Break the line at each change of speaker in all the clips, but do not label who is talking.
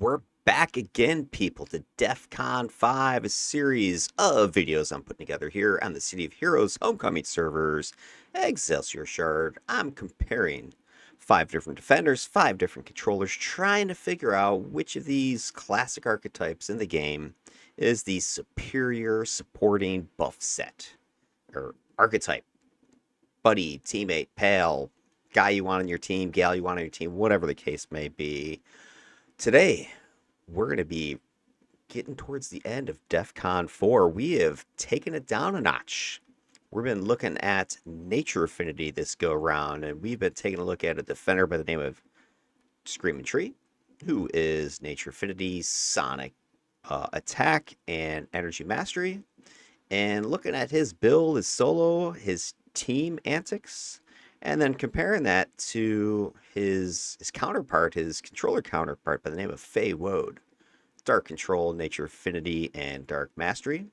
we're back again, people, to DEFCON 5, a series of videos I'm putting together here on the City of Heroes Homecoming servers, Excelsior Shard. I'm comparing 5 different defenders, 5 different controllers, trying to figure out which of these classic archetypes in the game is the superior supporting buff set, or archetype, buddy, teammate, pal, guy you want on your team, gal you want on your team, whatever the case may be. Today, we're going to be getting towards the end of DEFCON 4. We have taken it down a notch. We've been looking at Nature Affinity this go around, and we've been taking a look at a defender by the name of Skreaming Tree, who is Nature Affinity's Sonic attack and energy mastery, and looking at his build, his solo, his team antics, and then comparing that to his counterpart, his controller counterpart by the name of Wednesday Woe. Dark Control, Nature Affinity, and Dark Mastery,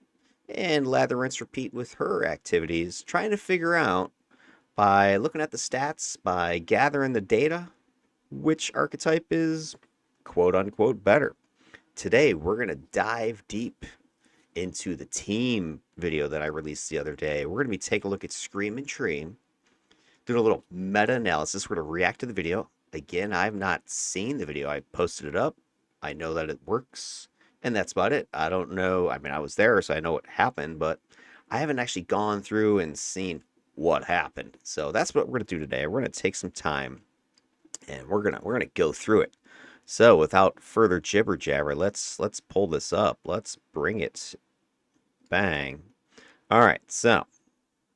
and lather, rinse, repeat with her activities, trying to figure out, by looking at the stats, by gathering the data, which archetype is quote unquote better. Today, we're going to dive deep into the team video that I released the other day. We're going to be taking a look at Skreaming Tree, doing a little meta analysis. We're going to react to the video. Again, I've not seen the video. I posted it up. I know that it works, and that's about it. I don't know. I mean, I was there, so I know what happened, but I haven't actually gone through and seen what happened. So that's what we're going to do today. We're going to take some time, and we're gonna go through it. So without further jibber jabber, let's pull this up. Let's bring it. Bang. All right. So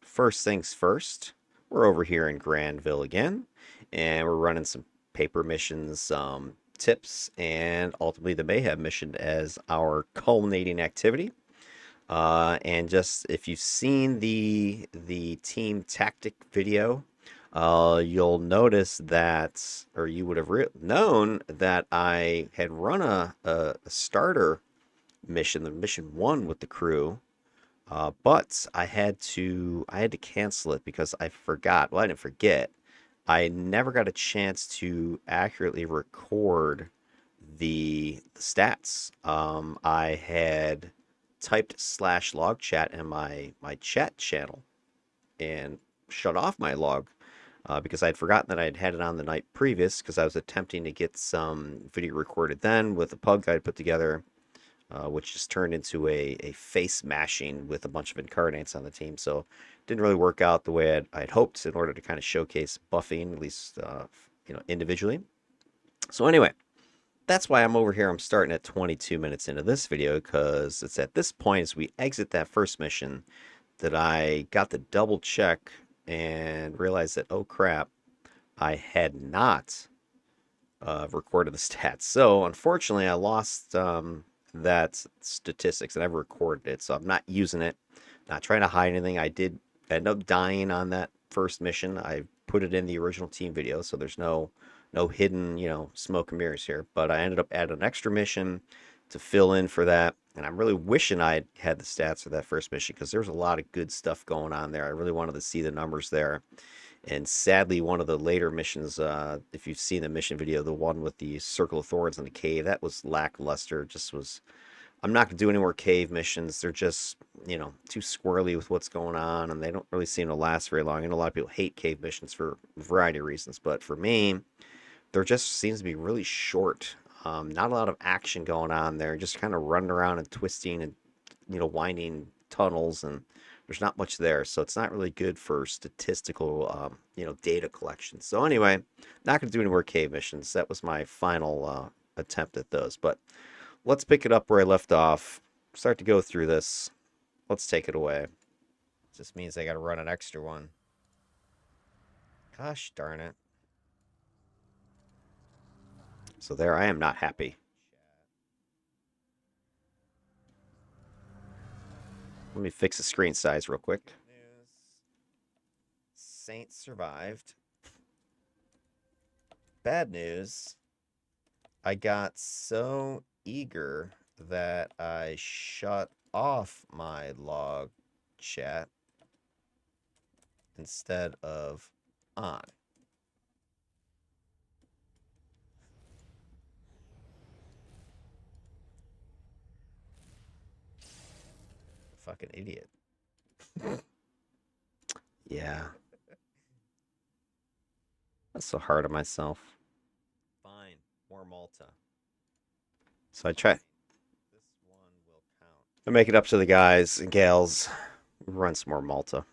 first things first, we're over here in Granville again, and we're running some paper missions, some tips, and ultimately the Mayhem mission as our culminating activity. And just if you've seen the team tactic video, you'll notice that, or you would have known that I had run a starter mission, the mission 1 with the crew. But I had to cancel it because I forgot. Well, I didn't forget. I never got a chance to accurately record the stats. I had typed /log chat in my chat channel and shut off my log because I'd forgotten that I'd had it on the night previous because I was attempting to get some video recorded then with a pug that I'd put together, which just turned into a face mashing with a bunch of incarnates on the team. So didn't really work out the way I'd hoped in order to kind of showcase buffing, at least individually. So anyway, that's why I'm over here. I'm starting at 22 minutes into this video because it's at this point as we exit that first mission that I got the double check and realized that, oh crap, I had not recorded the stats. So unfortunately, I lost that statistics and I've recorded it, so I'm not using it, not trying to hide anything. I did end up dying on that first mission. I put it in the original team video, so there's no hidden smoke and mirrors here, but I ended up adding an extra mission to fill in for that, and I'm really wishing I had the stats for that first mission because there's a lot of good stuff going on there. I really wanted to see the numbers there. And sadly, one of the later missions, if you've seen the mission video, the one with the Circle of Thorns in the cave, that was lackluster. Just was. I'm not going to do any more cave missions. They're just, too squirrely with what's going on, and they don't really seem to last very long. And a lot of people hate cave missions for a variety of reasons. But for me, there just seems to be really short. Not a lot of action going on there. Just kind of running around and twisting and, winding tunnels, and there's not much there, so it's not really good for statistical, data collection. So anyway, not going to do any more cave missions. That was my final attempt at those. But let's pick it up where I left off. Start to go through this. Let's take it away. This means I got to run an extra one. Gosh darn it. So there, I am not happy. Let me fix the screen size real quick. Saints survived. Bad news. I got so eager that I shut off my log chat instead of on. Fucking idiot. Yeah. That's so hard on myself. Fine. More Malta. So I try. This one will count. I make it up to the guys and gals. Run some more Malta.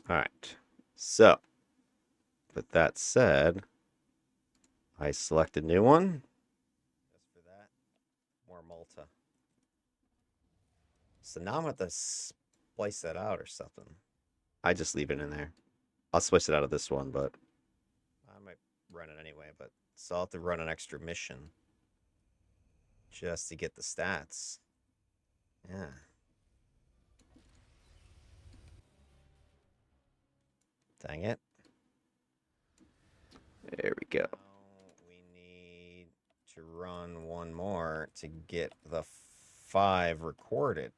All right. So, with that said, I select a new one. Just for that, more Malta. So now I'm going to splice that out or something. I just leave it in there. I'll splice it out of this one, but I might run it anyway. But so I'll have to run an extra mission just to get the stats. Yeah. Dang it. There we go. Now we need to run one more to get the 5 recorded.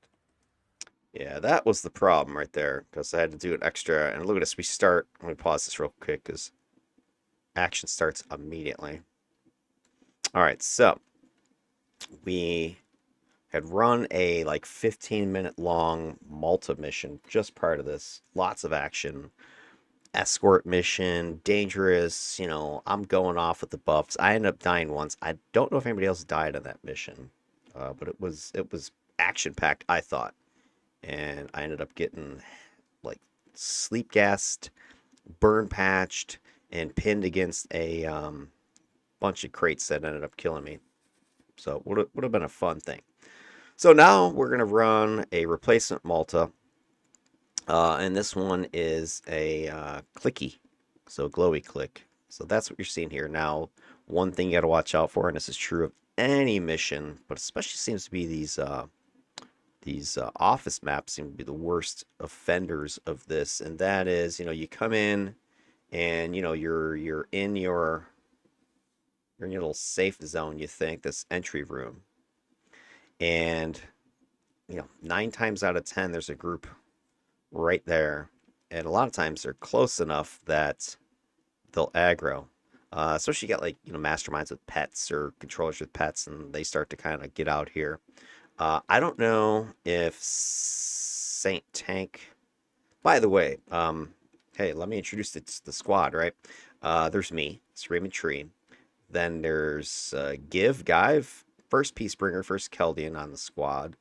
Yeah, that was the problem right there because I had to do an extra. And look at this. We start. Let me pause this real quick because action starts immediately. All right, so we had run a like 15-minute long Malta mission just prior to this. Lots of action. Escort mission, dangerous. I'm going off with the buffs. I ended up dying once. I don't know if anybody else died on that mission, but it was action packed. I thought, and I ended up getting like sleep gassed, burn patched, and pinned against a bunch of crates that ended up killing me. So would have been a fun thing. So now we're gonna run a replacement Malta. And this one is a clicky, so glowy click. So that's what you're seeing here. Now, one thing you got to watch out for, and this is true of any mission, but especially seems to be these office maps seem to be the worst offenders of this, and that is, you come in and you're in your little safe zone. You think this entry room, and 9 times out of 10, there's a group right there. And a lot of times they're close enough that they'll aggro. Especially you got like, masterminds with pets or controllers with pets, and they start to kind of get out here. I don't know if Saint Tank. By the way, hey, let me introduce the squad, right? There's me, Skreaming Tree. Then there's Give, first Peacebringer, first Keldian on the squad.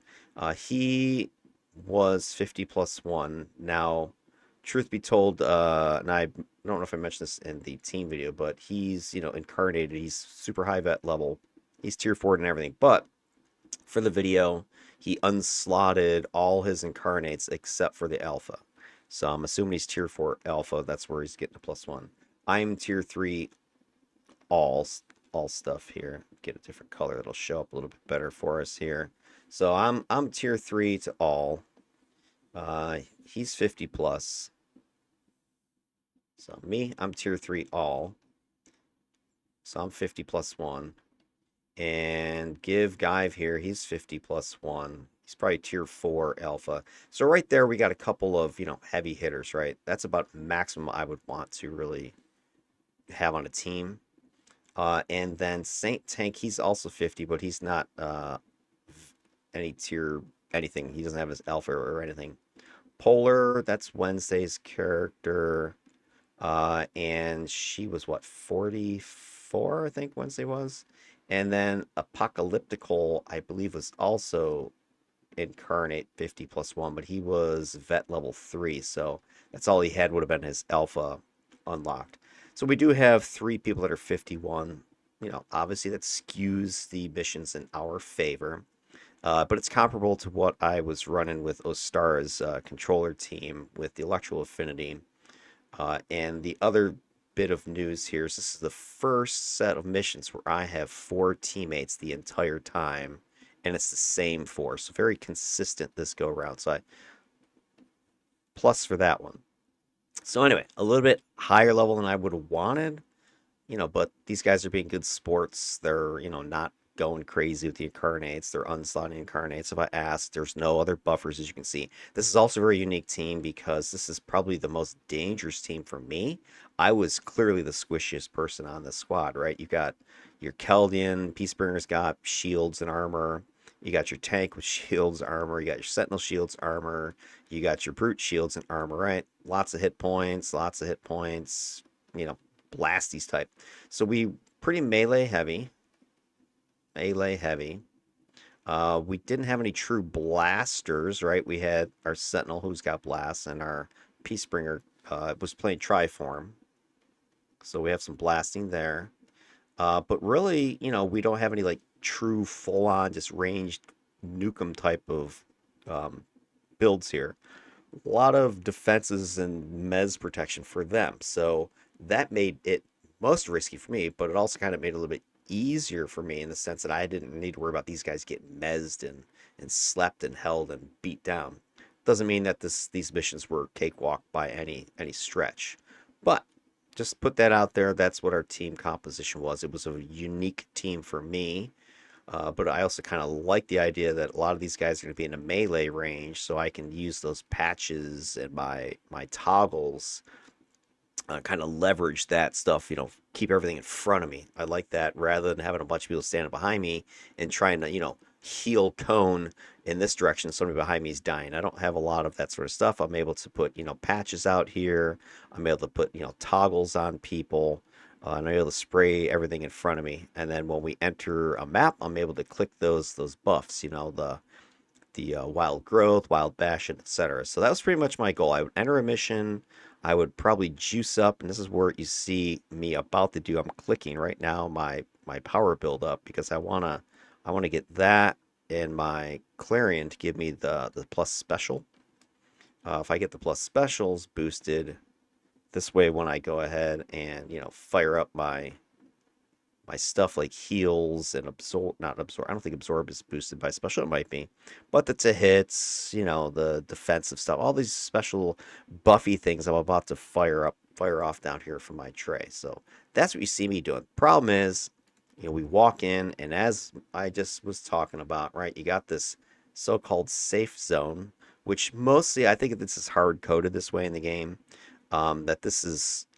He was 50 plus 1. Now, truth be told, and I don't know if I mentioned this in the team video, but he's, incarnated. He's super high vet level. He's tier 4 and everything. But for the video, he unslotted all his incarnates except for the alpha. So I'm assuming he's tier 4 alpha. That's where he's getting a plus 1. I'm tier 3 all all stuff here. Get a different color that'll show up a little bit better for us here. So I'm tier 3 to all. He's 50 plus. So me, I'm tier 3 all. So I'm 50 plus 1. And Give here, he's 50 plus 1. He's probably tier 4 alpha. So right there we got a couple of, heavy hitters, right? That's about maximum I would want to really have on a team. And then Saint Tank, he's also 50, but he's not any tier anything. He doesn't have his alpha or anything. Polar, that's Wednesday's character. And she was what, 44, I think Wednesday was. And then Apocalyptical, I believe, was also incarnate 50 plus 1, but he was vet level 3, so that's all he had would have been his alpha unlocked. So we do have 3 people that are 51. Obviously that skews the missions in our favor. But it's comparable to what I was running with Ostara's controller team with the Electrical Affinity. And the other bit of news here is this is the first set of missions where I have 4 teammates the entire time, and it's the same 4. So very consistent this go around. So I plus for that one. So anyway, a little bit higher level than I would have wanted, but these guys are being good sports. They're, not going crazy with the incarnates. They're unslotting incarnates. If I ask, there's no other buffers, as you can see. This is also a very unique team because this is probably the most dangerous team for me. I was clearly the squishiest person on the squad, right? You got your Keldian, Peacebringer's got shields and armor. You got your tank with shields, armor. You got your sentinel shields, armor. You got your brute shields and armor, right? Lots of hit points, lots of hit points. You know, blasties type. So we pretty melee heavy. We didn't have any true blasters, right? We had our sentinel who's got blasts, and our Peacebringer was playing Triform. So we have some blasting there. But really, we don't have any like true full on just ranged nukem type of um, builds here. A lot of defenses and mez protection for them. So that made it most risky for me, but it also kind of made it a little bit easier for me in the sense that I didn't need to worry about these guys getting mezzed and slept and held and beat down. Doesn't mean that these missions were cakewalk by any stretch. But just put that out there. That's what our team composition was. It was a unique team for me. But I also kind of like the idea that a lot of these guys are going to be in a melee range, so I can use those patches and my toggles, kind of leverage that stuff. Keep everything in front of me. I like that rather than having a bunch of people standing behind me and trying to heal cone in this direction. Somebody behind me is dying. I don't have a lot of that sort of stuff. I'm able to put patches out here. I'm able to put toggles on people. And I'm able to spray everything in front of me, and then when we enter a map, I'm able to click those buffs. The wild growth, wild bastion, etc. So that was pretty much my goal. I would enter a mission. I would probably juice up, and this is where you see me about to do. I'm clicking right now my power build up because I wanna get that and my clarion to give me the plus special. If I get the plus specials boosted, this way when I go ahead and fire up my stuff like heals and absorb, not absorb. I don't think absorb is boosted by special. It might be, but the to hits, the defensive stuff, all these special buffy things I'm about to fire off down here from my tray. So that's what you see me doing. Problem is, we walk in, and as I just was talking about, right, you got this so-called safe zone, which mostly I think this is hard coded this way in the game. That this is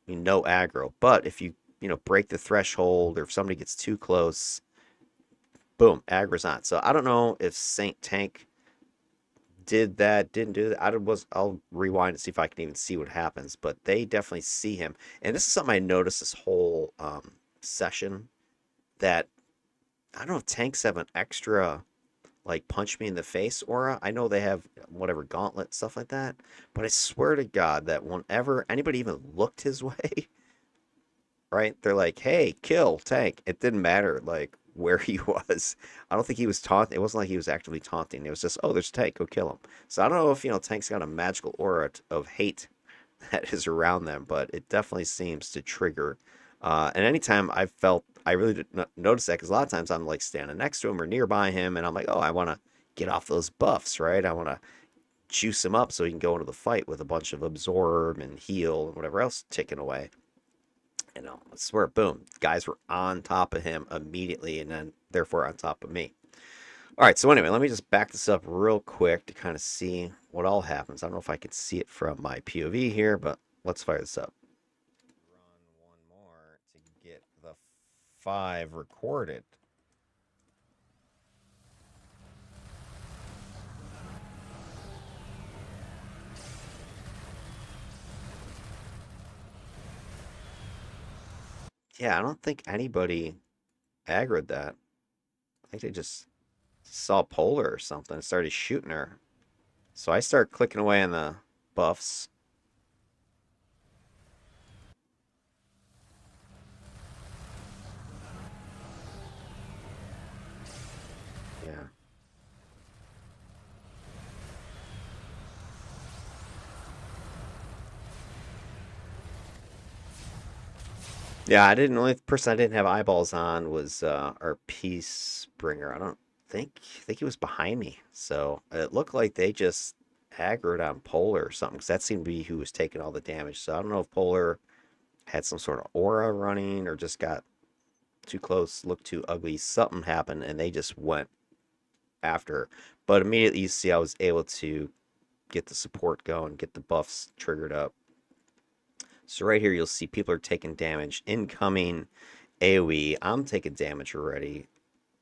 no aggro, but if you break the threshold, or if somebody gets too close, boom, aggro's on. So I don't know if Saint Tank did that, didn't do that. I'll rewind and see if I can even see what happens, but they definitely see him. And this is something I noticed this whole session, that I don't know if tanks have an extra like punch me in the face aura. I know they have whatever gauntlet stuff like that, but I swear to God that whenever anybody even looked his way, right? They're like, "Hey, kill tank." It didn't matter like where he was. I don't think he was taunting. It wasn't like he was actively taunting. It was just, "Oh, there's tank. Go kill him." So I don't know if tank's got a magical aura of hate that is around them, but it definitely seems to trigger. And anytime I felt, I really did not notice that because a lot of times I'm like standing next to him or nearby him, and I'm like, "Oh, I want to get off those buffs, right? I want to juice him up so he can go into the fight with a bunch of absorb and heal and whatever else ticking away." I swear, boom, guys were on top of him immediately, and then therefore on top of me. All right, so anyway, let me just back this up real quick to kind of see what all happens. I don't know if I can see it from my POV here, but let's fire this up. Run one more to get the 5 recorded. Yeah, I don't think anybody aggroed that. I think they just saw Polar or something and started shooting her. So I start clicking away on the buffs. Yeah. Yeah, I didn't. Only person I didn't have eyeballs on was our peace bringer. I don't think he was behind me, so it looked like they just aggroed on Polar or something, because that seemed to be who was taking all the damage. So I don't know if Polar had some sort of aura running or just got too close, looked too ugly. Something happened, and they just went after her. But immediately you see I was able to get the support going, get the buffs triggered up. So right here, you'll see people are taking damage. Incoming AoE. I'm taking damage already.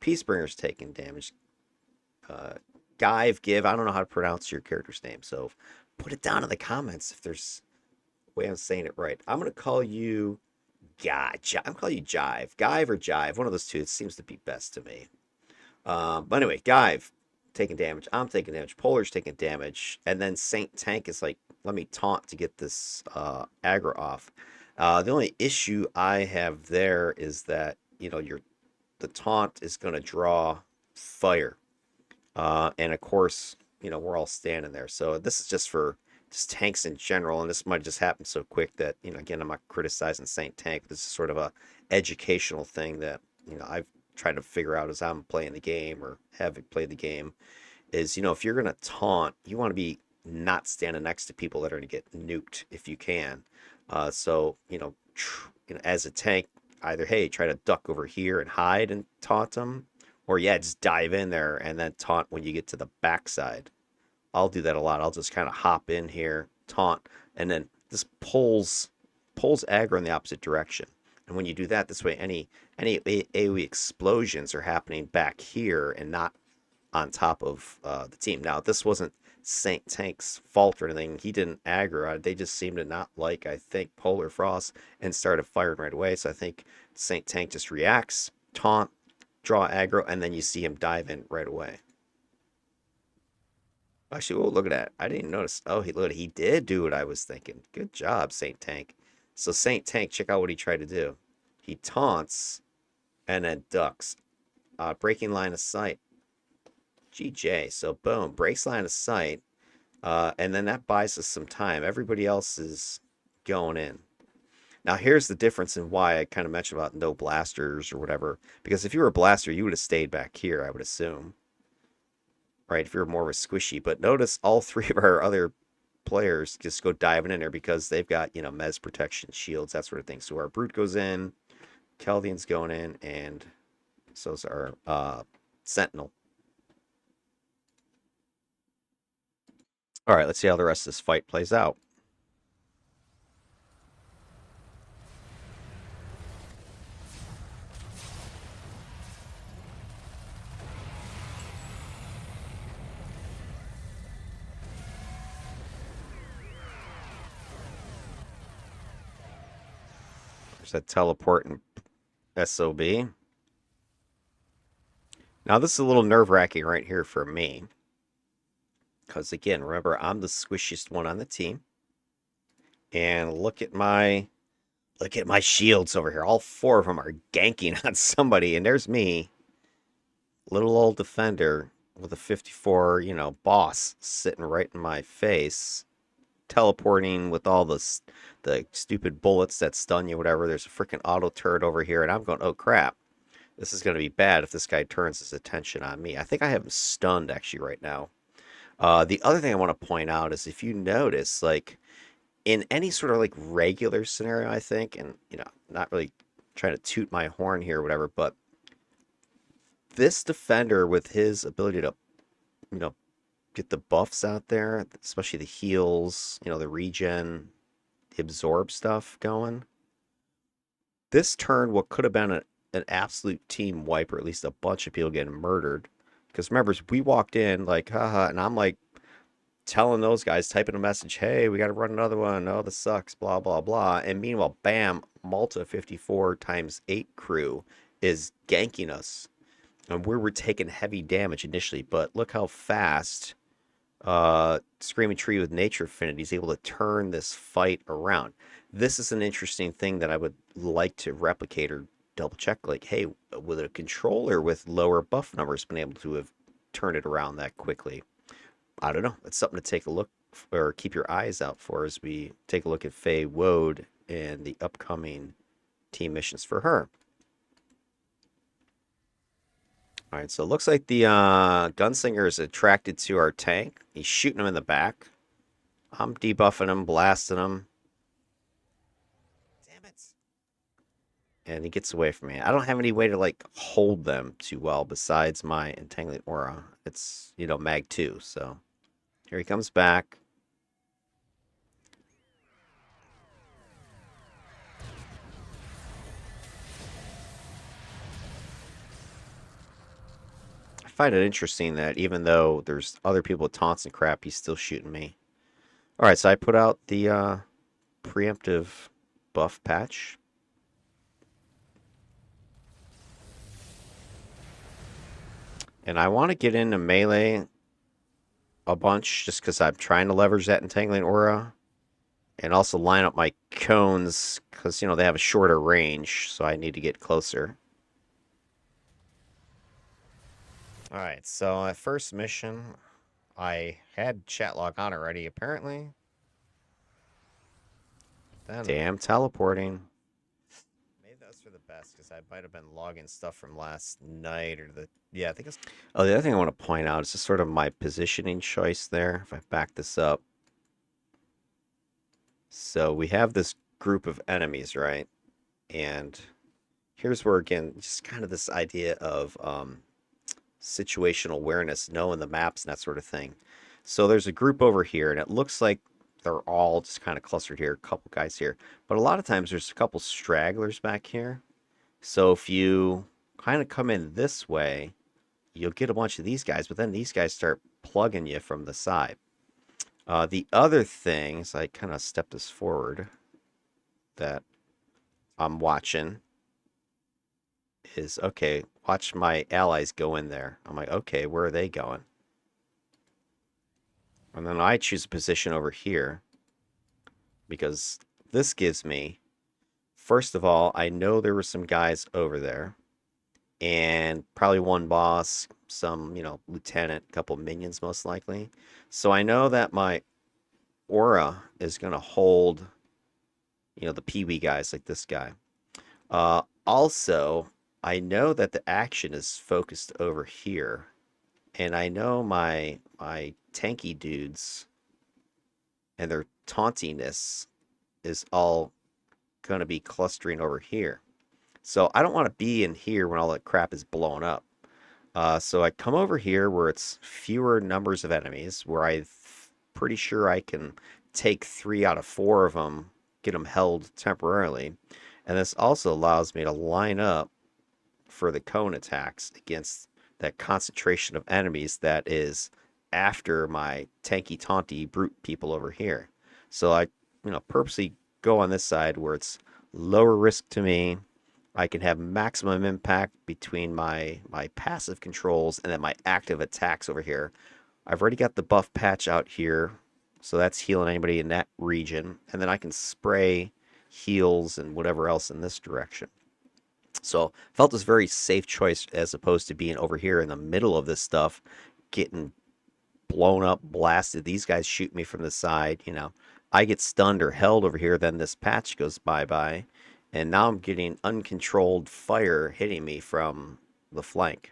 Peacebringer's taking damage. uh, Give, Give. I don't know how to pronounce your character's name, so put it down in the comments if there's a way I'm saying it right. I'm gonna call you Guy. I'm calling you Jive, Give or Jive. One of those two. It seems to be best to me. But anyway, Give taking damage. I'm taking damage. Polar's taking damage, and then Saint Tank is like, let me taunt to get this aggro off. The only issue I have there is that your the taunt is going to draw fire. And of course, we're all standing there. So this is just for just tanks in general. And this might just happen so quick that, again, I'm not criticizing Saint Tank. This is sort of a educational thing that, I've tried to figure out as I'm playing the game or having played the game is, if you're going to taunt, you want to be not standing next to people that are going to get nuked if you can. As a tank, either, hey, try to duck over here and hide and taunt them, or yeah, just dive in there and then taunt when you get to the backside. I'll do that a lot. I'll just kind of hop in here, taunt, and then this pulls aggro in the opposite direction. And when you do that, this way any AoE explosions are happening back here and not on top of the team. Now, this wasn't Saint Tank's fault or anything. He didn't aggro. They just seemed to not like, I think, Polar Frost and started firing right away. So I think Saint Tank just reacts, taunt, draw aggro, and then you see him dive in right away. Actually, oh, look at that. I didn't notice. Oh, he did do what I was thinking. Good job, Saint Tank. So Saint Tank, check out what he tried to do. He taunts and then ducks. Breaking line of sight. GJ. So boom, breaks line of sight. And then that buys us some time. Everybody else is going in. Now, here's the difference in why I kind of mentioned about no blasters or whatever. Because if you were a blaster, you would have stayed back here, I would assume. Right? If you're more of a squishy. But notice all three of our other players just go diving in there because they've got, mez protection, shields, that sort of thing. So our Brute goes in, Kelvian's going in, and so's our Sentinel. All right, let's see how the rest of this fight plays out. There's that teleport and SOB. Now, this is a little nerve-wracking right here for me. Because, again, remember, I'm the squishiest one on the team. And look at my shields over here. All four of them are ganking on somebody. And there's me, little old defender with a 54, boss sitting right in my face. Teleporting with all the stupid bullets that stun you, whatever. There's a freaking auto turret over here. And I'm going, oh, crap. This is going to be bad if this guy turns his attention on me. I think I have him stunned, actually, right now. The other thing I want to point out is if you notice, like, in any sort of, like, regular scenario, I think, and, not really trying to toot my horn here or whatever, but this defender with his ability to, you know, get the buffs out there, especially the heals, the regen, the absorb stuff going. This turned what could have been an absolute team wipe, or at least a bunch of people getting murdered. Because remember, we walked in like, haha, and I'm like telling those guys, typing a message, hey, we got to run another one. Oh, this sucks, blah, blah, blah. And meanwhile, bam, Malta 54 times 8 crew is ganking us. And we were taking heavy damage initially, but look how fast Skreaming Tree with Nature Affinity is able to turn this fight around. This is an interesting thing that I would like to replicate or double check. Like, hey, with a controller with lower buff numbers, been able to have turned it around that quickly. I don't know. It's something to take a look or keep your eyes out for as we take a look at Faye Woad and the upcoming team missions for her. All right, so it looks like the gunslinger is attracted to our tank. He's shooting him in the back. I'm debuffing him, blasting him. Damn it. And he gets away from me. I don't have any way to, like, hold them too well besides my Entangling Aura. It's, Mag 2, so here he comes back. I find it interesting that even though there's other people with taunts and crap, he's still shooting me. All right, so I put out the preemptive buff patch. And I want to get into melee a bunch just because I'm trying to leverage that entangling aura. And also line up my cones because, you know, they have a shorter range, so I need to get closer. Alright, so at first mission, I had chat log on already, apparently. Then, damn teleporting. Maybe that's for the best, because I might have been logging stuff from last night, or the... Yeah, I think it's... Oh, the other thing I want to point out is just sort of my positioning choice there, if I back this up. So we have this group of enemies, right? And here's where, again, just kind of this idea of situational awareness, knowing the maps and that sort of thing. So there's a group over here, and it looks like they're all just kind of clustered here, a couple guys here. But a lot of times there's a couple stragglers back here. So if you kind of come in this way, you'll get a bunch of these guys, but then these guys start plugging you from the side. The other thing, so I kind of step this forward, that I'm watching is, okay, watch my allies go in there. I'm like, okay, where are they going? And then I choose a position over here because this gives me, first of all, I know there were some guys over there and probably one boss, some, you know, lieutenant, a couple minions most likely. So I know that my aura is going to hold, you know, the peewee guys like this guy. Also, I know that the action is focused over here. And I know my tanky dudes and their tauntiness is all going to be clustering over here. So I don't want to be in here when all that crap is blowing up. So I come over here where it's fewer numbers of enemies, where I'm pretty sure I can take 3 out of 4 of them, get them held temporarily. And this also allows me to line up for the cone attacks against that concentration of enemies that is after my tanky taunty brute people over here. So I, you know, purposely go on this side where it's lower risk to me. I can have maximum impact between my passive controls and then my active attacks over here. I've already got the buff patch out here, so that's healing anybody in that region. And then I can spray heals and whatever else in this direction. So felt this very safe choice as opposed to being over here in the middle of this stuff, getting blown up, blasted. These guys shoot me from the side, you know. I get stunned or held over here, then this patch goes bye-bye. And now I'm getting uncontrolled fire hitting me from the flank.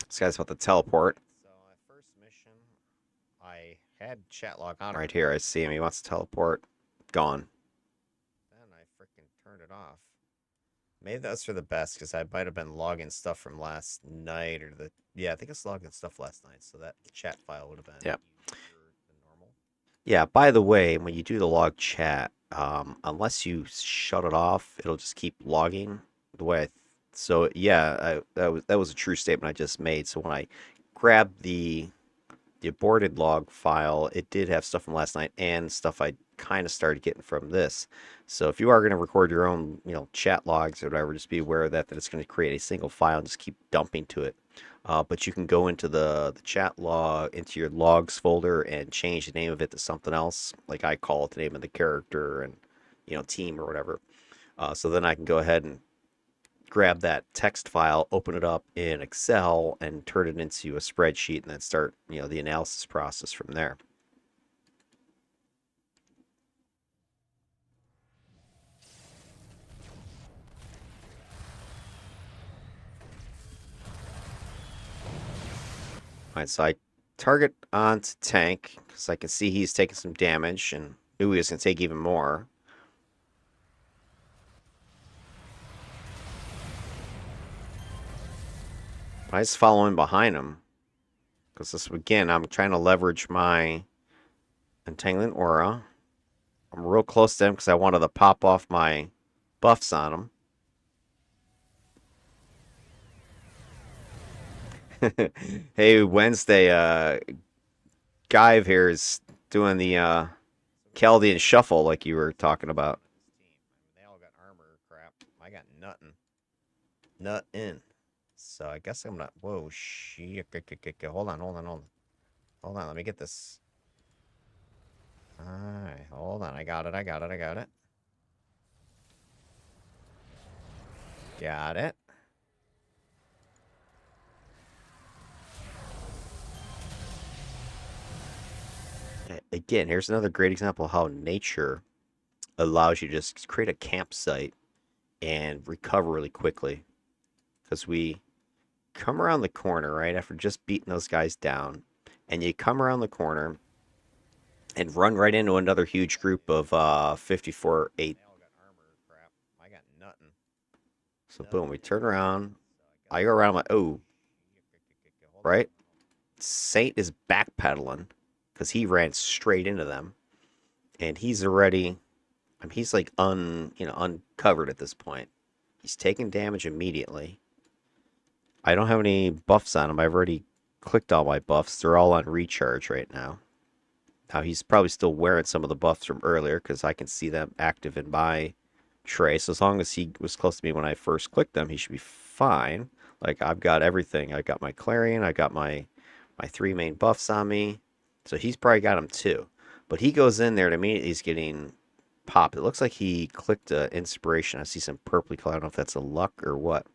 This guy's about to teleport. So first mission, I had chat log on right here. I see him. He wants to teleport. Gone. Then I freaking turned it off. Maybe that's for the best because I might have been logging stuff from last night or the... Yeah, I think it's logging stuff last night, so that chat file would have been... Yeah. Normal. Yeah, by the way, when you do the log chat, unless you shut it off, it'll just keep logging the way I... So, yeah, that was a true statement I just made. So when I grabbed the aborted log file, it did have stuff from last night and stuff I kind of started getting from this. So if you are going to record your own, you know, chat logs or whatever, just be aware of that it's going to create a single file and just keep dumping to it. But you can go into the chat log, into your logs folder and change the name of it to something else. Like I call it the name of the character and, you know, team or whatever. So then I can go ahead and grab that text file, open it up in Excel, and turn it into a spreadsheet, and then start, you know, the analysis process from there. All right, so I target onto tank because I can see he's taking some damage, and ooh, he's gonna take even more. I just following behind him because this again, I'm trying to leverage my entangling aura. I'm real close to him because I wanted to pop off my buffs on him. Hey, Wednesday, Guy here is doing the Chaldean shuffle like you were talking about. They all got armor crap. I got nothing. Nothing. So I guess I'm not. Whoa, shit. Hold on, hold on, hold on. Hold on, let me get this. Alright, hold on. I got it, I got it, I got it. Got it. Again, here's another great example of how nature allows you to just create a campsite and recover really quickly. Because we come around the corner, right, after just beating those guys down, and you come around the corner and run right into another huge group of 54 8. I got nothing. So boom, we turn around. I go around my oh, right? Saint is backpedaling because he ran straight into them, and he's already, I mean, he's like uncovered at this point. He's taking damage immediately. I don't have any buffs on him. I've already clicked all my buffs. They're all on recharge right now. Now he's probably still wearing some of the buffs from earlier because I can see them active in my tray. So as long as he was close to me when I first clicked them, he should be fine. Like I've got everything. I got my Clarion. I got my three main buffs on me. So he's probably got them too. But he goes in there and immediately he's getting popped. It looks like he clicked inspiration. I see some purpley color. I don't know if that's a luck or what.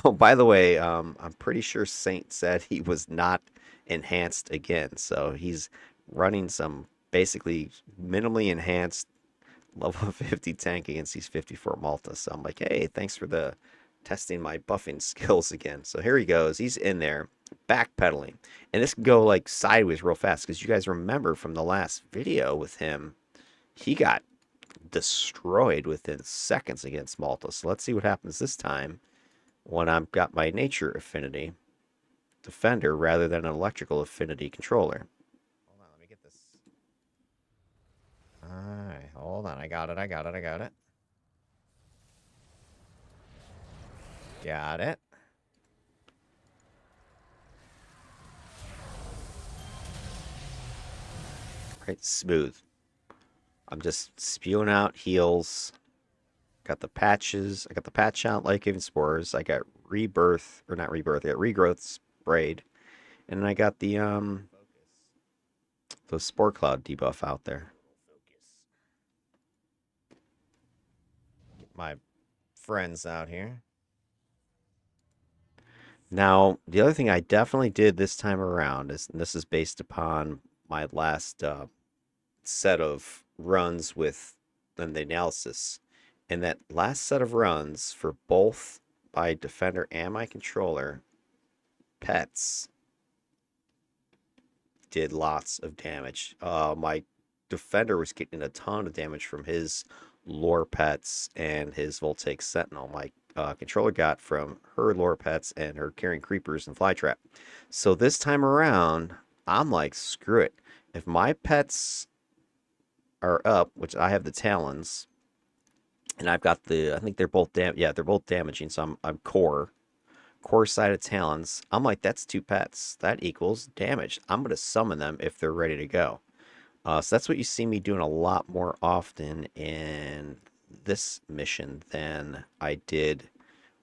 Oh, by the way, I'm pretty sure Saint said he was not enhanced again. So he's running some basically minimally enhanced level 50 tank against these 54 Malta. So I'm like, hey, thanks for the testing my buffing skills again. So here he goes. He's in there backpedaling. And this can go like sideways real fast because you guys remember from the last video with him, he got destroyed within seconds against Malta. So let's see what happens this time when I've got my Nature Affinity defender rather than an electrical affinity controller. Hold on, let me get this. Alright, hold on. I got it, I got it, I got it. Got it. Right, smooth. I'm just spewing out heals. Got the patches. I got the patch out, life giving spores. I got rebirth, or not rebirth, I got regrowth sprayed. And then I got the spore cloud debuff out there. Get my friends out here. Now, the other thing I definitely did this time around is, and this is based upon my last set of runs with then the analysis. And that last set of runs for both my defender and my controller, pets did lots of damage. My defender was getting a ton of damage from his lore pets and his Voltaic Sentinel. My controller got from her lore pets and her carrying creepers and flytrap. So this time around, I'm like, screw it. If my pets are up, which I have the talons, and I've got I think they're both yeah, they're both damaging. So I'm core side of talons. I'm like, that's two pets. That equals damage. I'm gonna summon them if they're ready to go. So that's what you see me doing a lot more often in this mission than I did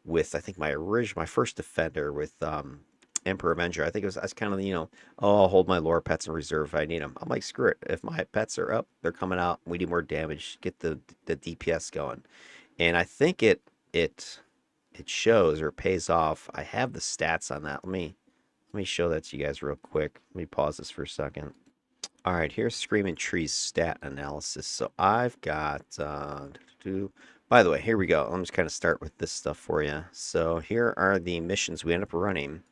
with I think my first defender with Emperor Avenger. I think it was that's kind of oh, I'll hold my lore pets in reserve if I need them. I'm like, screw it. If my pets are up, they're coming out. We need more damage. Get the DPS going. And I think it shows or pays off. I have the stats on that. Let me show that to you guys real quick. Let me pause this for a second. All right, here's Skreaming Tree's stat analysis. So I've got, by the way, here we go. Let me just kind of start with this stuff for you. So here are the missions we end up running.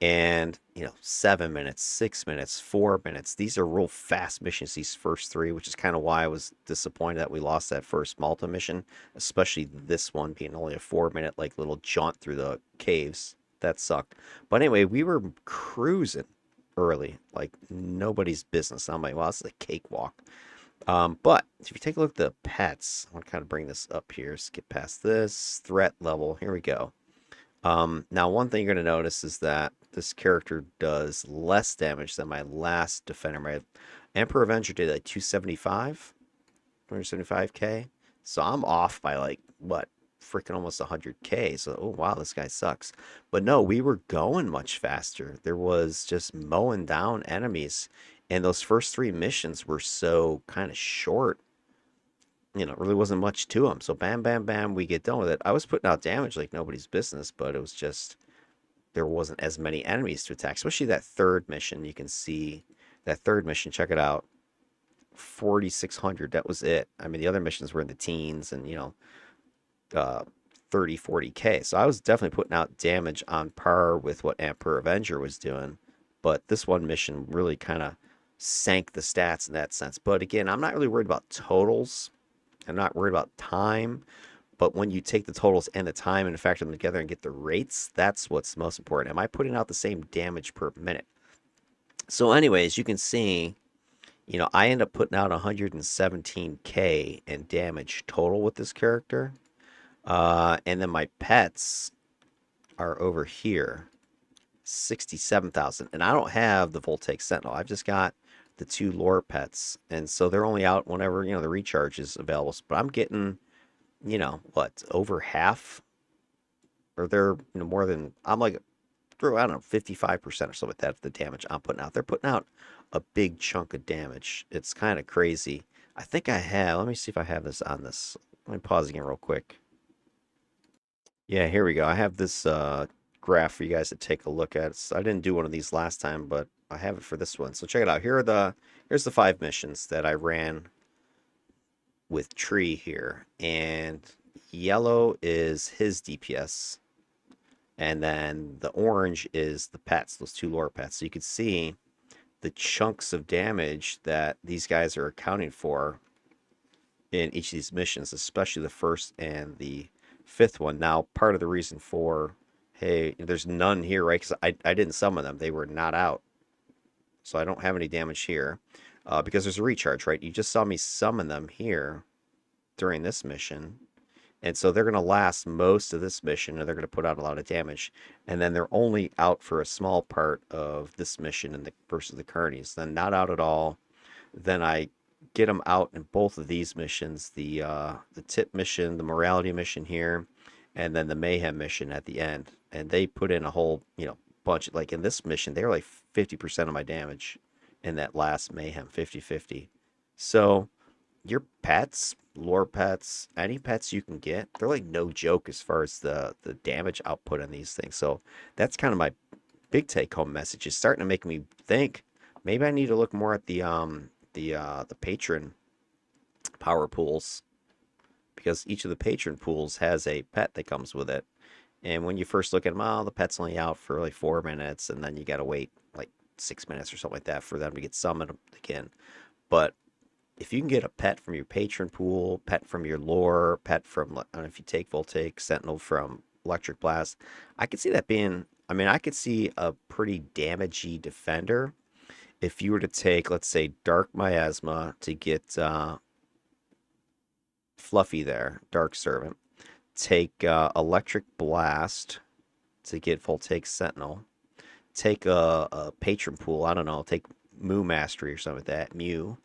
And, 7 minutes, 6 minutes, 4 minutes. These are real fast missions, these first three, which is kind of why I was disappointed that we lost that first Malta mission, especially this one being only a 4 minute, like, little jaunt through the caves. That sucked. But anyway, we were cruising early, like nobody's business. I'm like, well, this is a cakewalk. But if you take a look at the pets, I want to kind of bring this up here, skip past this threat level. Here we go. Now, one thing you're going to notice is that this character does less damage than my last defender. My Emperor Avenger did like 275k. So I'm off by like, what, freaking almost 100k. So, oh, wow, this guy sucks. But no, we were going much faster. There was just mowing down enemies. And those first three missions were so kind of short. Really wasn't much to them. So bam, bam, bam, we get done with it. I was putting out damage like nobody's business, but it was just there wasn't as many enemies to attack, especially that third mission. You can see that third mission, check it out, 4,600. That was it. I mean, the other missions were in the teens and, uh, 30, 40k. So I was definitely putting out damage on par with what Emperor Avenger was doing. But this one mission really kind of sank the stats in that sense. But again, I'm not really worried about totals. I'm not worried about time. But when you take the totals and the time and factor them together and get the rates, that's what's most important. Am I putting out the same damage per minute? So, anyways, you can see, I end up putting out 117k in damage total with this character. And then my pets are over here, 67,000. And I don't have the Voltaic Sentinel. I've just got the two lore pets. And so they're only out whenever, the recharge is available. But I'm getting, what, over half? Or they're, more than, I'm like, I don't know, 55% or so with that, the damage I'm putting out. They're putting out a big chunk of damage. It's kind of crazy. I think I have, let me see if I have this on this. Let me pause again real quick. Yeah, here we go. I have this graph for you guys to take a look at. I didn't do one of these last time, but I have it for this one. So check it out. Here's the 5 missions that I ran with Tree here. And yellow is his DPS. And then the orange is the pets, those two lore pets. So you can see the chunks of damage that these guys are accounting for in each of these missions, especially the first and the fifth one. Now, part of the reason for, hey, there's none here, right? Because I didn't summon them. They were not out. So I don't have any damage here because there's a recharge, right? You just saw me summon them here during this mission. And so they're going to last most of this mission and they're going to put out a lot of damage. And then they're only out for a small part of this mission and versus the Carnies. Then not out at all. Then I get them out in both of these missions, the tip mission, the morality mission here, and then the mayhem mission at the end. And they put in a whole, bunch. Like in this mission, they were like 50% of my damage in that last mayhem, 50-50. So your pets, lore pets, any pets you can get, they're like no joke as far as the damage output on these things. So that's kind of my big take home message. It's starting to make me think maybe I need to look more at the patron power pools because each of the patron pools has a pet that comes with it. And when you first look at them, oh, the pet's only out for like 4 minutes, and then you got to wait like 6 minutes or something like that for them to get summoned again. But if you can get a pet from your patron pool, pet from your lore, pet from, I don't know if you take Voltaic Sentinel from Electric Blast, I could see that being, I mean, I could see a pretty damagey defender if you were to take, let's say, Dark Miasma to get Fluffy there, Dark Servant, take Electric Blast to get Voltaic Sentinel, take a patron pool, I don't know, take Moo Mastery or something like that, Mew.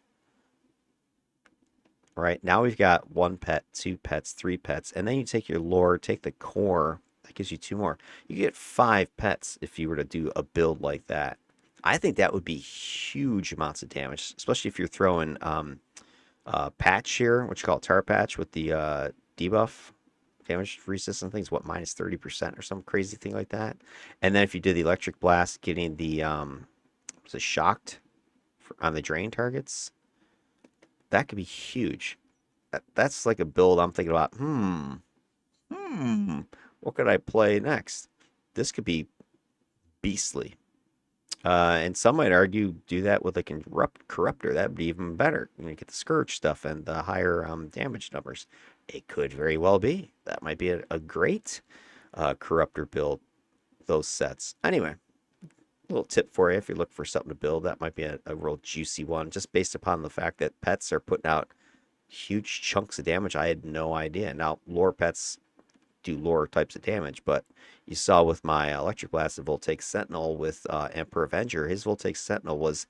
Right now we've got 1 pet, 2 pets, 3 pets, and then you take your lore, take the core, that gives you 2 more. You get 5 pets if you were to do a build like that. I think that would be huge amounts of damage, especially if you're throwing patch here, what you call tar patch with the debuff damage resistance things, what, minus 30% or some crazy thing like that. And then if you did the electric blast, getting the was it shocked on the drain targets, that could be huge. That's like a build I'm thinking about. What could I play next? This could be beastly. And some might argue do that with a corruptor. That'd be even better. Get the scourge stuff and the higher damage numbers. It could very well be. That might be a great corruptor build. those sets. Anyway, a little tip for you if you're looking for something to build. That might be a real juicy one, just based upon the fact that pets are putting out huge chunks of damage. I had no idea. Now, lore pets do lore types of damage, but you saw with my Electric Blast and Voltaic Sentinel with Emperor Avenger, his Voltaic Sentinel was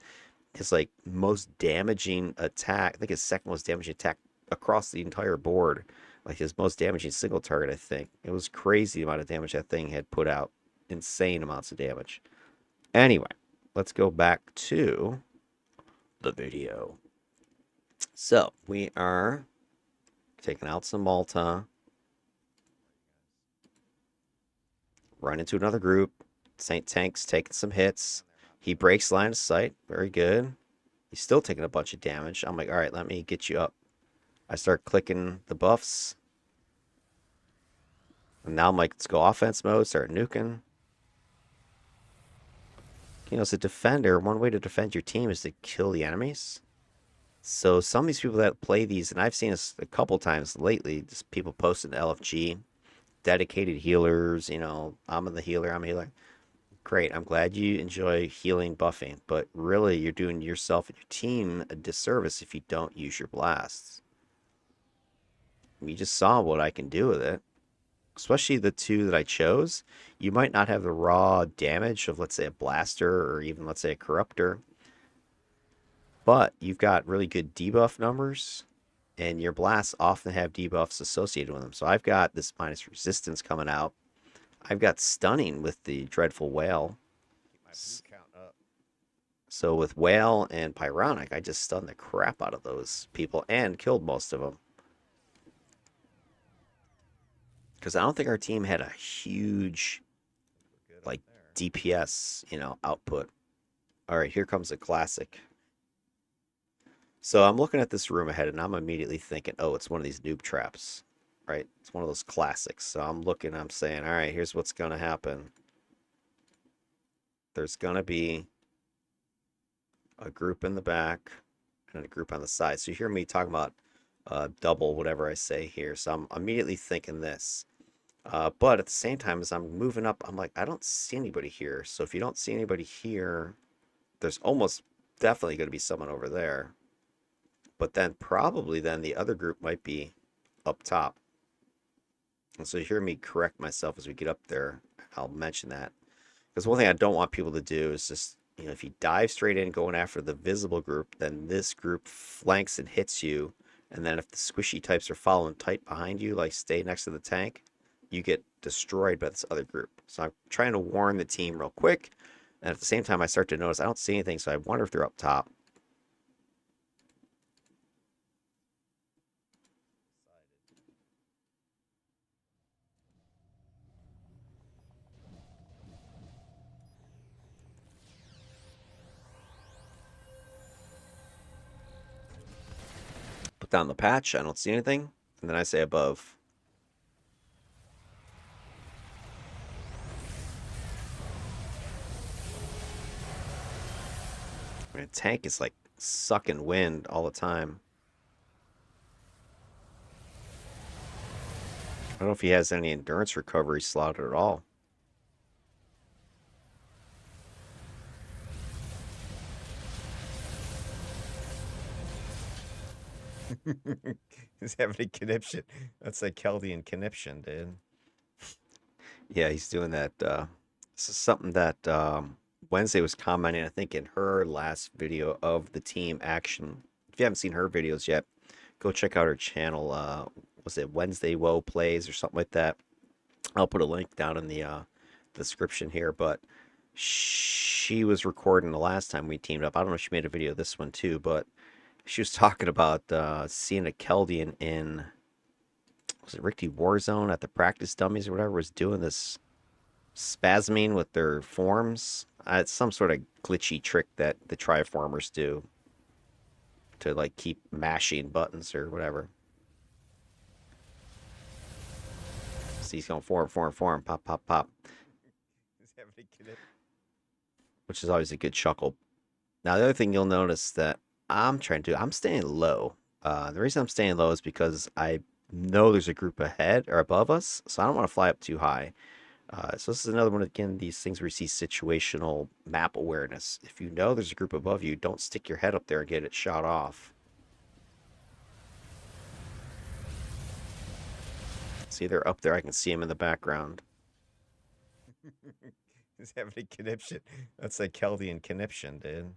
his like most damaging attack. I think his second most damaging attack across the entire board. Like his most damaging single target, I think. It was crazy the amount of damage that thing had put out. Insane amounts of damage. Anyway, let's go back to the video. So we are taking out some Malta. Run into another group. Saint Tank's taking some hits. He breaks line of sight. Very good. He's still taking a bunch of damage. I'm like, all right, let me get you up. I start clicking the buffs. And now I'm like, let's go offense mode, start nuking. You know, as a defender, one way to defend your team is to kill the enemies. So some of these people that play these, and I've seen this a couple times lately, just people posting LFG, dedicated healers, you know, I'm the healer, I'm a healer. Great, I'm glad you enjoy healing buffing, but really you're doing yourself and your team a disservice if you don't use your blasts. You just saw what I can do with it. Especially the two that I chose. You might not have the raw damage of, let's say, a blaster or even, let's say, a corruptor, but you've got really good debuff numbers, and your blasts often have debuffs associated with them. So I've got this minus resistance coming out. I've got stunning with the Dreadful Whale. So with Whale and Pyronic, I just stunned the crap out of those people and killed most of them. Because I don't think our team had a huge, like, DPS, you know, output. All right, here comes a classic. So I'm looking at this room ahead, and I'm immediately thinking, oh, it's one of these noob traps, right? It's one of those classics. So I'm looking, I'm saying, all right, here's what's going to happen. There's going to be a group in the back and a group on the side. So you hear me talking about double whatever I say here. So I'm immediately thinking this. But at the same time, as I'm moving up, I'm like, I don't see anybody here. So if you don't see anybody here, there's almost definitely going to be someone over there. But then probably then the other group might be up top. And so you hear me correct myself as we get up there. I'll mention that. Because one thing I don't want people to do is just, you know, if you dive straight in going after the visible group, then this group flanks and hits you. And then if the squishy types are following tight behind you, like stay next to the tank, you get destroyed by this other group. So I'm trying to warn the team real quick. And at the same time, I start to notice I don't see anything, so I wonder if they're up top. Put down the patch, I don't see anything. And then I say above. I mean, tank is like sucking wind all the time. I don't know if he has any endurance recovery slotted at all. He's having a conniption. That's like Chaldean conniption, dude. Yeah, he's doing that. This is something that Wednesday was commenting, I think, in her last video of the team action. If you haven't seen her videos yet, go check out her channel. Was it Wednesday Woe Plays or something like that? I'll put a link down in the description here. But she was recording the last time we teamed up. I don't know if she made a video of this one too, but she was talking about seeing a Chaldean in, was it Ricky Warzone at the practice dummies or whatever, was doing this spasming with their forms. It's some sort of glitchy trick that the Triformers do to like keep mashing buttons or whatever. So he's going form, pop, pop, pop. Which is always a good chuckle. Now the other thing you'll notice that I'm staying low. The reason I'm staying low is because I know there's a group ahead or above us, so I don't want to fly up too high. So this is another one, again, these things where you see situational map awareness. If you know there's a group above you, don't stick your head up there and get it shot off. See, they're up there. I can see them in the background. He's having a conniption. That's like Keldian conniption, dude.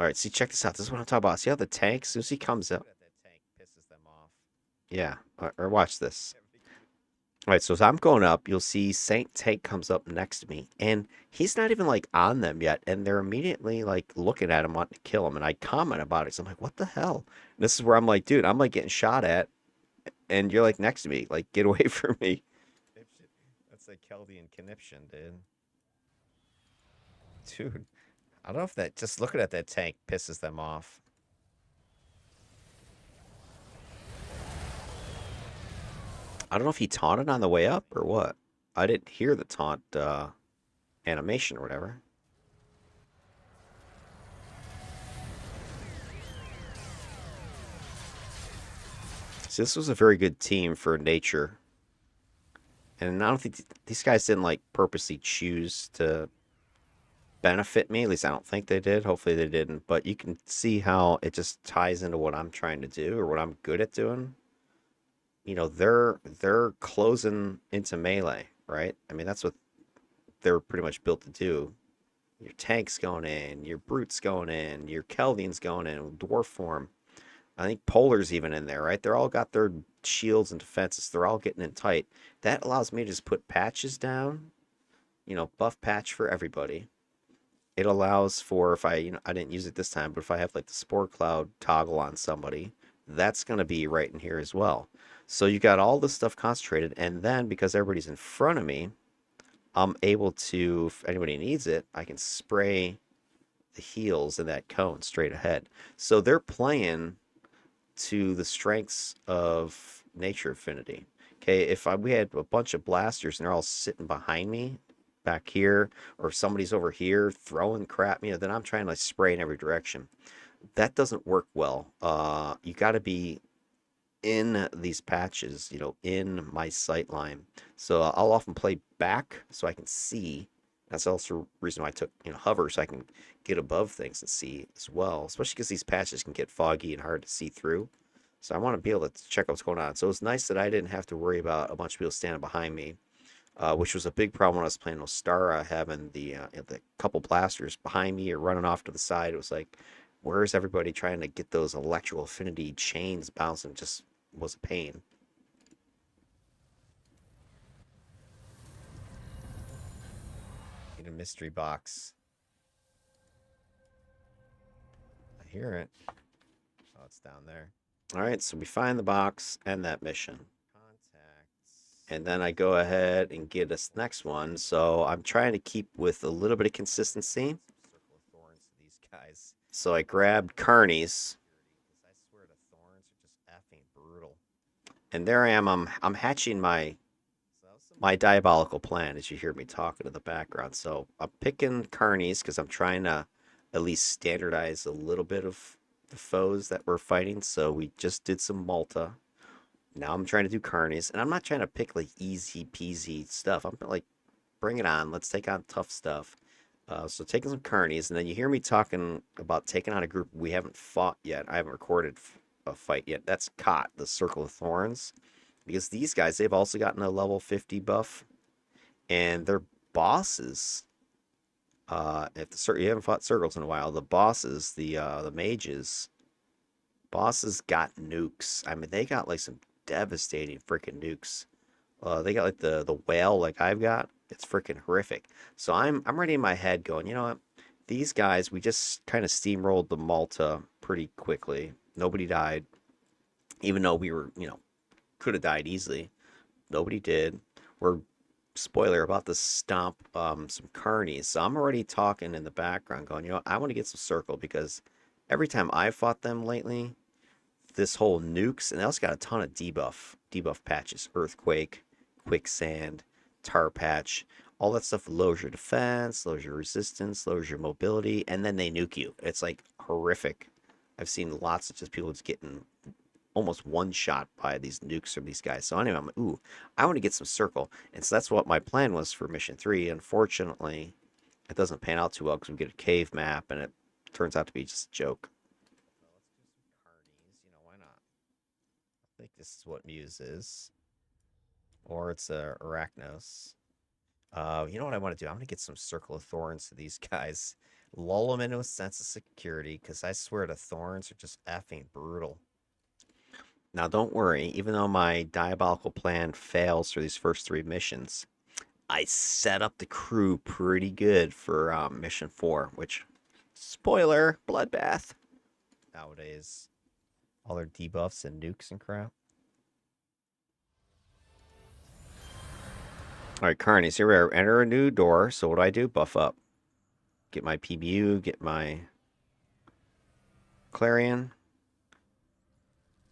All right, see, check this out. This is what I'm talking about. See how the tank, as soon as he comes up, that tank pisses them off. Yeah, or watch this. All right, so as I'm going up, you'll see Saint Tank comes up next to me, and he's not even like on them yet, and they're immediately like looking at him, wanting to kill him, and I comment about it. So I'm like, what the hell? And this is where I'm like, dude, I'm like getting shot at, and you're like next to me, like get away from me. That's like Keldian conniption, dude. Dude, I don't know if that just looking at that tank pisses them off. I don't know if he taunted on the way up or what. I didn't hear the taunt animation or whatever. So this was a very good team for nature. And I don't think these guys didn't like purposely choose to benefit me. At least I don't think they did. Hopefully they didn't. But you can see how it just ties into what I'm trying to do or what I'm good at doing. They're closing into melee, right? I mean, that's what they're pretty much built to do. Your tank's going in, your brute's going in, your Kelvian's going in, dwarf form. I think Polar's even in there, right? They're all got their shields and defenses. They're all getting in tight. That allows me to just put patches down, buff patch for everybody. It allows for if I didn't use it this time, but if I have like the Spore Cloud toggle on somebody, that's going to be right in here as well. So you got all this stuff concentrated, and then because everybody's in front of me, I'm able to, if anybody needs it, I can spray the heals in that cone straight ahead. So they're playing to the strengths of Nature Affinity. Okay, if we had a bunch of blasters and they're all sitting behind me back here, or if somebody's over here throwing crap, then I'm trying to like spray in every direction. That doesn't work well. You got to be in these patches, in my sight line. So I'll often play back so I can see. That's also the reason why I took, hover so I can get above things and see as well, especially because these patches can get foggy and hard to see through. So I want to be able to check out what's going on. So it's nice that I didn't have to worry about a bunch of people standing behind me, which was a big problem when I was playing Ostara, having the couple blasters behind me or running off to the side. It was like, where's everybody trying to get those electrical affinity chains bouncing? It just was a pain. Need a mystery box. I hear it. Oh, it's down there. All right, so we find the box and that mission. Contacts. And then I go ahead and get us next one. So I'm trying to keep with a little bit of consistency. Circle of thorns to these guys. So I grabbed Carnies. I swear the thorns are just effing brutal. And there I am. I'm hatching my diabolical plan as you hear me talking in the background. So I'm picking Carnies because I'm trying to at least standardize a little bit of the foes that we're fighting. So we just did some Malta. Now I'm trying to do Carnies, and I'm not trying to pick like easy peasy stuff. I'm like, bring it on. Let's take on tough stuff. So taking some Carnies, and then you hear me talking about taking on a group we haven't fought yet. I haven't recorded a fight yet. That's Cot, the Circle of Thorns, because these guys they've also gotten a level 50 buff, and their bosses. If you haven't fought circles in a while, the bosses, the mages, bosses got nukes. I mean, they got like some devastating freaking nukes. They got like the whale like I've got. It's freaking horrific. So I'm already in my head going, you know what? These guys, we just kind of steamrolled the Malta pretty quickly. Nobody died, even though we were, could have died easily. Nobody did. We're spoiler about to stomp some carnies. So I'm already talking in the background, going, I want to get some circle because every time I've fought them lately, this whole nukes, and they also got a ton of debuff patches, earthquake, quicksand, tar patch, all that stuff lowers your defense, lowers your resistance, lowers your mobility, and then they nuke you. It's like horrific. I've seen lots of just people just getting almost one shot by these nukes from these guys. So anyway, I'm like, ooh, I want to get some circle. And so that's what my plan was for mission 3. Unfortunately, it doesn't pan out too well because we get a cave map and it turns out to be just a joke. So let's do some carnies. You know, why not? I think this is what Muse is. Or it's a Arachnos. You know what I want to do? I'm going to get some Circle of Thorns to these guys. Lull them into a sense of security, because I swear the Thorns are just effing brutal. Now, don't worry. Even though my diabolical plan fails for these first 3 missions, I set up the crew pretty good for mission 4, which, spoiler, bloodbath. Nowadays, all their debuffs and nukes and crap. All right, Carnies, here we are. Enter a new door. So what do? Buff up. Get my PBU, get my Clarion,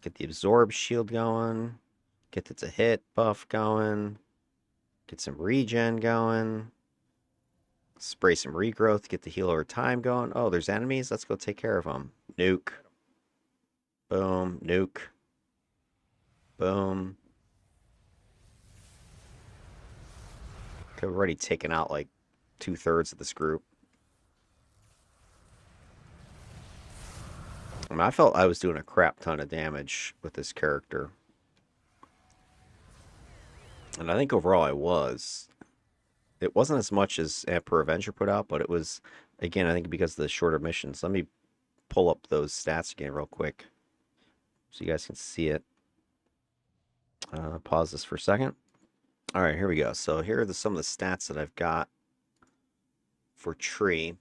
get the Absorb shield going, get the to hit buff going, get some regen going, spray some regrowth, get the heal over time going. Oh, there's enemies. Let's go take care of them. Nuke. Boom. Nuke. Boom. Okay, we've already taken out like 2/3 of this group. I mean, I felt I was doing a crap ton of damage with this character. And I think overall I was. It wasn't as much as Emperor Avenger put out, but it was, again, I think because of the shorter missions. Let me pull up those stats again real quick so you guys can see it. Pause this for a second. All right, here we go. So here are some of the stats that I've got for Tree. You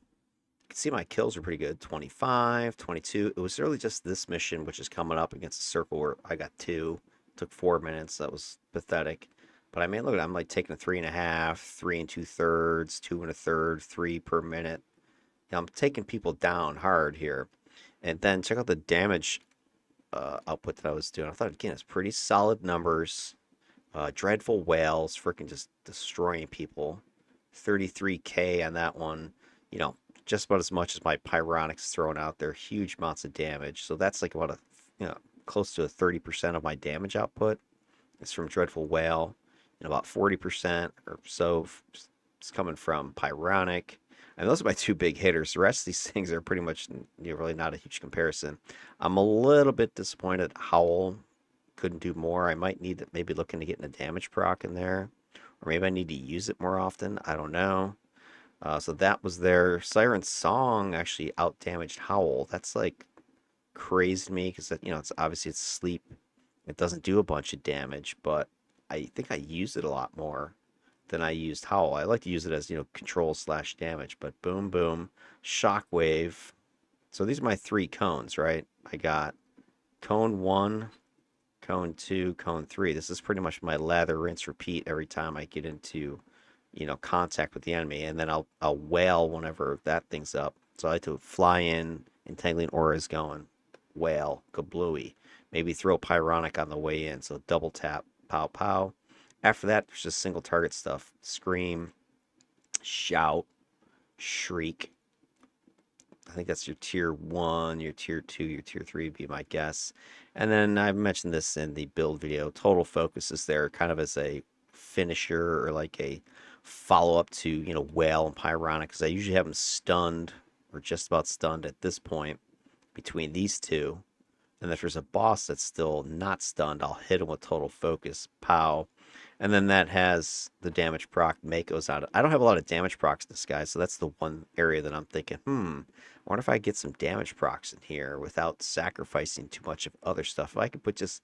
can see my kills are pretty good. 25, 22. It was really just this mission, which is coming up against a circle where I got 2. It took 4 minutes. That was pathetic. But I mean, look at it. I'm like taking a 3.5, 3 2/3, 2 1/3, 3 per minute. You know, I'm taking people down hard here. And then check out the damage output that I was doing. I thought, again, it's pretty solid numbers. Dreadful Whales, freaking just destroying people. 33k on that one. You know, just about as much as my Pyronics throwing out there. Huge amounts of damage. So that's like about close to a 30% of my damage output. It's from Dreadful Whale. And about 40% or so is coming from Pyronic. And those are my 2 big hitters. The rest of these things are pretty much really not a huge comparison. I'm a little bit disappointed Howl couldn't do more. I might need to maybe look into getting a damage proc in there. Or maybe I need to use it more often. I don't know. So that was their Siren Song actually out damaged Howl. That's like crazy to me because it's obviously it's sleep. It doesn't do a bunch of damage, but I think I used it a lot more than I used Howl. I like to use it as control/damage, but boom, boom, shockwave. So these are my 3 cones, right? I got cone 1, cone 2, cone 3. This is pretty much my lather, rinse, repeat every time I get into contact with the enemy, and then I'll wail whenever that thing's up. So I like to fly in, entangling auras going, wail, kablooey. Maybe throw Pyronic on the way in, so double tap, pow pow. After that, there's just single target stuff. Scream, shout, shriek. I think that's your tier 1, your tier 2, your tier 3 would be my guess. And then I mentioned this in the build video. Total Focus is there kind of as a finisher or like a follow-up to, Whale and Pyronic, because I usually have them stunned or just about stunned at this point between these 2. And if there's a boss that's still not stunned, I'll hit him with Total Focus, pow. And then that has the damage proc Mako's out. I don't have a lot of damage procs in this guy, so that's the one area that I'm thinking, I wonder if I get some damage procs in here without sacrificing too much of other stuff. If I could put just,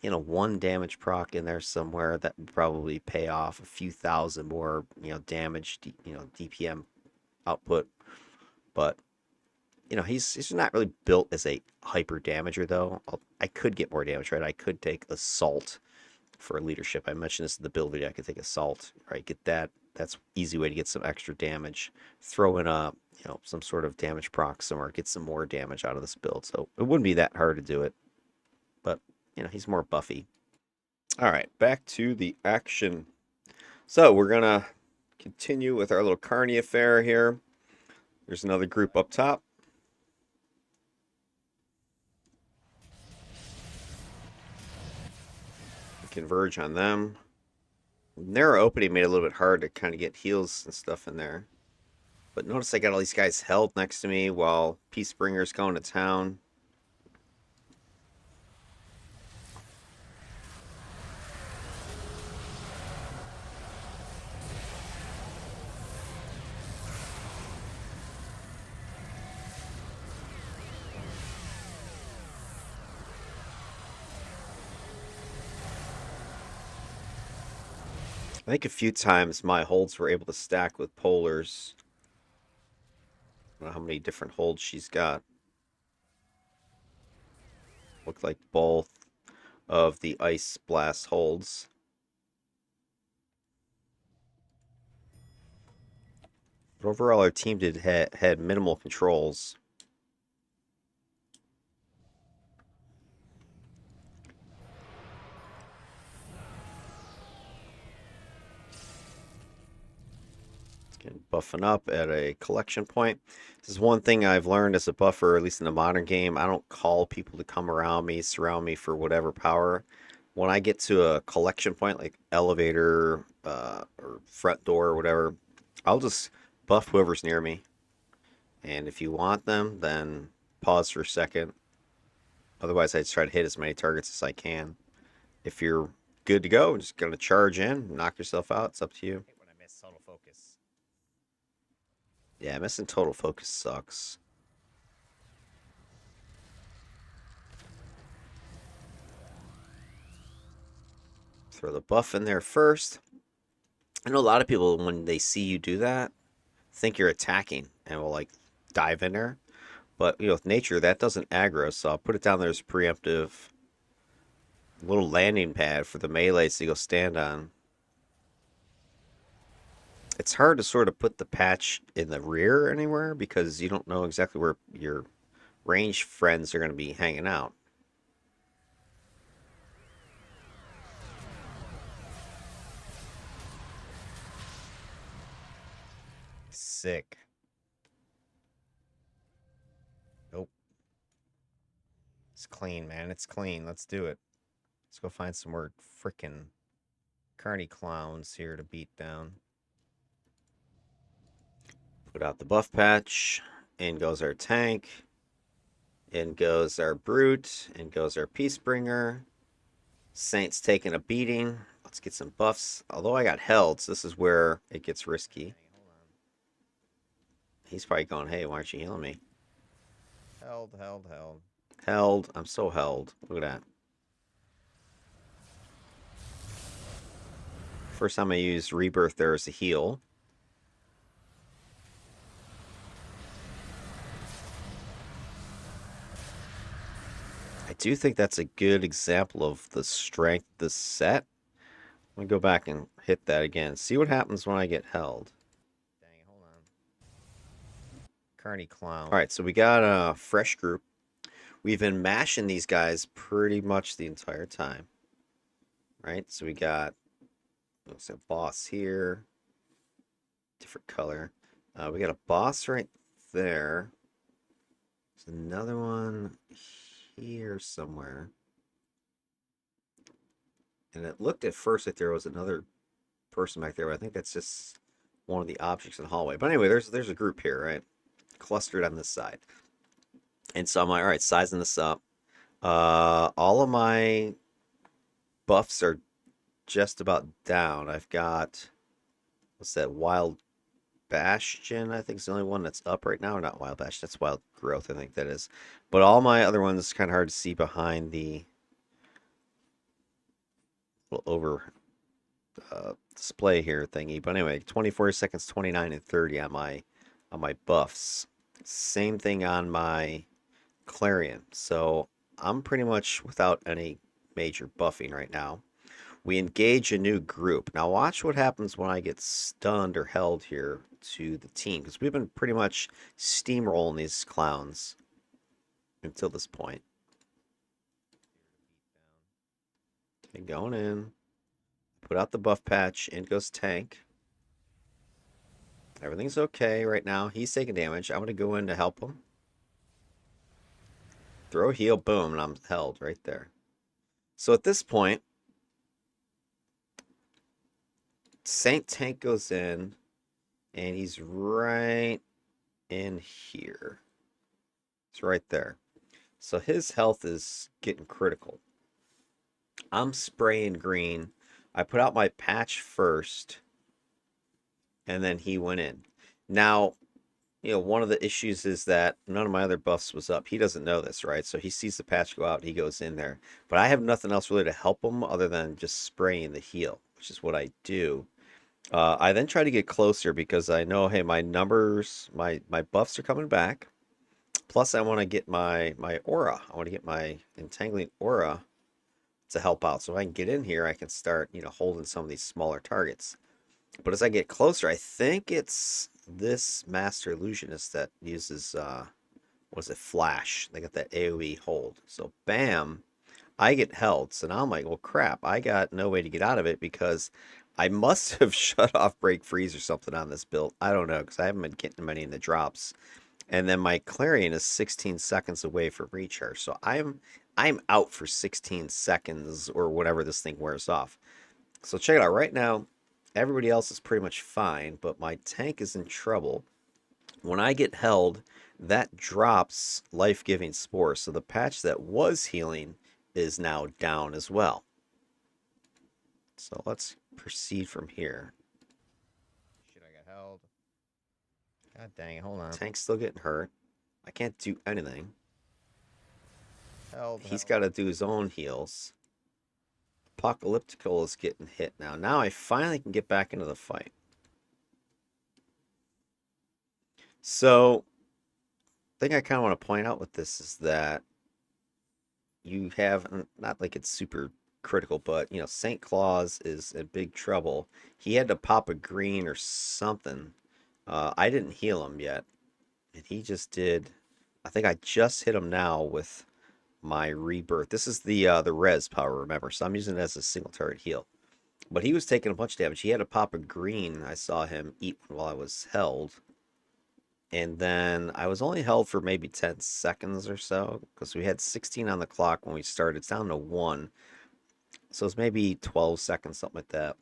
1 damage proc in there somewhere, that would probably pay off a few thousand more, damage, DPM output. But he's not really built as a hyper damager, though. I could get more damage, right? I could take Assault for leadership. I mentioned this in the build video. I could take Assault, right? Get that. That's easy way to get some extra damage. Throw in some sort of damage proc somewhere, get some more damage out of this build. So it wouldn't be that hard to do it. But, he's more buffy. All right, back to the action. So we're going to continue with our little Carney affair here. There's another group up top. Converge on them. Narrow opening made it a little bit hard to kind of get heals and stuff in there. But notice I got all these guys held next to me while Peacebringer's going to town. I think a few times my holds were able to stack with Polars. I don't know how many different holds she's got. Look like both of the Ice Blast holds. But overall, our team had minimal controls. Getting buffing up at a collection point. This is one thing I've learned as a buffer, at least in the modern game. I don't call people to come around me, surround me for whatever power. When I get to a collection point, like elevator or front door or whatever, I'll just buff whoever's near me. And if you want them, then pause for a second. Otherwise, I just try to hit as many targets as I can. If you're good to go, just gonna charge in, knock yourself out. It's up to you. When I miss total focus. Yeah, missing total focus sucks. Throw the buff in there first. I know a lot of people, when they see you do that, think you're attacking and will like dive in there. But with nature, that doesn't aggro, so I'll put it down there as a preemptive little landing pad for the melees to go stand on. It's hard to sort of put the patch in the rear anywhere because you don't know exactly where your ranged friends are going to be hanging out. Sick. Nope. It's clean, man. It's clean. Let's do it. Let's go find some more frickin' carny clowns here to beat down. Put out the buff patch. In goes our tank. In goes our brute. In goes our peacebringer. Saint's taking a beating. Let's get some buffs. Although I got held, so this is where it gets risky. He's probably going, hey, why aren't you healing me? Held. Held. I'm so held. Look at that. First time I used Rebirth there as a heal. I do think that's a good example of the strength of the set. Let me go back and hit that again. See what happens when I get held. Dang, hold on. Carny Clown. Alright, so we got a fresh group. We've been mashing these guys pretty much the entire time. Right? So we got looks like a boss here. Different color. We got a boss right there. There's another one here somewhere. And it looked at first like there was another person back there, but I think that's just one of the objects in the hallway. But anyway, there's a group here, right? Clustered on this side. And so I'm like, all right, sizing this up. All of my buffs are just about down. I've got, what's that, Wild Bastion, I think is the only one that's up right now. Or not Wild Bastion, that's Wild Growth, I think that is. But all my other ones kind of hard to see behind the little over display here thingy. But anyway, 24 seconds, 29 and 30 on my buffs. Same thing on my Clarion. So I'm pretty much without any major buffing right now. We engage a new group. Now watch what happens when I get stunned or held here to the team, because we've been pretty much steamrolling these clowns until this point. Okay, going in. Put out the buff patch. In goes tank. Everything's okay right now. He's taking damage. I'm going to go in to help him. Throw a heal. Boom. And I'm held right there. So at this point, Saint Tank goes in, and he's right in here. It's right there. So his health is getting critical. I'm spraying green. I put out my patch first, and then he went in. Now, one of the issues is that none of my other buffs was up. He doesn't know this, right? So he sees the patch go out, and he goes in there. But I have nothing else really to help him other than just spraying the heal, which is what I do. I then try to get closer because I know, hey, my numbers, my buffs are coming back. Plus, I want to get my aura. I want to get my entangling aura to help out. So if I can get in here, I can start, holding some of these smaller targets. But as I get closer, I think it's this Master Illusionist that uses, what is it, Flash. They got that AoE hold. So bam, I get held. So now I'm like, well, crap, I got no way to get out of it because I must have shut off Break Freeze or something on this build. I don't know because I haven't been getting many in the drops. And then my Clarion is 16 seconds away from recharge. So I'm out for 16 seconds or whatever this thing wears off. So check it out. Right now, everybody else is pretty much fine, but my tank is in trouble. When I get held, that drops life-giving spores. So the patch that was healing is now down as well. So let's proceed from here.
Shit, I got held. God dang it, hold on.
Tank's still getting hurt. I can't do anything.
Held,
He's
held.
got to do his own heals. Apocalyptical is getting hit now. Now I finally can get back into the fight. So, the thing I kind of want to point out with this is that you have, not like it's super critical, but St. Claus is in big trouble. He had to pop a green or something. I didn't heal him yet, and he just did. I think I just hit him now with my rebirth. This is the res power, remember? So I'm using it as a single turret heal. But he was taking a bunch of damage. He had to pop a green. I saw him eat while I was held. And then I was only held for maybe 10 seconds or so because we had 16 on the clock when we started. It's down to 1. So it's maybe 12 seconds, something like that.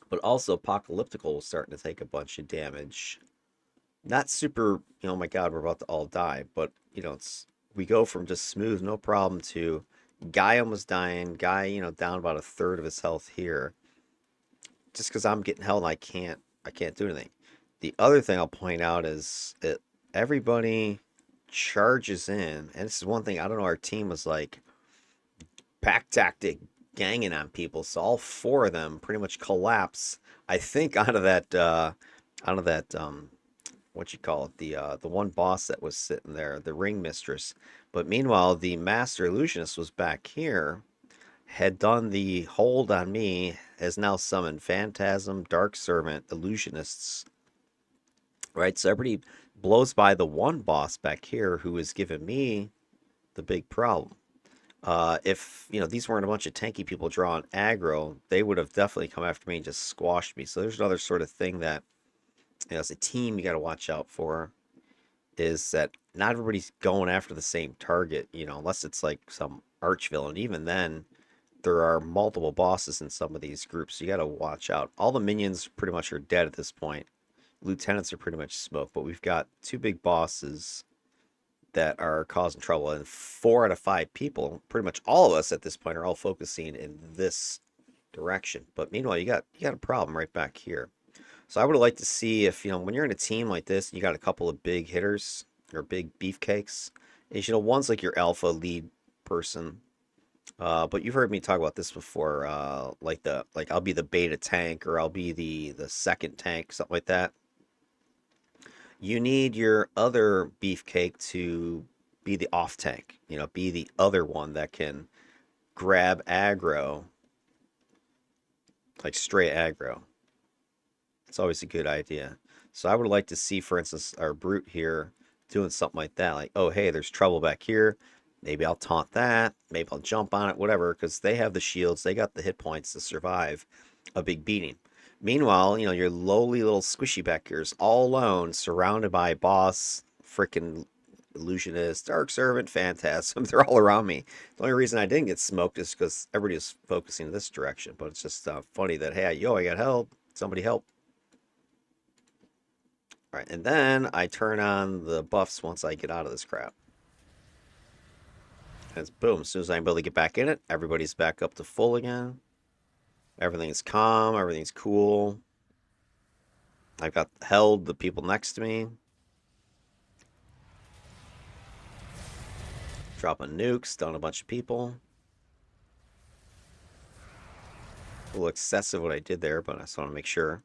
But also, Apocalyptical was starting to take a bunch of damage. Not super, oh my god, we're about to all die. But, we go from just smooth, no problem, to Guy almost dying. Guy, down about a third of his health here. Just because I'm getting held and I can't do anything. The other thing I'll point out is that everybody charges in, and this is one thing I don't know. Our team was like pack tactic, ganging on people, so all four of them pretty much collapse. I think out of that what you call it, the one boss that was sitting there, the ring mistress. But meanwhile, the master illusionist was back here, had done the hold on me, has now summoned Phantasm, Dark Servant, Illusionists, right? So everybody blows by the one boss back here who is giving me the big problem. If these weren't a bunch of tanky people drawing aggro, they would have definitely come after me and just squashed me. So there's another sort of thing that as a team you got to watch out for is that not everybody's going after the same target. Unless it's like some arch villain. Even then, there are multiple bosses in some of these groups. So you got to watch out. All the minions pretty much are dead at this point. Lieutenants are pretty much smoke, but we've got two big bosses that are causing trouble, and 4 out of 5 people, pretty much all of us at this point, are all focusing in this direction. But meanwhile, you got a problem right back here. So I would like to see if when you're in a team like this, and you got a couple of big hitters or big beefcakes. Is one's like your alpha lead person. But you've heard me talk about this before, like I'll be the beta tank or I'll be the second tank, something like that. You need your other beefcake to be the off tank, be the other one that can grab aggro, like straight aggro. It's always a good idea. So I would like to see, for instance, our brute here doing something like that. Like, oh, hey, there's trouble back here. Maybe I'll taunt that. Maybe I'll jump on it, whatever, because they have the shields. They got the hit points to survive a big beating. Meanwhile, your lowly little squishy back here is all alone, surrounded by boss, freaking illusionist, dark servant, phantasm. They're all around me. The only reason I didn't get smoked is because everybody is focusing this direction. But it's just funny that, hey, yo, I got help. Somebody help. All right, and then I turn on the buffs once I get out of this crap. And it's boom. As soon as I'm able to get back in it, everybody's back up to full again. Everything's calm. Everything's cool. I've got held the people next to me. Dropping nukes, stun a bunch of people. A little excessive what I did there, but I just want to make sure.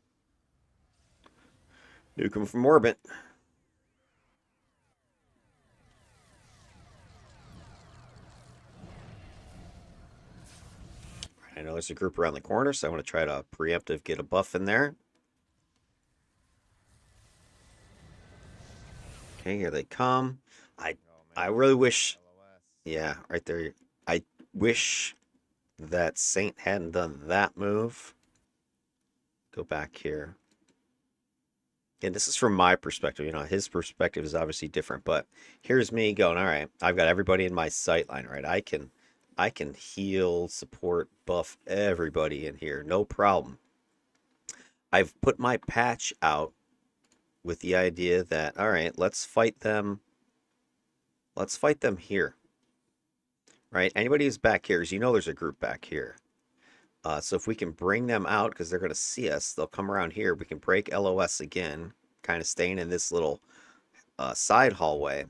Nuke them from orbit. I know there's a group around the corner, so I want to try to preemptive get a buff in there. Okay, here they come. I
Oh
I
man,
really wish,
LOS.
yeah, right there. I wish that Saint hadn't done that move. Go back here. And this is from my perspective. You know, his perspective is obviously different, but here's me going, all right, I've got everybody in my sight line, right? I can heal, support, buff everybody in here, no problem. I've put my patch out with the idea that, all right, let's fight them. Let's fight them here, right? Anybody who's back here, as you know, there's a group back here. So if we can bring them out, because they're going to see us, they'll come around here. We can break LOS again, kind of staying in this little side hallway,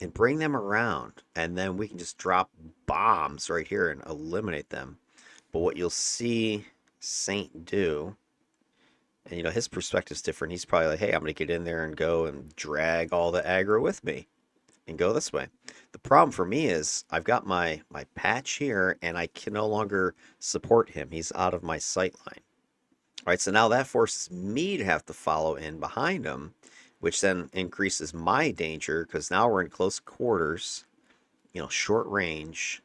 and bring them around. And then we can just drop bombs right here and eliminate them. But what you'll see Saint do, and you know, his perspective's different. He's probably like, hey, I'm going to get in there and go and drag all the aggro with me and go this way. The problem for me is I've got my patch here and I can no longer support him. He's out of my sight line. All right, so now that forces me to have to follow in behind him, which then increases my danger because now we're in close quarters, you know, short range.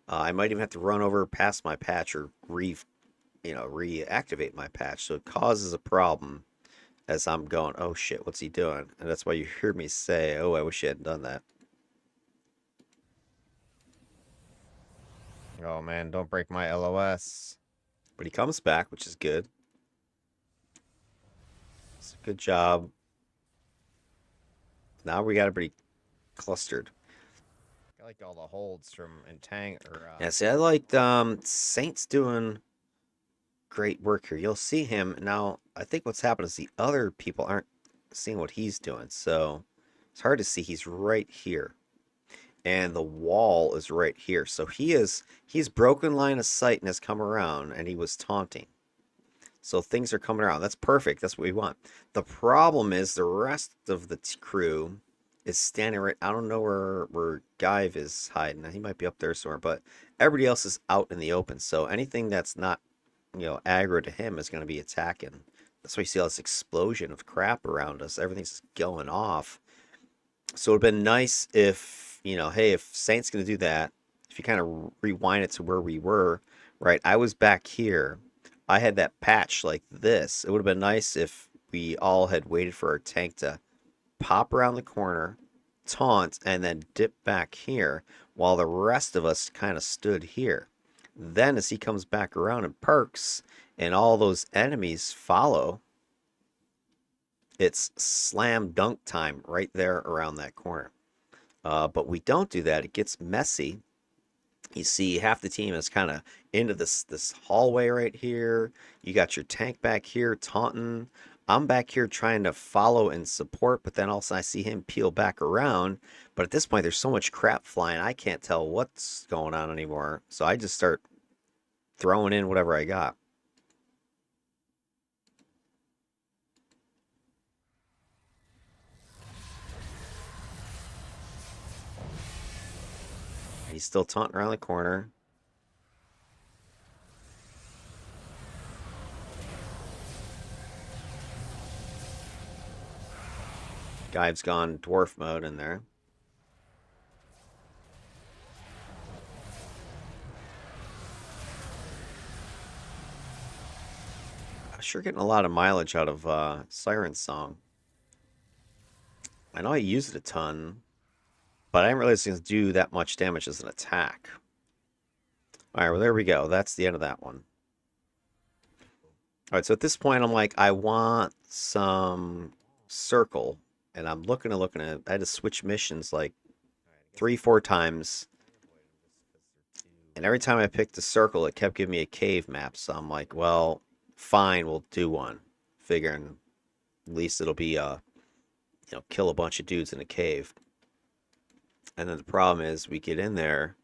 I might even have to run over past my patch or reactivate my patch. So it causes a problem as I'm going, oh shit, what's he doing? And that's why you hear me say, oh, I wish he hadn't done that.
Oh man, don't break my LOS.
But he comes back, which is good. It's a good job. Now we got everybody clustered.
I like all the holds from Entang or
Yeah, see, I liked Saints doing great work here. You'll see him now. I think what's happened is the other people aren't seeing what he's doing, so it's hard to see. He's right here, and the wall is right here. So he's broken line of sight and has come around, and he was taunting. So things are coming around. That's perfect. That's what we want. The problem is the rest of the crew is standing right. I don't know where Guyve is hiding. He might be up there somewhere, but everybody else is out in the open. So anything that's not, aggro to him is going to be attacking. That's why you see all this explosion of crap around us. Everything's going off. So it'd been nice if, hey, if Saint's going to do that, if you kind of rewind it to where we were, right? I was back here. I had that patch like this. It would have been nice if we all had waited for our tank to pop around the corner, taunt, and then dip back here while the rest of us kind of stood here. Then as he comes back around and perks and all those enemies follow, it's slam dunk time right there around that corner. But we don't do that. It gets messy. You see half the team is kind of into this hallway right here. You got your tank back here taunting. I'm back here trying to follow and support, but then also I see him peel back around. But at this point, there's so much crap flying, I can't tell what's going on anymore. So I just start throwing in whatever I got. He's still taunting around the corner. Guy's gone dwarf mode in there. I'm sure getting a lot of mileage out of Siren Song. I know I use it a ton, but I didn't realize it was going to do that much damage as an attack. All right, well, there we go. That's the end of that one. right, so at this point, I'm like, I want some circle, and I'm looking. I had to switch missions like
All right, I guess
three,
I
four
can't
times,
avoid them just because they're too.
and every time I picked a circle, it kept giving me a cave map. So I'm like, well, fine, we'll do one, figuring at least it'll be kill a bunch of dudes in a cave. And then the problem is, we get in there,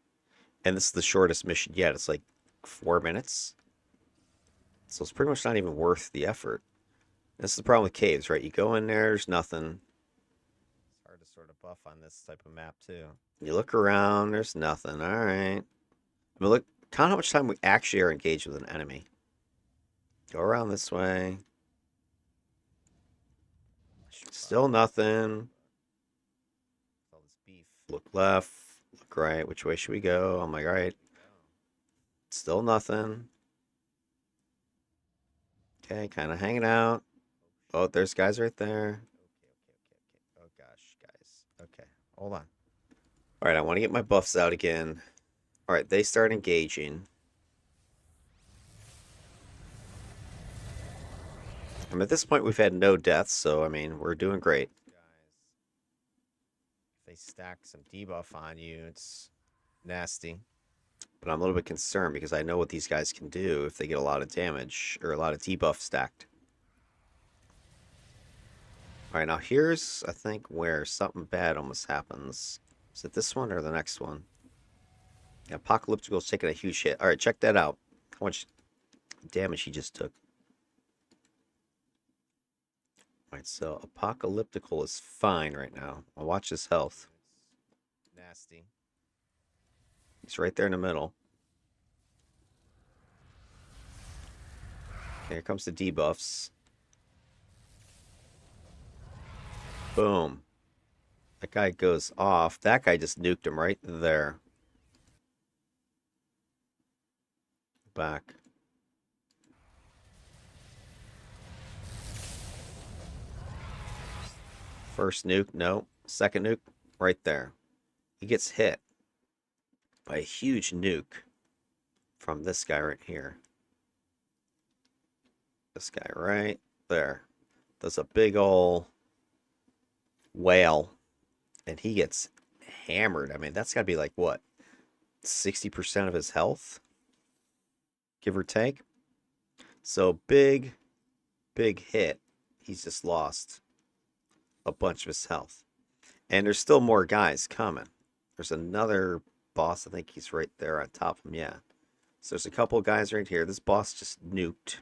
and this is the shortest mission yet. It's like 4 minutes, so it's pretty much not even worth the effort. This is the problem with caves, right? You go in there, there's nothing.
It's hard to sort of buff on this type of map too.
You look around, there's nothing. All right. I mean, look, count how much time we actually are engaged with an enemy. Go around this way.
I should
Still
probably
nothing.
all this beef.
Look left. Look right. Which way should we go? I'm like, all right.
We go.
Still nothing. Okay, kind of hanging out.
Oh
Oh,
shit.
there's guys right there.
Okay. Oh gosh, guys. Okay, hold on.
All right, I want to get my buffs out again. All right, they start engaging. I mean, at this point, we've had no deaths, so I mean, we're doing great.
Guys, if they stack some debuff on you, it's nasty.
But I'm a little bit concerned because I know what these guys can do if they get a lot of damage or a lot of debuff stacked. All right, now here's, I think, where something bad almost happens. Is it this one or the next one? Yeah, Apocalyptical's taking a huge hit. All right, check that out. How much damage he just took. All right, so Apocalyptical is fine right now. I'll watch his health.
It's nasty.
He's right there in the middle. Okay, here comes the debuffs. Boom. That guy goes off. That guy just nuked him right there. Back. First nuke, no. Second nuke, right there. He gets hit by a huge nuke from this guy right here. This guy right there. Does a big ol' whale, and he gets hammered. I mean, that's got to be like what, 60% of his health, give or take. So big, big hit. He's just lost a bunch of his health. And there's still more guys coming. There's another boss. I think he's right there on top of him. Yeah. So there's a couple guys right here. This boss just nuked.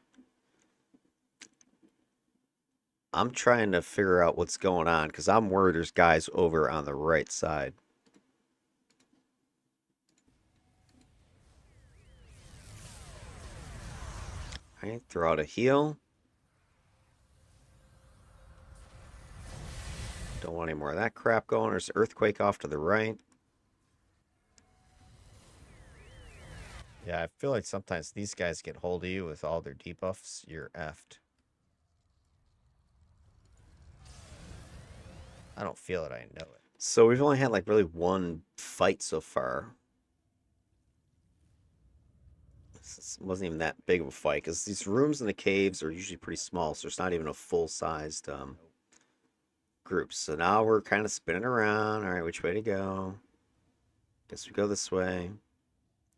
I'm trying to figure out what's going on because I'm worried there's guys over on the right side. All right, throw out a heal. Don't want any more of that crap going. There's an earthquake off to the right.
Yeah, I feel like sometimes these guys get hold of you with all their debuffs. You're effed. I don't feel it. I know it.
So we've only had like really one fight so far. This wasn't even that big of a fight because these rooms in the caves are usually pretty small, so it's not even a full-sized
Nope.
group. So now we're kind of spinning around. All right, which way to go? Guess we go this way.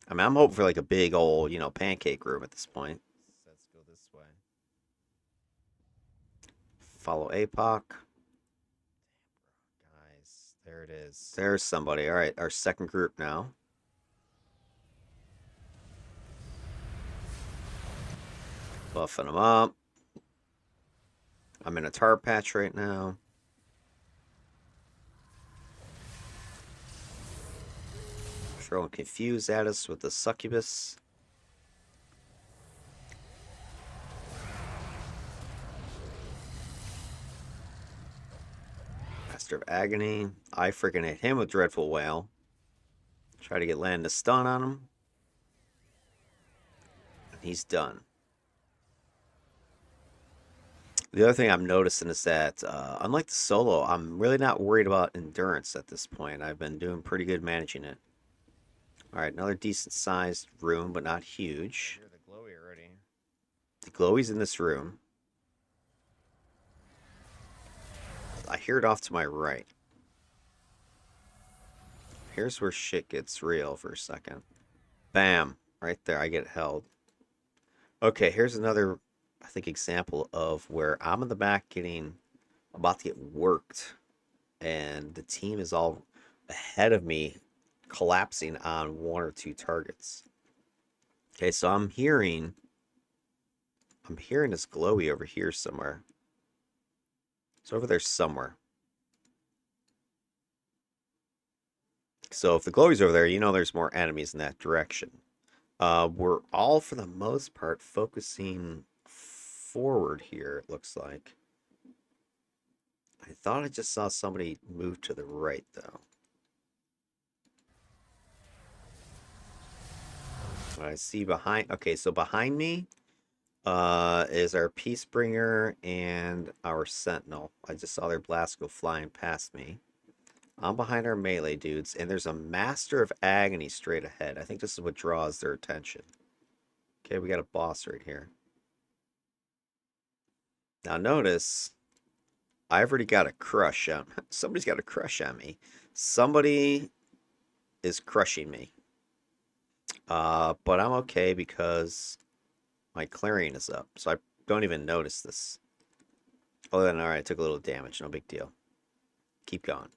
I mean, I'm hoping for like a big old, pancake room at this point.
Let's go this way.
Follow APOC.
Guys, there it is.
There's somebody. All right, our second group now. Buffing them up. I'm in a tar patch right now. Throwing confuse at us with the succubus. Master of Agony. I freaking hit him with Dreadful Whale. Try to get land to stun on him. And he's done. The other thing I'm noticing is that, unlike the solo, I'm really not worried about endurance at this point. I've been doing pretty good managing it. All right, another decent sized room, but not
I
huge.
hear the glowy already.
The glowy's in this room. I hear it off to my right. Here's where shit gets real for a second. Bam. Right there. I get held. Okay, here's another, I think, example of where I'm in the back getting about to get worked, and the team is all ahead of me, collapsing on one or two targets. Okay, so I'm hearing this glowy over here somewhere. It's over there somewhere. So if the glowy's over there, you know there's more enemies in that direction. We're all, for the most part, focusing forward here, it looks like. I thought I just saw somebody move to the right, though. What I see behind... Okay, so behind me is our Peacebringer and our Sentinel. I just saw their blast go flying past me. I'm behind our melee dudes, and there's a Master of Agony straight ahead. I think this is what draws their attention. Okay, we got a boss right here. Now notice, I've already got a crush on... Somebody's got a crush on me. Somebody is crushing me. But I'm okay because my clearing is up, so I don't even notice this. Oh, then, alright, I took a little damage. No big deal. Keep going.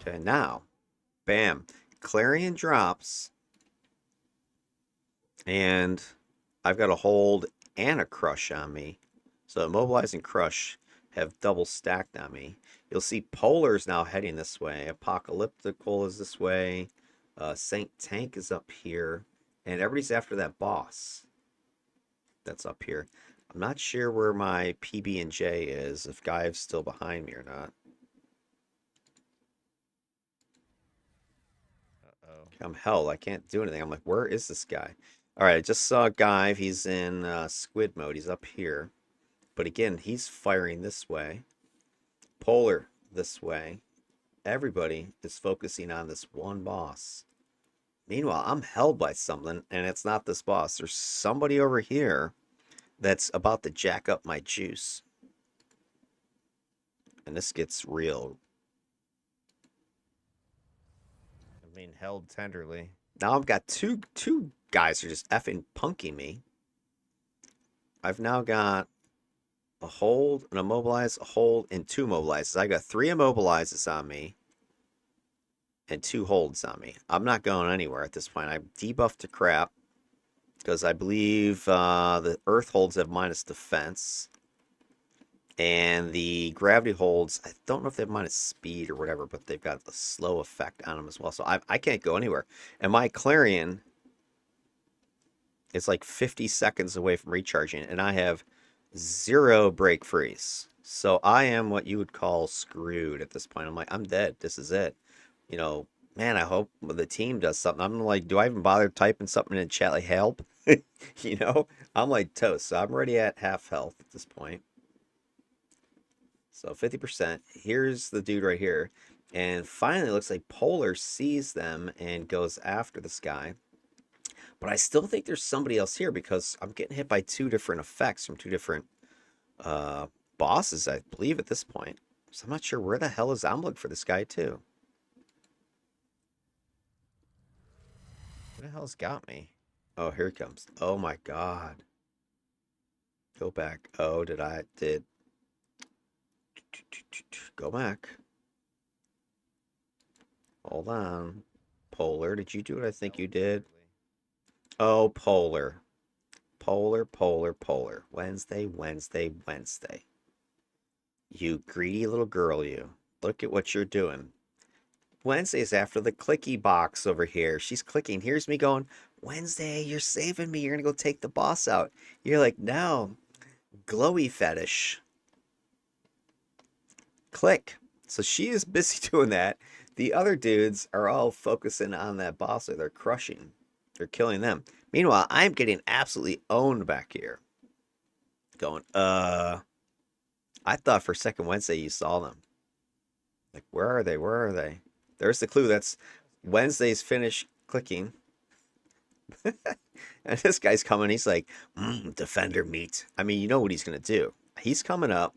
Okay, now, bam. Clarion drops, and I've got a hold and a crush on me. So immobilize and crush have double stacked on me. You'll see Polar's now heading this way. Apocalyptical is this way. Saint Tank is up here. And everybody's after that boss that's up here. I'm not sure where my PB&J is, if Guy's still behind me or not.
Uh-oh.
I'm held. I can't do anything. I'm like, where is this guy? All right, I just saw Guy. He's in squid mode. He's up here. But again, he's firing this way. Polar this way. Everybody is focusing on this one boss. Meanwhile, I'm held by something, and it's not this boss. There's somebody over here that's about to jack up my juice. And this gets real.
I'm being held tenderly.
Now I've got two guys who are just effing punking me. I've now got a hold, an immobilize, a hold, and two immobilizes. I got three immobilizes on me and two holds on me. I'm not going anywhere at this point. I'm debuffed to crap because I believe the earth holds have minus defense. And the gravity holds, I don't know if they have minus speed or whatever, but they've got a slow effect on them as well. So I can't go anywhere. And my Clarion is like 50 seconds away from recharging, and I have 0 break freeze. So I am what you would call screwed at this point. I'm like, I'm dead. This is it. You know, man, I hope the team does something. I'm like, do I even bother typing something in chat like help? You know, I'm like toast. So I'm already at half health at this point. So 50%. Here's the dude right here. And finally, it looks like Polar sees them and goes after this guy. But I still think there's somebody else here because I'm getting hit by two different effects from two different bosses, I believe, at this point. So I'm not sure where the hell is... I'm looking for this guy, too.
Who the hell's got me?
Oh, here he comes. Oh, my God. Go back. Oh, did... Go back. Hold on. Polar, did you do what I think you did? Oh, Polar. Polar, Polar, Polar. Wednesday, Wednesday, Wednesday. You greedy little girl, you. Look at what you're doing. Wednesday's after the clicky box over here. She's clicking. Here's me going, Wednesday, you're saving me. You're going to go take the boss out. You're like, no. Glowy fetish. Click. So she is busy doing that. The other dudes are all focusing on that boss. They're crushing. They're killing them. Meanwhile, I'm getting absolutely owned back here. Going, I thought for a second Wednesday you saw them. Like, where are they? Where are they? There's the clue. That's Wednesday's finished clicking. And this guy's coming. He's like, defender meat. I mean, you know what he's gonna do. He's coming up.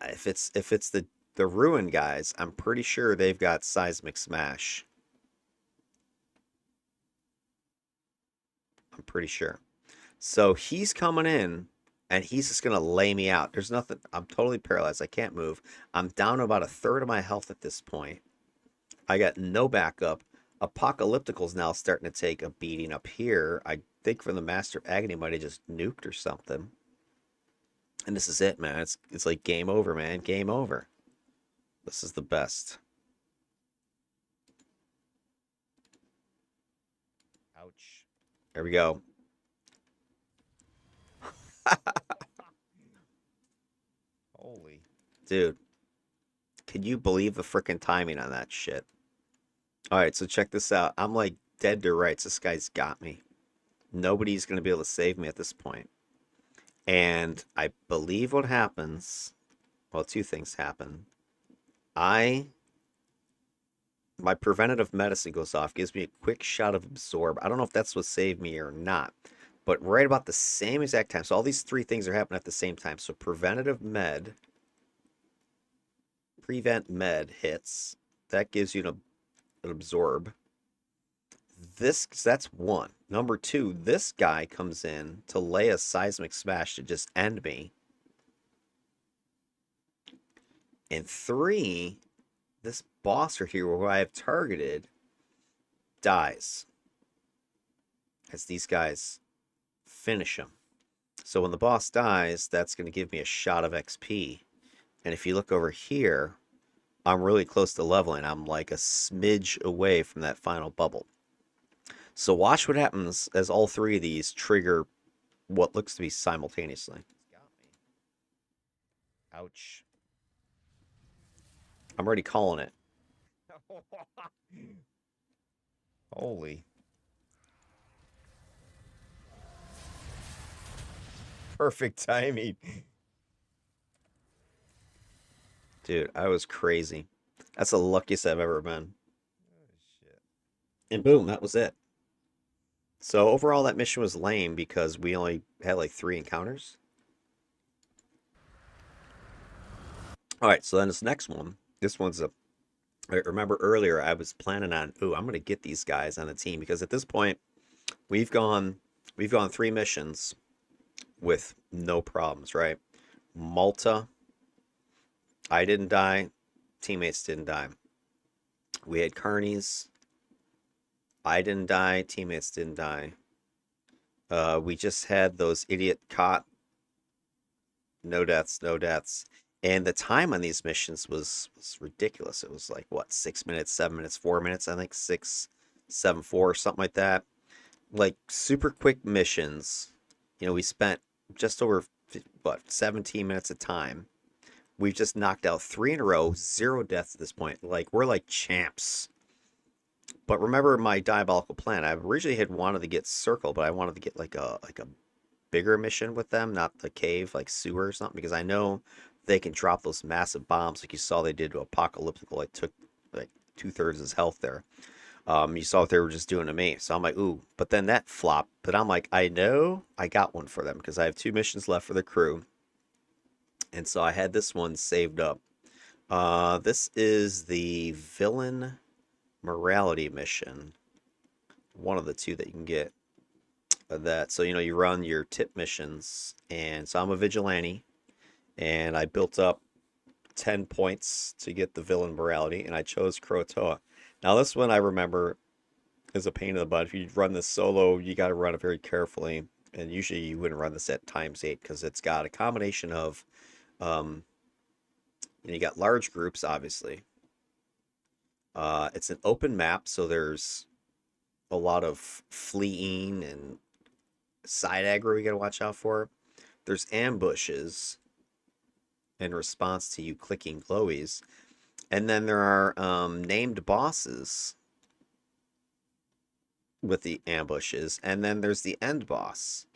If it's the ruin guys, I'm pretty sure they've got seismic smash. I'm pretty sure. So he's coming in and he's just gonna lay me out. There's nothing. I'm totally paralyzed. I can't move. I'm down to about a third of my health at this point. I got no backup. Apocalyptical's now starting to take a beating up here. I think from the Master of Agony might have just nuked or something. And this is it, man. It's like game over, man. Game over. This is the best.
Ouch.
There we go.
Holy.
Dude, can you believe the freaking timing on that shit? All right, so check this out. I'm like dead to rights. This guy's got me. Nobody's going to be able to save me at this point. And I believe what happens, well, two things happen. I My preventative medicine goes off, gives me a quick shot of absorb. I don't know if that's what saved me or not, but right about the same exact time. So all these three things are happening at the same time. So prevent med hits. That gives you an absorb. That's one. Number two, this guy comes in to lay a seismic smash to just end me. And three, this boss right here who I have targeted dies as these guys finish him. So when the boss dies, that's going to give me a shot of XP. And if you look over here, I'm really close to leveling. I'm like a smidge away from that final bubble. So watch what happens as all three of these trigger what looks to be simultaneously.
Got me. Ouch.
I'm already calling it.
Holy. Perfect timing.
Dude, I was crazy. That's the luckiest I've ever been.
Oh, shit.
And boom, that was it. So overall, that mission was lame because we only had like 3 encounters. All right, so then this next one, this one's a. I remember earlier I was planning on, I'm gonna get these guys on the team because at this point we've gone we've gone 3 missions with no problems, right? Malta, I didn't die, teammates didn't die. We had Carnies, I didn't die, teammates didn't die. We just had those idiot caught, no deaths, no deaths. And the time on these missions was ridiculous. It was like what, 6 minutes, 7 minutes, 4 minutes, I think 6, 7, 4, something like that. Like super quick missions. We spent just over what 17 minutes of time. We've just knocked out 3 in a row, 0 deaths at this point. Like we're like champs. But remember my diabolical plan. I originally had wanted to get Circle, but I wanted to get like a bigger mission with them, not the cave like sewer or something, because I know they can drop those massive bombs like you saw they did to Apocalyptical. It took like 2/3 his health there. You saw what they were just doing to me. So I'm like, ooh, but then that flopped. But I'm like, I know I got one for them because I have 2 missions left for the crew. And so I had this one saved up. This is the villain morality mission. One of the two that you can get. That so you run your tip missions, and so I'm a vigilante, and I built up 10 points to get the villain morality, and I chose Croatoa. Now this one I remember is a pain in the butt. If you run this solo, you got to run it very carefully, and usually you wouldn't run this at times 8 because it's got a combination of, um, you got large groups, obviously. It's an open map, so there's a lot of fleeing and side aggro you got to watch out for. There's ambushes in response to you clicking glowies. And then there are named bosses with the ambushes. And then there's the end boss,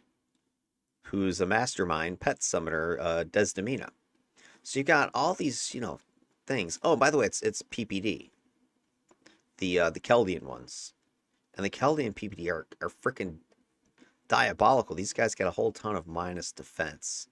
who's a mastermind pet summoner, Desdemona. So you got all these, things. Oh, by the way, it's PPD, the Chaldean ones. And the Chaldean PPD are freaking diabolical. These guys got a whole ton of minus defense.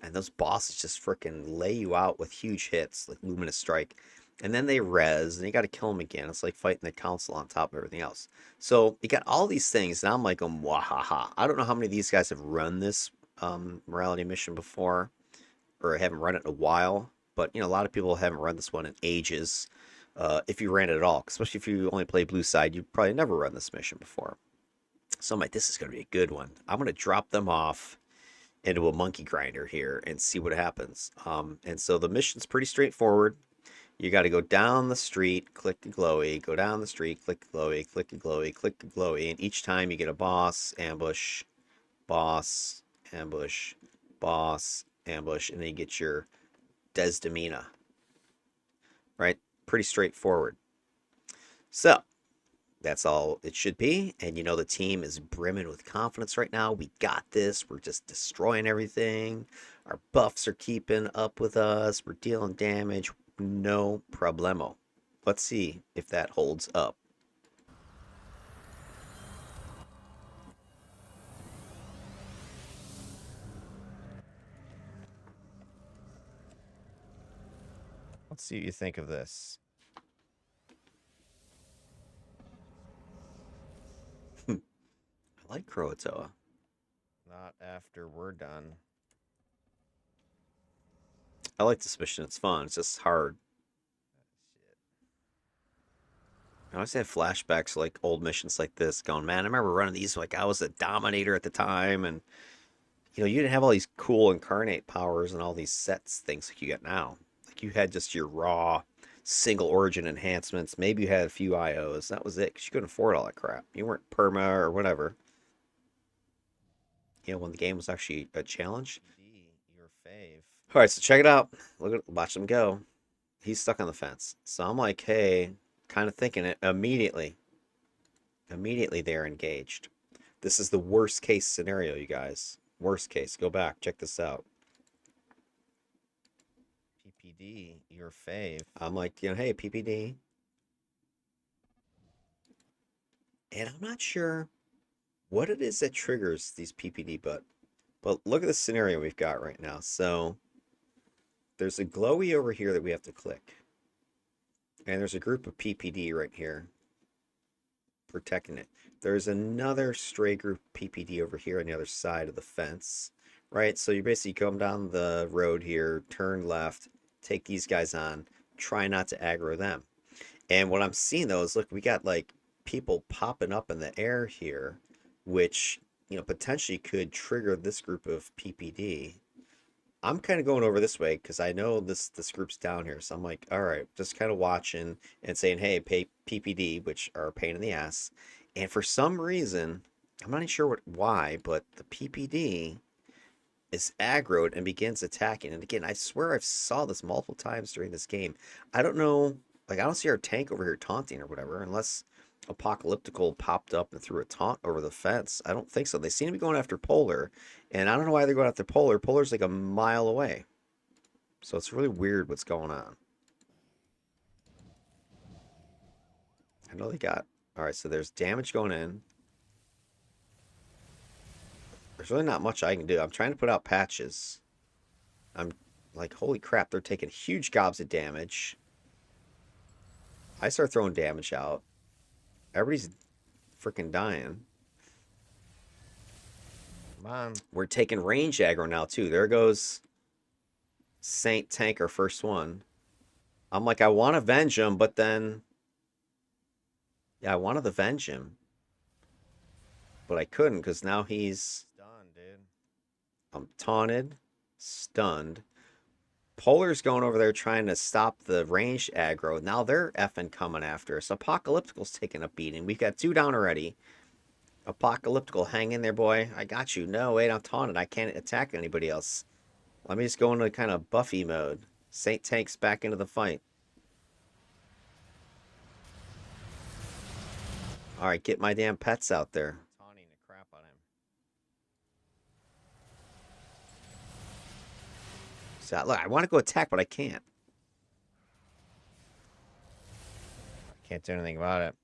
And those bosses just freaking lay you out with huge hits, like Luminous Strike. And then they res, and you got to kill them again. It's like fighting the council on top of everything else. So you got all these things, and I'm like, wahaha. I don't know how many of these guys have run this morality mission before, or haven't run it in a while. But you know, a lot of people haven't run this one in ages. If you ran it at all, especially if you only play blue side, you probably never run this mission before. So I'm like, this is going to be a good one. I'm going to drop them off into a monkey grinder here and see what happens. And so the mission's pretty straightforward. You got to go down the street, click the glowy, go down the street, click the glowy, click the glowy, click the glowy, and each time you get a boss, ambush, boss, ambush, boss, ambush, and then you get your Desdemona. Right? Pretty straightforward. So, that's all it should be. And you know, the team is brimming with confidence right now. We got this. We're just destroying everything. Our buffs are keeping up with us. We're dealing damage. No problemo. Let's see if that holds up.
Let's see what you think of this.
I like Croatoa.
Not after we're done.
I like this mission. It's fun. It's just hard. I always have flashbacks like old missions like this going, man, I remember running these like I was a dominator at the time, and you know, you didn't have all these cool incarnate powers and all these sets things like you get now. Like you had just your raw single origin enhancements. Maybe you had a few IOs. That was it, because you couldn't afford all that crap. You weren't perma or whatever. You know, when the game was actually a challenge.
D, your fave.
All right, so check it out. Watch them go. He's stuck on the fence. So I'm like, hey, kind of thinking it immediately. Immediately they're engaged. This is the worst case scenario, you guys. Worst case. Go back. Check this out.
PPD, your fave.
I'm like, you know, hey, PPD. And I'm not sure what it is that triggers these PPD, but look at the scenario we've got right now. So there's a glowy over here that we have to click. And there's a group of PPD right here protecting it. There's another stray group PPD over here on the other side of the fence, right? So you basically come down the road here, turn left, take these guys on, try not to aggro them. And what I'm seeing though is, look, we got like people popping up in the air here, which, you know, potentially could trigger this group of PPD. I'm kind of going over this way because I know this group's down here. So I'm like, all right, just kind of watching and saying, hey, pay PPD, which are a pain in the ass. And for some reason, I'm not even sure why, but the PPD is aggroed and begins attacking. And again, I swear I've saw this multiple times during this game. I don't know, like I don't see our tank over here taunting or whatever, unless Apocalyptical popped up and threw a taunt over the fence. I don't think so. They seem to be going after Polar, and I don't know why they're going after Polar. Polar's like a mile away. So it's really weird what's going on. I know they got... All right, so there's damage going in. There's really not much I can do. I'm trying to put out patches. I'm like, holy crap, they're taking huge gobs of damage. I start throwing damage out. Everybody's freaking dying.
Come on.
We're taking range aggro now, too. There goes Saint Tank, our first one. I'm like, I want to avenge him, but then... Yeah, I wanted to avenge him. But I couldn't, because now he's...
Done, dude.
I'm taunted, stunned. Polar's going over there trying to stop the ranged aggro. Now they're effing coming after us. Apocalyptical's taking a beating. We've got 2 down already. Apocalyptical, hang in there, boy. I got you. No, wait, I'm taunted. I can't attack anybody else. Let me just go into kind of Buffy mode. Saint Tank's back into the fight. All right, get my damn pets out there.
Taunting the crap on him.
So, look, I want to go attack, but I can't.
Can't do anything about it.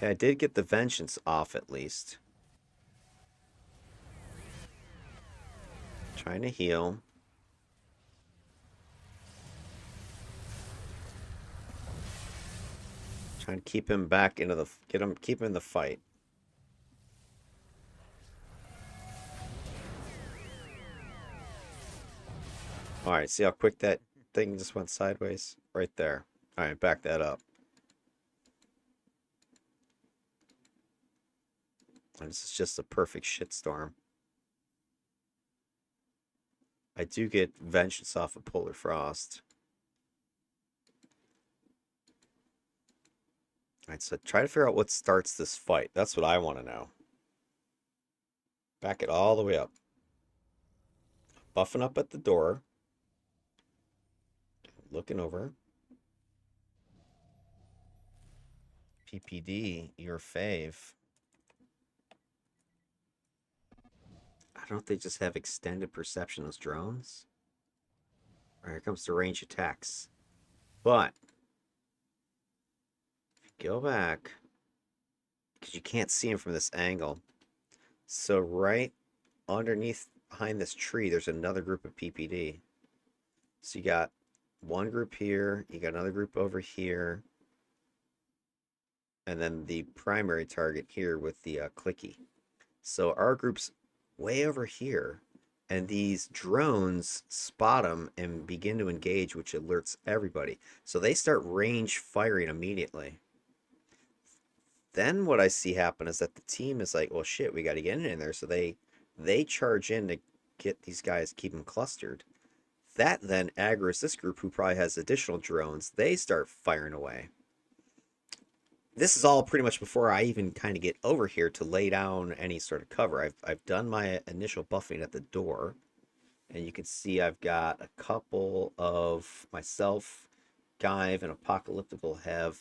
Okay, I did get the vengeance off at least. Trying to heal. Trying to keep him back into the keep him in the fight. All right, see how quick that thing just went sideways? Right there. All right, back that up. And this is just a perfect shitstorm. I do get vengeance off of Polar Frost. All right, so try to figure out what starts this fight. That's what I want to know. Back it all the way up. Buffing up at the door. Looking over. PPD, your fave. I don't know if they just have extended perception as drones. All right, here comes the range attacks. But go back because you can't see him from this angle. So right underneath behind this tree, there's another group of PPD. So you got one group here, you got another group over here, and then the primary target here with the clicky. So our group's way over here, and these drones spot them and begin to engage, which alerts everybody. So they start range firing immediately. Then what I see happen is that the team is like, well, shit, we got to get in there. So they charge in to get these guys, keep them clustered. That then aggroes this group who probably has additional drones. They start firing away. This is all pretty much before I even kind of get over here to lay down any sort of cover. I've done my initial buffing at the door, and you can see I've got a couple of myself, Give, and Apocalyptical have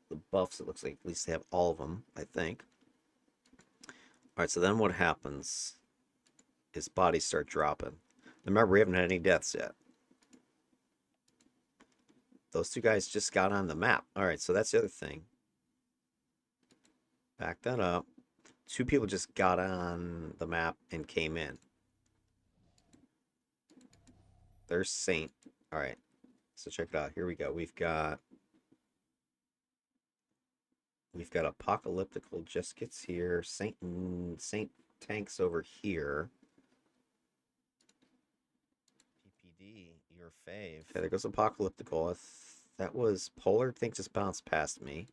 the buffs. It looks like at least they have all of them, I think. All right, so then what happens is bodies start dropping. Remember, we haven't had any deaths yet. Those two guys just got on the map. All right, so that's the other thing. Back that up. Two people just got on the map and came in. There's Saint. All right, so check it out. Here we go. We've got Apocalyptical just gets here. Saint Tank's over here. PPD, your fave. Okay, there goes Apocalyptical. That was Polar. Think just bounced past me.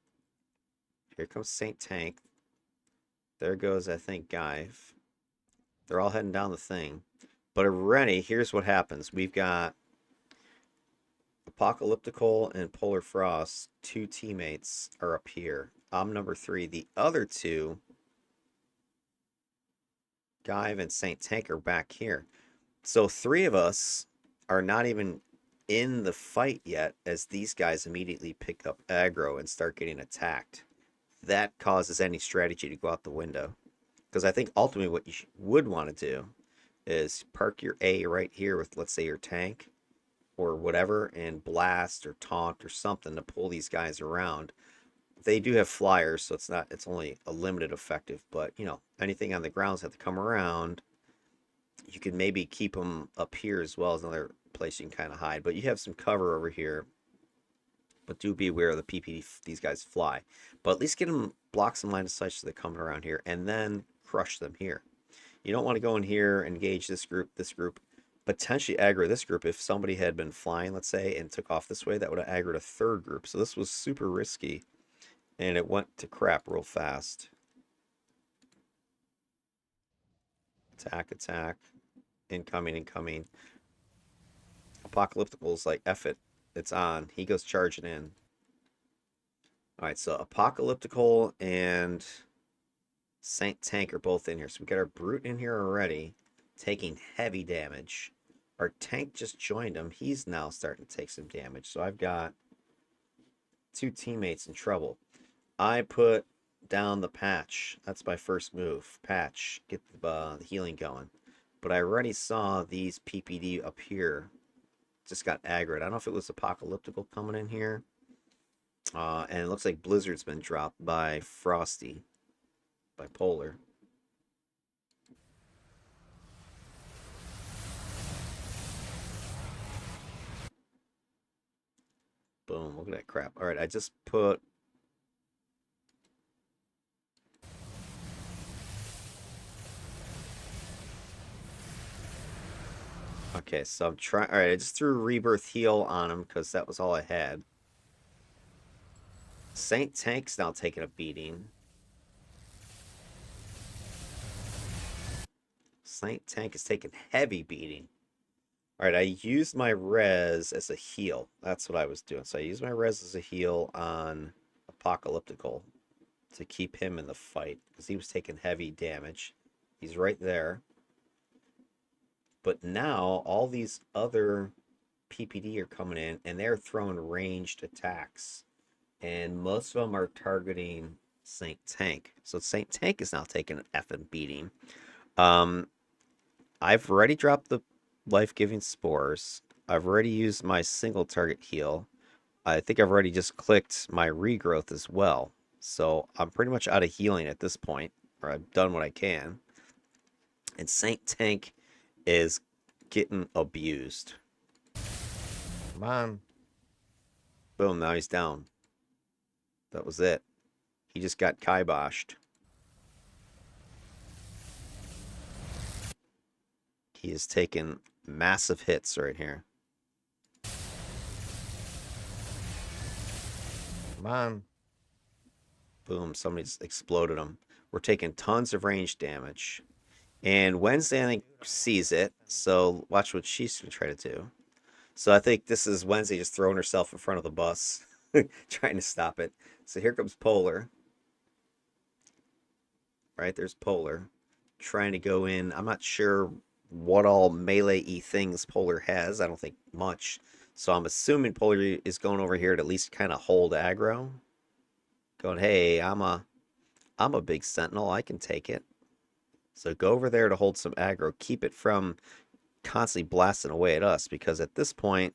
Here comes Saint Tank. There goes, I think, Give. They're all heading down the thing. But already, here's what happens. We've got Apocalyptical and Polar Frost, two teammates, are up here. I'm number 3. The other two, Give and Saint Tank, are back here. So 3 of us are not even in the fight yet as these guys immediately pick up aggro and start getting attacked. That causes any strategy to go out the window. Because I think ultimately what you would want to do is park your A right here with, let's say, your tank or whatever, and blast or taunt or something to pull these guys around. They do have flyers, so it's only a limited effective, but you know, anything on the grounds have to come around. You can maybe keep them up here as well as another place you can kind of hide, but you have some cover over here. But do be aware of the PPD these guys fly. But at least get them, block some line of sight so they're coming around here, and then crush them here. You don't want to go in here, engage this group, potentially aggro this group. If somebody had been flying, let's say, and took off this way, that would have aggroed a third group. So this was super risky, and it went to crap real fast. Attack, attack, incoming, incoming. Apocalyptical's like, F it, it's on. He goes charging in. All right, so Apocalyptical and Saint Tank are both in here. So we got our Brute in here already, taking heavy damage. Our Tank just joined him. He's now starting to take some damage. So I've got 2 teammates in trouble. I put down the patch. That's my first move. Patch. Get the healing going. But I already saw these PPD up here. Just got aggroed. I don't know if it was Apocalyptical coming in here And it looks like Blizzard's been dropped by Frosty, by Polar. Boom, look at that crap. All right, I just put... Okay, so I'm trying... All right, I just threw Rebirth Heal on him because that was all I had. Saint Tank's now taking a beating. Saint Tank is taking heavy beating. All right, I used my res as a heal. That's what I was doing. So I used my res as a heal on Apocalyptical to keep him in the fight because he was taking heavy damage. He's right there. But now all these other PPD are coming in and they're throwing ranged attacks. And most of them are targeting Saint Tank. So Saint Tank is now taking an effing beating. Um, I've already dropped the life-giving spores. I've already used my single target heal. I think I've already just clicked my regrowth as well. So I'm pretty much out of healing at this point, or I've done what I can. And Saint Tank is getting abused.
Come on.
Boom, now he's down. That was it. He just got kiboshed. He is taking massive hits right here.
Come on.
Boom, somebody just exploded him. We're taking tons of range damage. And Wednesday, I think, sees it. So watch what she's going to try to do. So I think this is Wednesday just throwing herself in front of the bus, trying to stop it. So here comes Polar. Right, there's Polar. Trying to go in. I'm not sure what all melee-y things Polar has. I don't think much. So I'm assuming Polar is going over here to at least kind of hold aggro. Going, hey, I'm a big sentinel. I can take it. So go over there to hold some aggro. Keep it from constantly blasting away at us because at this point,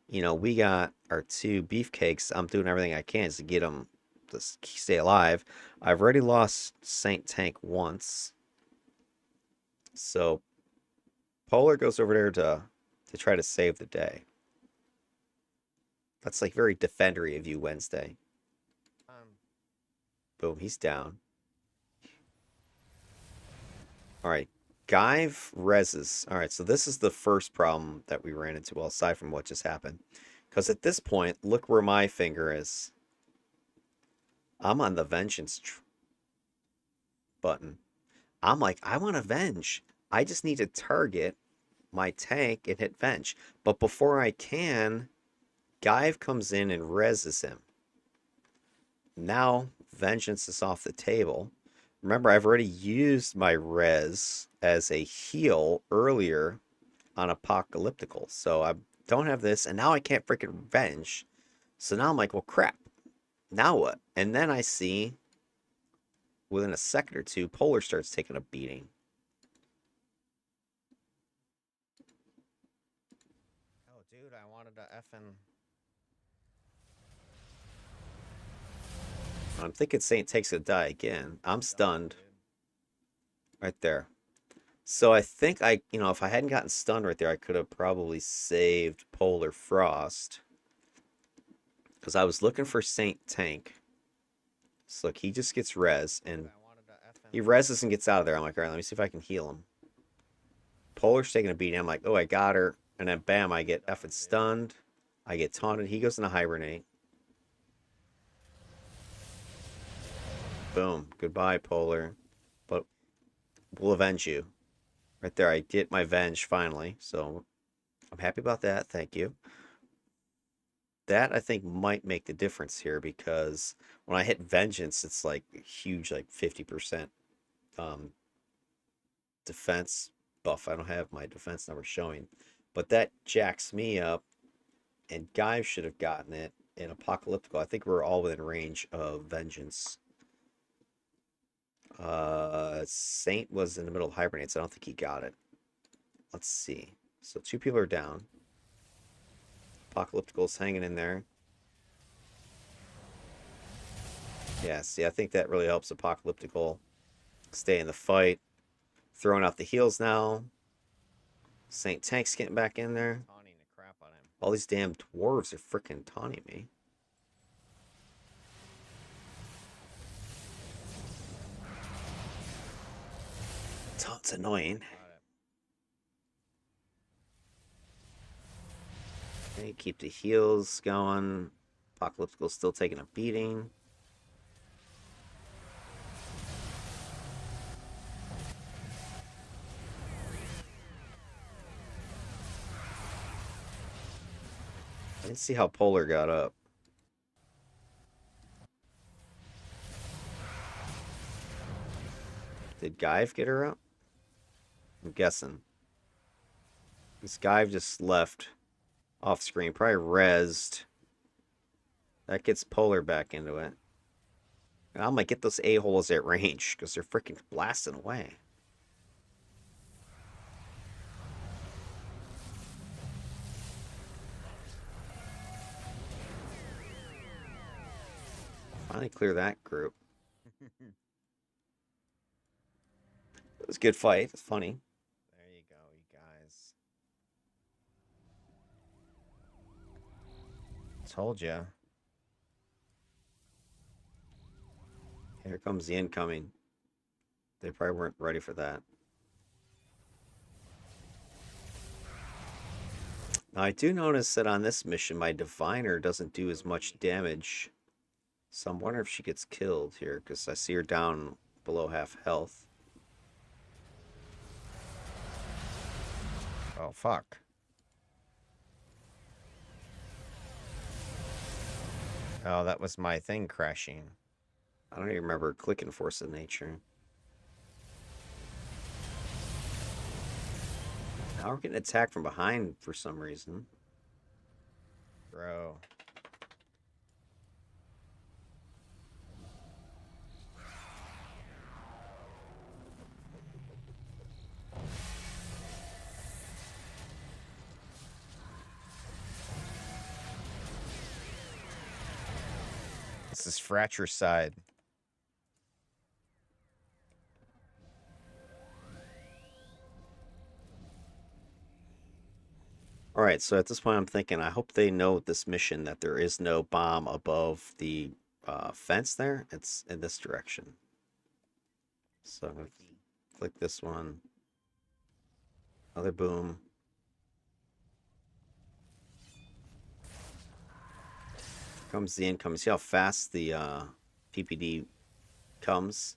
we got our two beefcakes. I'm doing everything I can to get them to stay alive. I've already lost Saint Tank once. So Polar goes over there to try to save the day. That's like very defendery of you, Wednesday. Boom, he's down. All right. Guyve reses. All right, so this is the first problem that we ran into, well, aside from what just happened. Because at this point, look where my finger is. I'm on the vengeance button. I'm like, I want to venge. I just need to target my tank and hit venge. But before I can, Guyve comes in and reses him. Now, vengeance is off the table. Remember, I've already used my res as a heal earlier on Apocalyptical. So I don't have this, and now I can't freaking revenge. So now I'm like, well, crap. Now what? And then I see within a second or two, Polar starts taking a beating.
Oh, dude, I wanted to effing.
I'm thinking Saint takes a die again. I'm stunned right there. So I think if I hadn't gotten stunned right there, I could have probably saved Polar Frost. Because I was looking for Saint Tank. So look, he just gets res, and he reses and gets out of there. I'm like, all right, let me see if I can heal him. Polar's taking a beating. I'm like, oh, I got her. And then bam, I get effing stunned. I get taunted. He goes into hibernate. Boom. Goodbye, Polar. But we'll avenge you. Right there, I get my venge finally. So I'm happy about that. Thank you. That I think might make the difference here because when I hit vengeance, it's like huge, like 50% um, defense buff. I don't have my defense number showing, but that jacks me up. And Guy should have gotten it in Apocalyptical. I think we're all within range of vengeance. Saint was in the middle of hibernate, so I don't think he got it. Let's see. So two people are down. Apocalyptical's hanging in there. Yeah, see, I think that really helps Apocalyptical stay in the fight. Throwing out the heals now. Saint Tank's getting back in there.
Taunting the crap on him.
All these damn dwarves are freaking taunting me. It's annoying.
Got it.
Okay, keep the heals going. Apocalyptical still taking a beating. I didn't see how Polar got up. Did Gaive get her up? I'm guessing. This Gaive just left off screen. Probably rezzed. That gets Polar back into it. And I'm gonna get those a-holes at range because they're freaking blasting away. Finally clear that group. It was a good fight. It's funny.
There you go, you guys. Told ya.
Here comes the incoming. They probably weren't ready for that. Now, I do notice that on this mission, my Diviner doesn't do as much damage. So I'm wondering if she gets killed here, because I see her down below half health.
Oh, fuck. Oh, that was my thing crashing.
I don't even remember clicking Force of Nature. Now we're getting attacked from behind for some reason.
Bro. This is fratricide.
All right, so at this point, I'm thinking, I hope they know this mission that there is no bomb above the fence there. It's in this direction. So I'm going to click this one. Another boom. Comes the income. See how fast the PPD comes?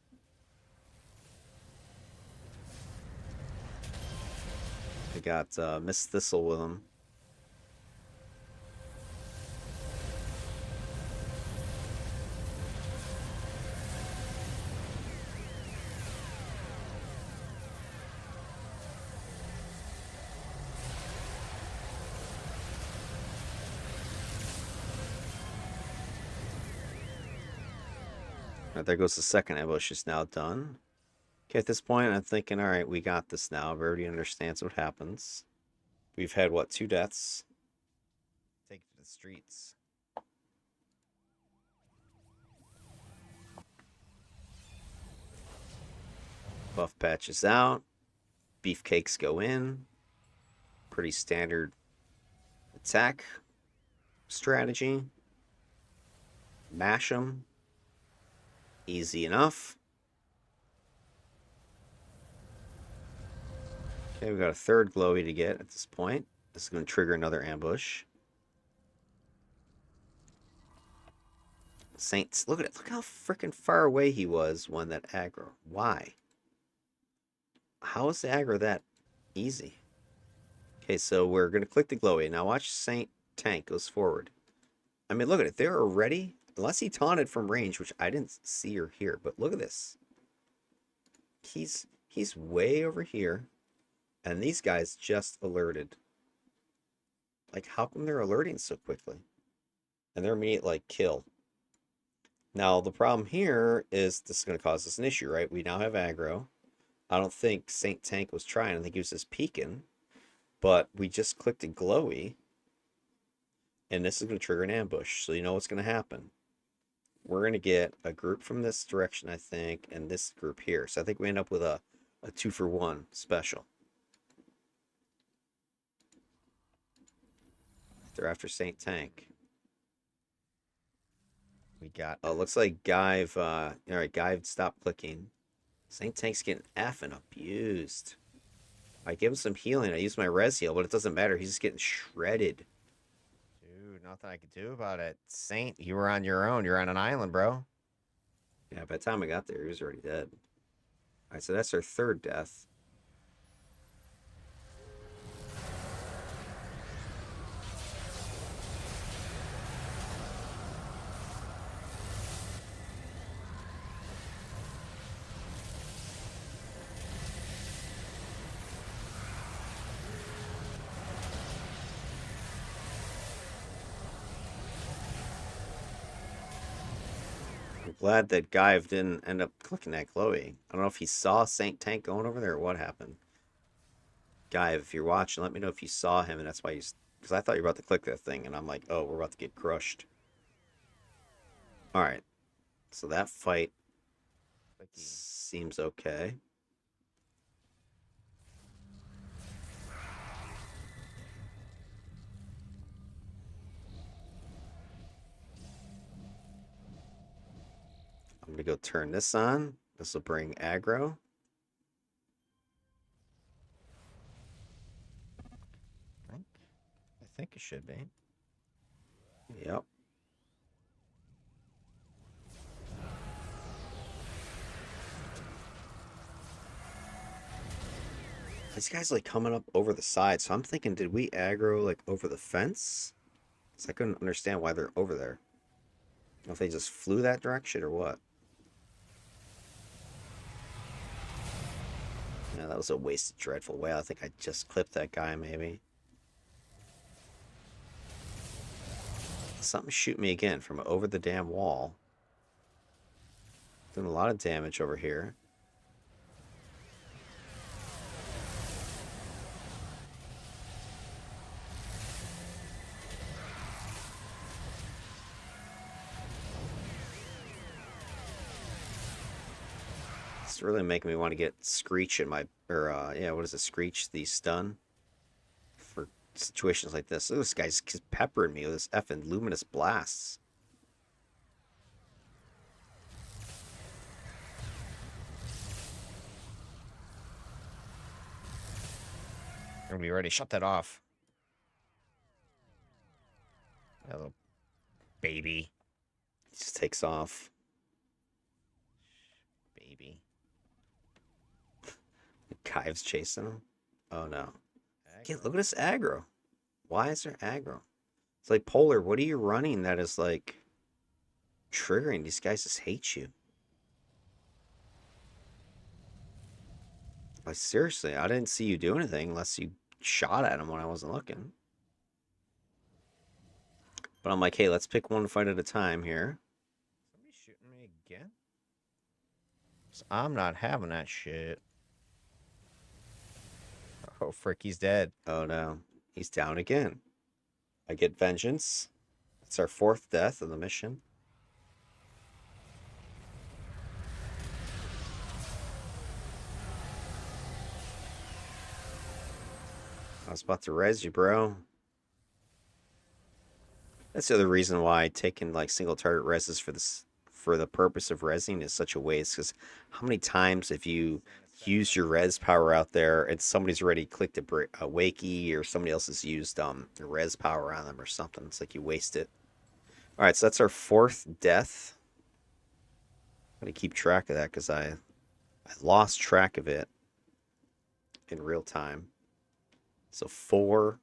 They got Miss Thistle with them. Right, there goes the second ambush. Is now done. Okay, at this point, I'm thinking, all right, we got this now. Everybody understands what happens. We've had, what, 2 deaths?
Take it to the streets.
Buff patches out. Beefcakes go in. Pretty standard attack strategy. Mash them. Easy enough. Okay, we've got a third glowy to get at this point. This is going to trigger another ambush. Saints, look at it. Look how freaking far away he was when that aggro. Why? How is the aggro that easy? Okay, so we're going to click the glowy. Now watch Saint Tank goes forward. I mean, look at it. They're already, unless he taunted from range, which I didn't see or hear, but look at this. He's way over here, and these guys just alerted. Like, how come they're alerting so quickly? And they're immediate, like, kill. Now, the problem here is this is going to cause us an issue, right? We now have aggro. I don't think Saint Tank was trying. I think he was just peeking. But we just clicked a glowy. And this is going to trigger an ambush. So you know what's going to happen. we're gonna get a group from this direction, I think, and this group here. So I think we end up with a 2-for-1 special. They're after Saint Tank.
We got
Oh, looks like Guyve. All right, Guyve, stop clicking. Saint Tank's getting effing abused. I give him some healing. I use my res heal, but it doesn't matter. He's just getting shredded.
dude. Nothing I could do about it. Saint, you were on your own. You're on an island, bro.
Yeah, by the time I got there, he was already dead. All right, so that's our third death. I'm glad that Guyve didn't end up clicking that Chloe. I don't know if he saw Saint Tank going over there or what happened. Guyve, if you're watching, let me know if you saw him and that's why you. Because I thought you were about to click that thing, and I'm like, oh, we're about to get crushed. All right, so that fight
Clicky.
seems okay. I'm gonna go turn this on. This will bring aggro.
I think it should be.
Yep. This guy's like coming up over the side, so I'm thinking, did we aggro like over the fence? So I couldn't understand why they're over there. If they just flew that direction or what? Yeah, that was a wasted, dreadful whale. I think I just clipped that guy, maybe. Something shoot me again from over the damn wall. Doing a lot of damage over here. It's really making me want to get Screech in my, or yeah, what is it? Screech, the stun for situations like this. Look, this guy's peppering me with his effing luminous blasts.
We're gonna be ready. Shut that off. That little baby.
He just takes off.
Baby.
Kive's chasing him. Oh no. Yeah,
Aggro.
look at this aggro. Why is there aggro? It's like, Polar, what are you running that is like triggering? These guys just hate you. Like, seriously, I didn't see you do anything unless you shot at him when I wasn't looking. But I'm like, hey, let's pick one fight at a time here.
Somebody shooting me again? So I'm not having that shit. Oh, frick, he's dead.
Oh no, he's down again. I get vengeance. It's our fourth death of the mission. I was about to res you, bro. That's the other reason why taking like single target reses for this for the purpose of resing is such a waste. Because how many times have you used your res power out there and somebody's already clicked a wakey or somebody else has used the res power on them or something? It's like you waste it. All right, so that's our fourth death. I'm gonna keep track of that because I lost track of it in real time. So 4.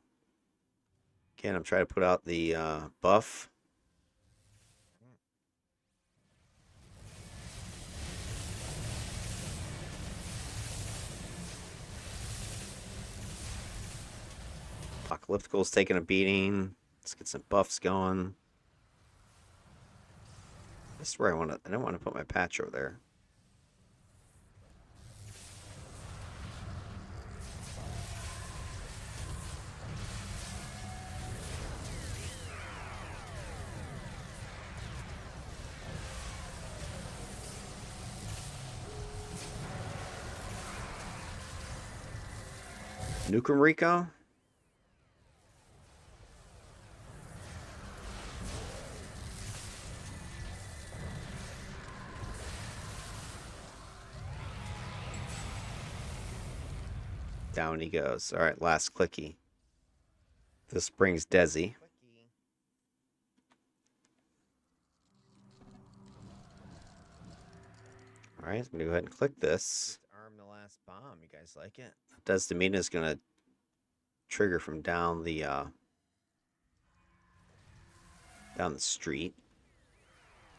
Again, I'm trying to put out the buff. Apocalyptical's taking a beating. Let's get some buffs going. This is where I want to. I don't want to put my patch over there. Nuke 'em, Rico. Down he goes. All right, last clicky. This brings Desi. All right, I'm gonna go ahead and click this.
Arm the last bomb. You guys like it?
Desdemona is gonna trigger from down the street.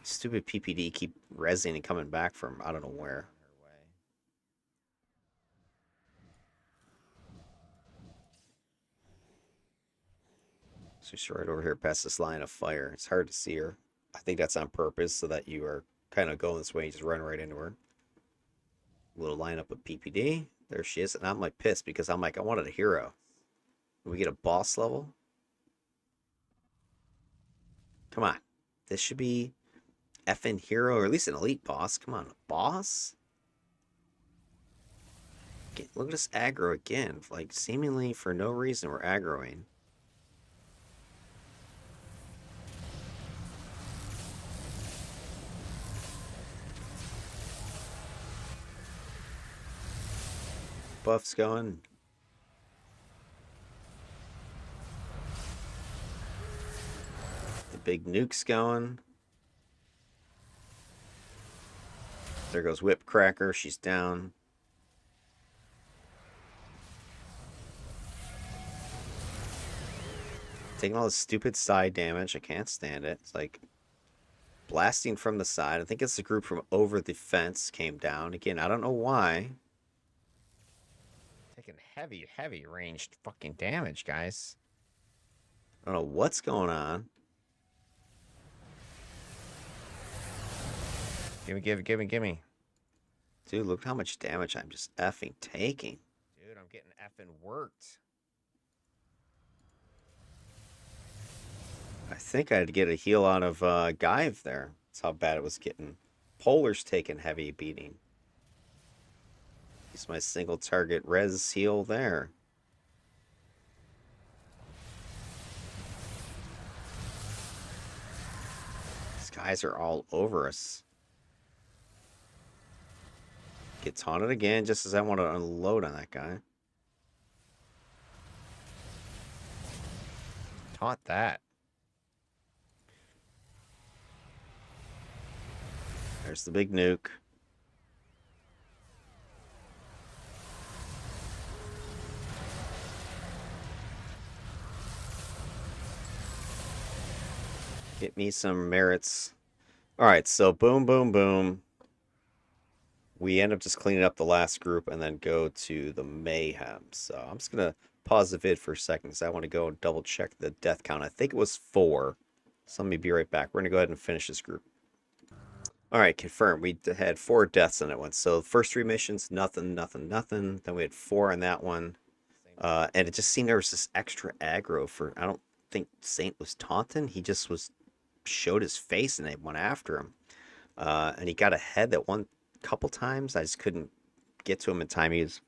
Stupid PPD keep rezzing and coming back from I don't know where. So she's right over here past this line of fire. It's hard to see her. I think that's on purpose so that you are kind of going this way and just run right into her. Little lineup of PPD. There she is. And I'm like pissed because I'm like, I wanted a hero. Can we get a boss level? Come on. This should be effing hero or at least an elite boss. Come on, a boss? Look at this aggro again. Like, seemingly for no reason, we're aggroing. Buff's going. The big nuke's going. There goes Whip Cracker. She's down. Taking all this stupid side damage. I can't stand it. It's like blasting from the side. I think it's the group from over the fence came down. Again, I don't know why.
Taking heavy ranged fucking damage, guys.
I don't know what's going on.
Gimme.
Dude, look how much damage I'm just effing taking.
Dude, I'm getting effing worked.
I think I had to get a heal out of Guyve there. That's how bad it was getting. Polar's taking heavy beating. Use my single target res heal there. These guys are all over us. Get taunted again just as I want to unload on that guy.
Taunt that.
There's the big nuke. Get me some merits. All right, so boom, boom, boom. We end up just cleaning up the last group and then go to the mayhem. So I'm just going to pause the vid for a second because I want to go and double check the death count. I think it was 4. So let me be right back. We're going to go ahead and finish this group. All right, confirmed. We had 4 deaths on that one. So the first 3 missions, nothing. Then we had 4 on that one. And it just seemed there was this extra aggro for, I don't think Saint was taunting. He just showed his face and they went after him. And he got ahead that one couple times. I just couldn't get to him in time. He was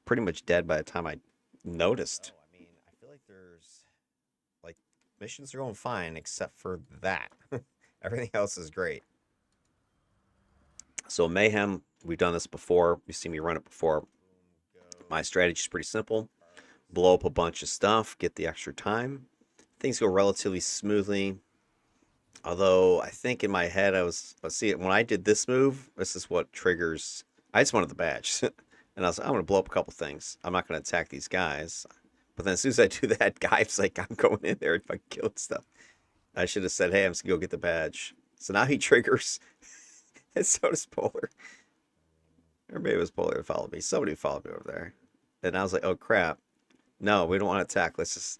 pretty much dead by the time I noticed.
I mean, I feel like there's like missions are going fine except for that. Everything else is great.
So mayhem, we've done this before. You've seen me run it before. My strategy is pretty simple. Blow up a bunch of stuff, get the extra time. Things go relatively smoothly. Although I think in my head let's see, when I did this move, this is what triggers. I just wanted the badge. And I was like, I'm going to blow up a couple things. I'm not going to attack these guys. But then as soon as I do that, Guy's like, I'm going in there if I kill stuff. I should have said, hey, I'm just going to go get the badge. So now he triggers. And so does Polar. Or maybe it was Polar who followed me. Somebody followed me over there. And I was like, oh crap. No, we don't want to attack. Let's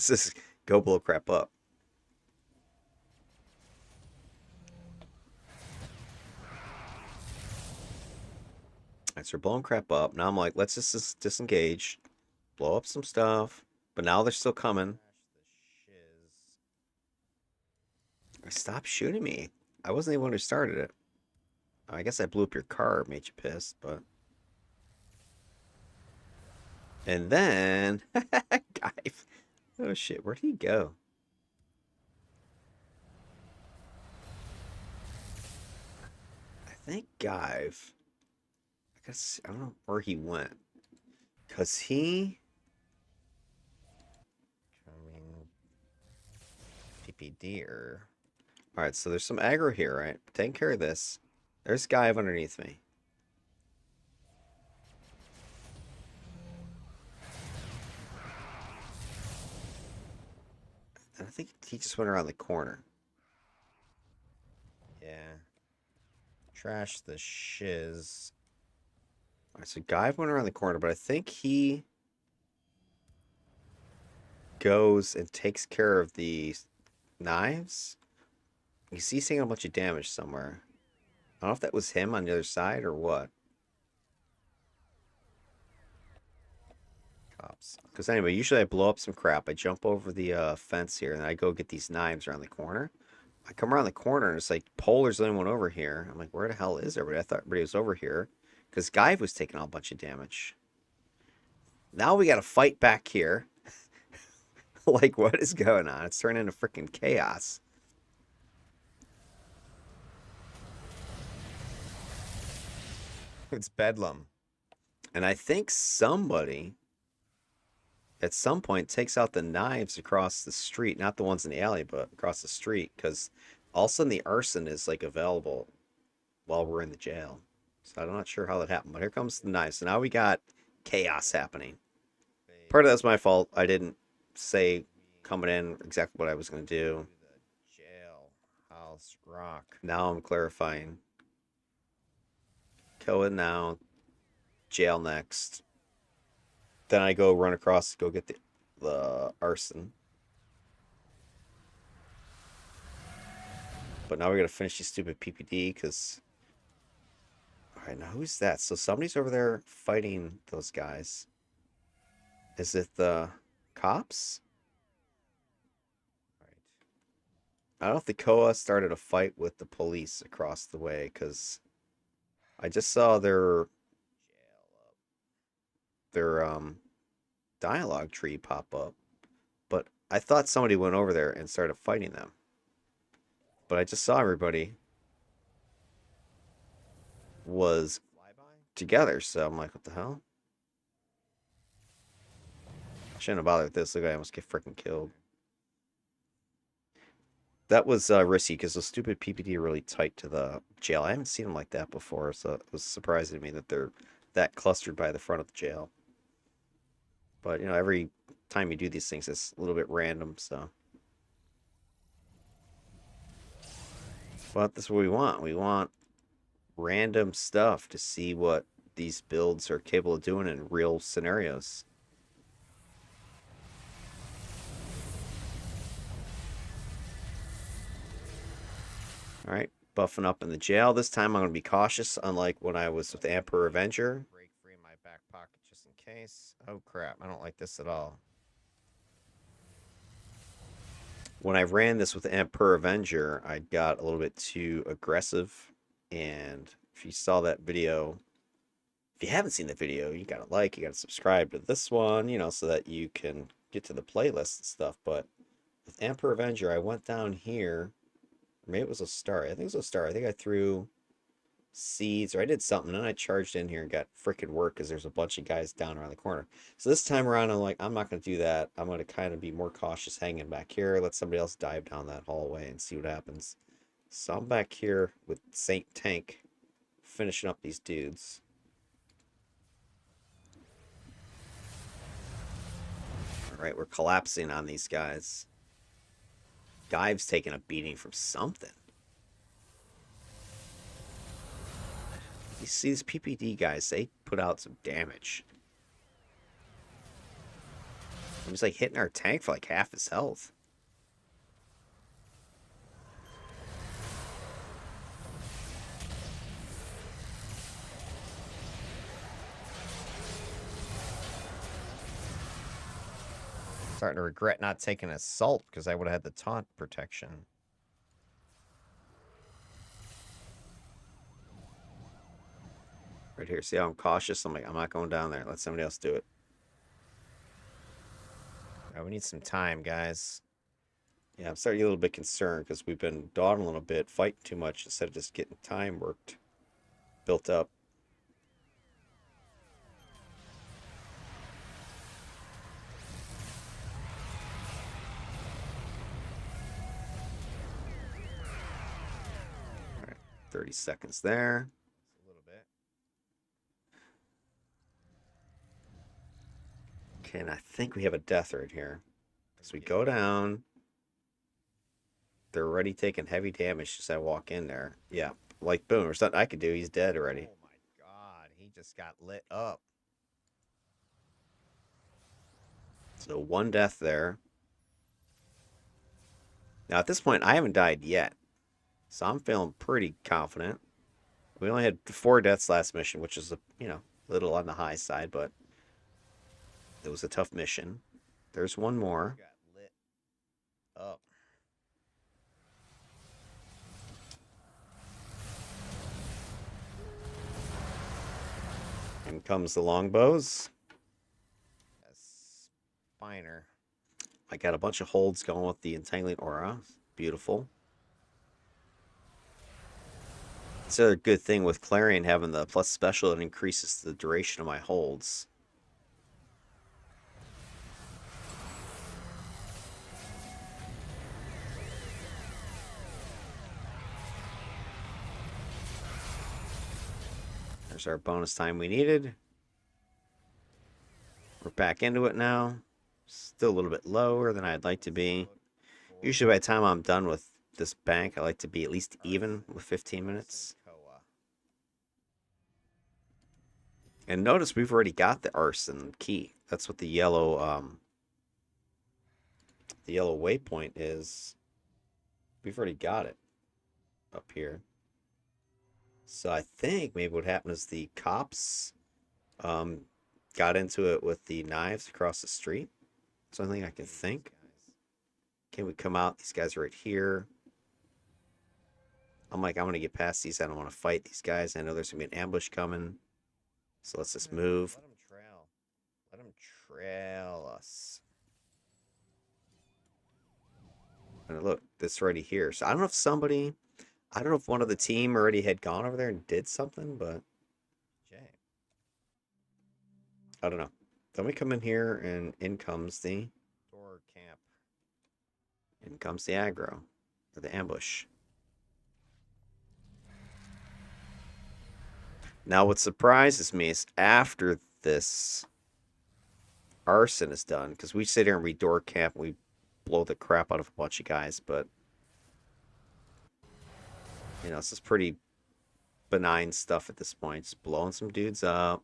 just go blow crap up. Alright, so we're blowing crap up. Now I'm like, let's just disengage. Blow up some stuff. But now they're still coming. Stop shooting me. I wasn't the one who started it. I guess I blew up your car, made you pissed, but And then, guy, oh shit, where'd he go? I think Give. I guess I don't know where he went. Cause he,
I mean, PPD or
all right. So there's some aggro here, right? Taking care of this. There's Give underneath me. And I think he just went around the corner.
yeah, trash the shiz.
All right, so Give went around the corner, but I think he goes and takes care of the knives. You see, he's taking a bunch of damage somewhere. I don't know if that was him on the other side or what.
Cops.
Because anyway, usually I blow up some crap. I jump over the fence here, and I go get these knives around the corner. I come around the corner, and it's like, Polar's the only one over here. I'm like, where the hell is everybody? I thought everybody was over here. Because Give was taking a bunch of damage. Now we got to fight back here. Like, what is going on? It's turning into freaking chaos.
It's bedlam.
And I think somebody at some point takes out the knives across the street, not the ones in the alley, but across the street, because all of a sudden the arson is like available while we're in the jail. So I'm not sure how that happened, but here comes the knives. So now we got chaos happening. Part of that's my fault. I didn't say coming in exactly what I was going to do.
The jail house rock.
Now I'm clarifying. Kill it now. Jail next. Then I go run across to go get the arson. But now we gotta finish these stupid PPD because. Alright, now who's that? So somebody's over there fighting those guys. Is it the cops?
Right.
I don't know if the COA started a fight with the police across the way because I just saw
Jail up.
their dialogue tree pop up. But I thought somebody went over there and started fighting them. But I just saw everybody was
Flyby?
together, so I'm like, what the hell? I shouldn't have bothered with this. Look, I almost get freaking killed. That was risky because those stupid PPD are really tight to the jail. I haven't seen them like that before, so it was surprising to me that they're that clustered by the front of the jail. But every time you do these things, it's a little bit random. So, but that's what we want. We want random stuff to see what these builds are capable of doing in real scenarios. All right, buffing up in the jail. This time I'm going to be cautious, unlike when I was with the Emperor Avenger.
Break free in my back pocket just in case. Oh crap, I don't like this at all.
When I ran this with the Emperor Avenger, I got a little bit too aggressive. And if you saw that video, if you haven't seen the video, you got to like, you got to subscribe to this one, so that you can get to the playlist and stuff. But with Emperor Avenger, I went down here. Maybe it was a star. I think it was a star. I think I threw seeds or I did something and I charged in here and got freaking work because there's a bunch of guys down around the corner. So this time around, I'm like, I'm not going to do that. I'm going to kind of be more cautious hanging back here. Let somebody else dive down that hallway and see what happens. So I'm back here with Saint Tank finishing up these dudes. All right, we're collapsing on these guys. Dive's taking a beating from something. You see these PPD guys, they put out some damage. He's like hitting our tank for like half his health.
Starting to regret not taking assault because I would have had the taunt protection.
Right here, see how I'm cautious? I'm like, I'm not going down there. Let somebody else do it.
All right, we need some time, guys.
Yeah, I'm starting to get a little bit concerned because we've been dawdling a bit, fighting too much instead of just getting time worked, built up. All right, 30 seconds there.
A little bit.
Okay, and I think we have a death right here.
I
As
think
we
we
go
do.
down, they're already taking heavy damage as I walk in there. Yeah, like boom, there's nothing I could do. He's dead already.
Oh my god, he just got lit up.
So one death there. Now at this point, I haven't died yet, so I'm feeling pretty confident. We only had 4 deaths last mission, which is a little on the high side, but it was a tough mission. There's one
You
more.
got lit up.
In comes the longbows.
A spiner.
I got a bunch of holds going with the entangling aura. Beautiful. It's a good thing with Clarion having the plus special. It increases the duration of my holds. There's our bonus time we needed. We're back into it now. Still a little bit lower than I'd like to be. Usually by the time I'm done with this bank, I like to be at least even with 15 minutes. And notice we've already got the arson key. That's what the yellow waypoint is. We've already got it up here. So I think maybe what happened is the cops um, got into it with the knives across the street. That's the only thing I can think. Can we come out? These guys are right here. I'm going to get past these. I don't want to fight these guys. I know there's going to be an ambush coming. So let's just move.
Let him trail. Let him trail us.
And look, this already here. So I don't know if one of the team already had gone over there and did something, but
Jay.
I don't know. Then we come in here and
Door camp.
in comes the aggro or the ambush. Now what surprises me is after this arson is done, because we sit here and read door camp and we blow the crap out of a bunch of guys, but this is pretty benign stuff at this point. Just blowing some dudes up.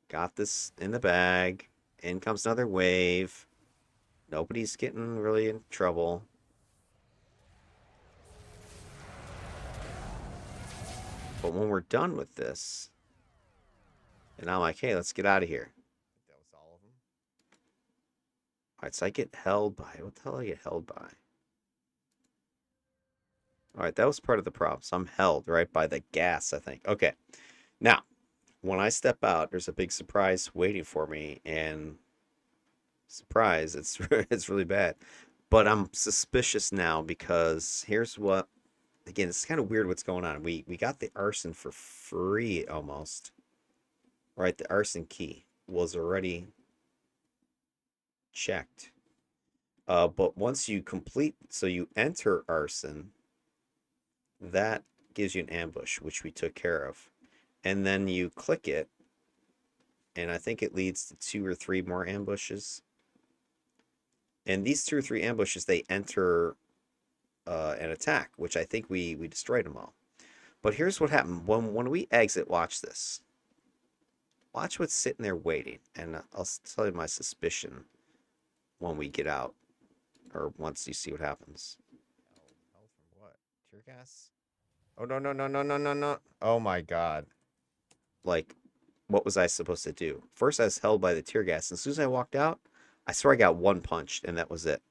Got this in the bag. In comes another wave. Nobody's getting really in trouble. But when we're done with this, and I'm like, hey, let's get out of here.
That was all of them.
All right, so I get held by. What the hell did I get held by? All right, that was part of the problem. So I'm held, right, by the gas, I think. Okay. Now, when I step out, there's a big surprise waiting for me. And surprise, it's really bad. But I'm suspicious now because here's what. Again, it's kind of weird what's going on. We got the arson for free almost. Right, the arson key was already checked. But once you complete, so you enter arson, that gives you an ambush, which we took care of. And then you click it, and I think it leads to 2 or 3 more ambushes. And these 2 or 3 ambushes, they enter an attack, which I think we destroyed them all. But here's what happened. When we exit, watch this. Watch what's sitting there waiting. And I'll tell you my suspicion when we get out, or once you see what happens.
Held from what? Tear gas? Oh, no, no, no, no, no, no, no. Oh, my God.
Like, what was I supposed to do? First, I was held by the tear gas. And as soon as I walked out, I swear I got one punched, and that was it.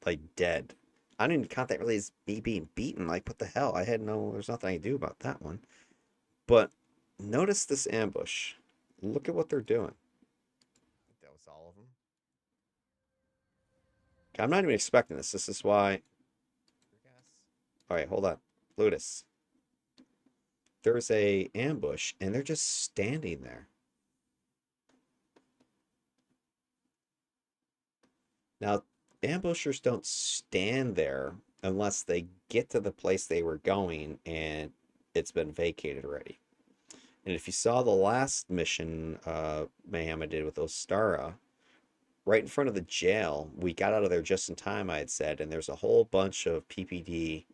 Like, dead. I didn't even count that really as me being beaten. Like, what the hell? There's nothing I can do about that one. But notice this ambush. Look at what they're doing.
That was all of them.
I'm not even expecting this. This is why. All right, hold on. Ludus. There's a ambush, and they're just standing there. Now, ambushers don't stand there unless they get to the place they were going and it's been vacated already. And if you saw the last mission Mayhem I did with Ostara, right in front of the jail, we got out of there just in time, I had said, and there's a whole bunch of PPD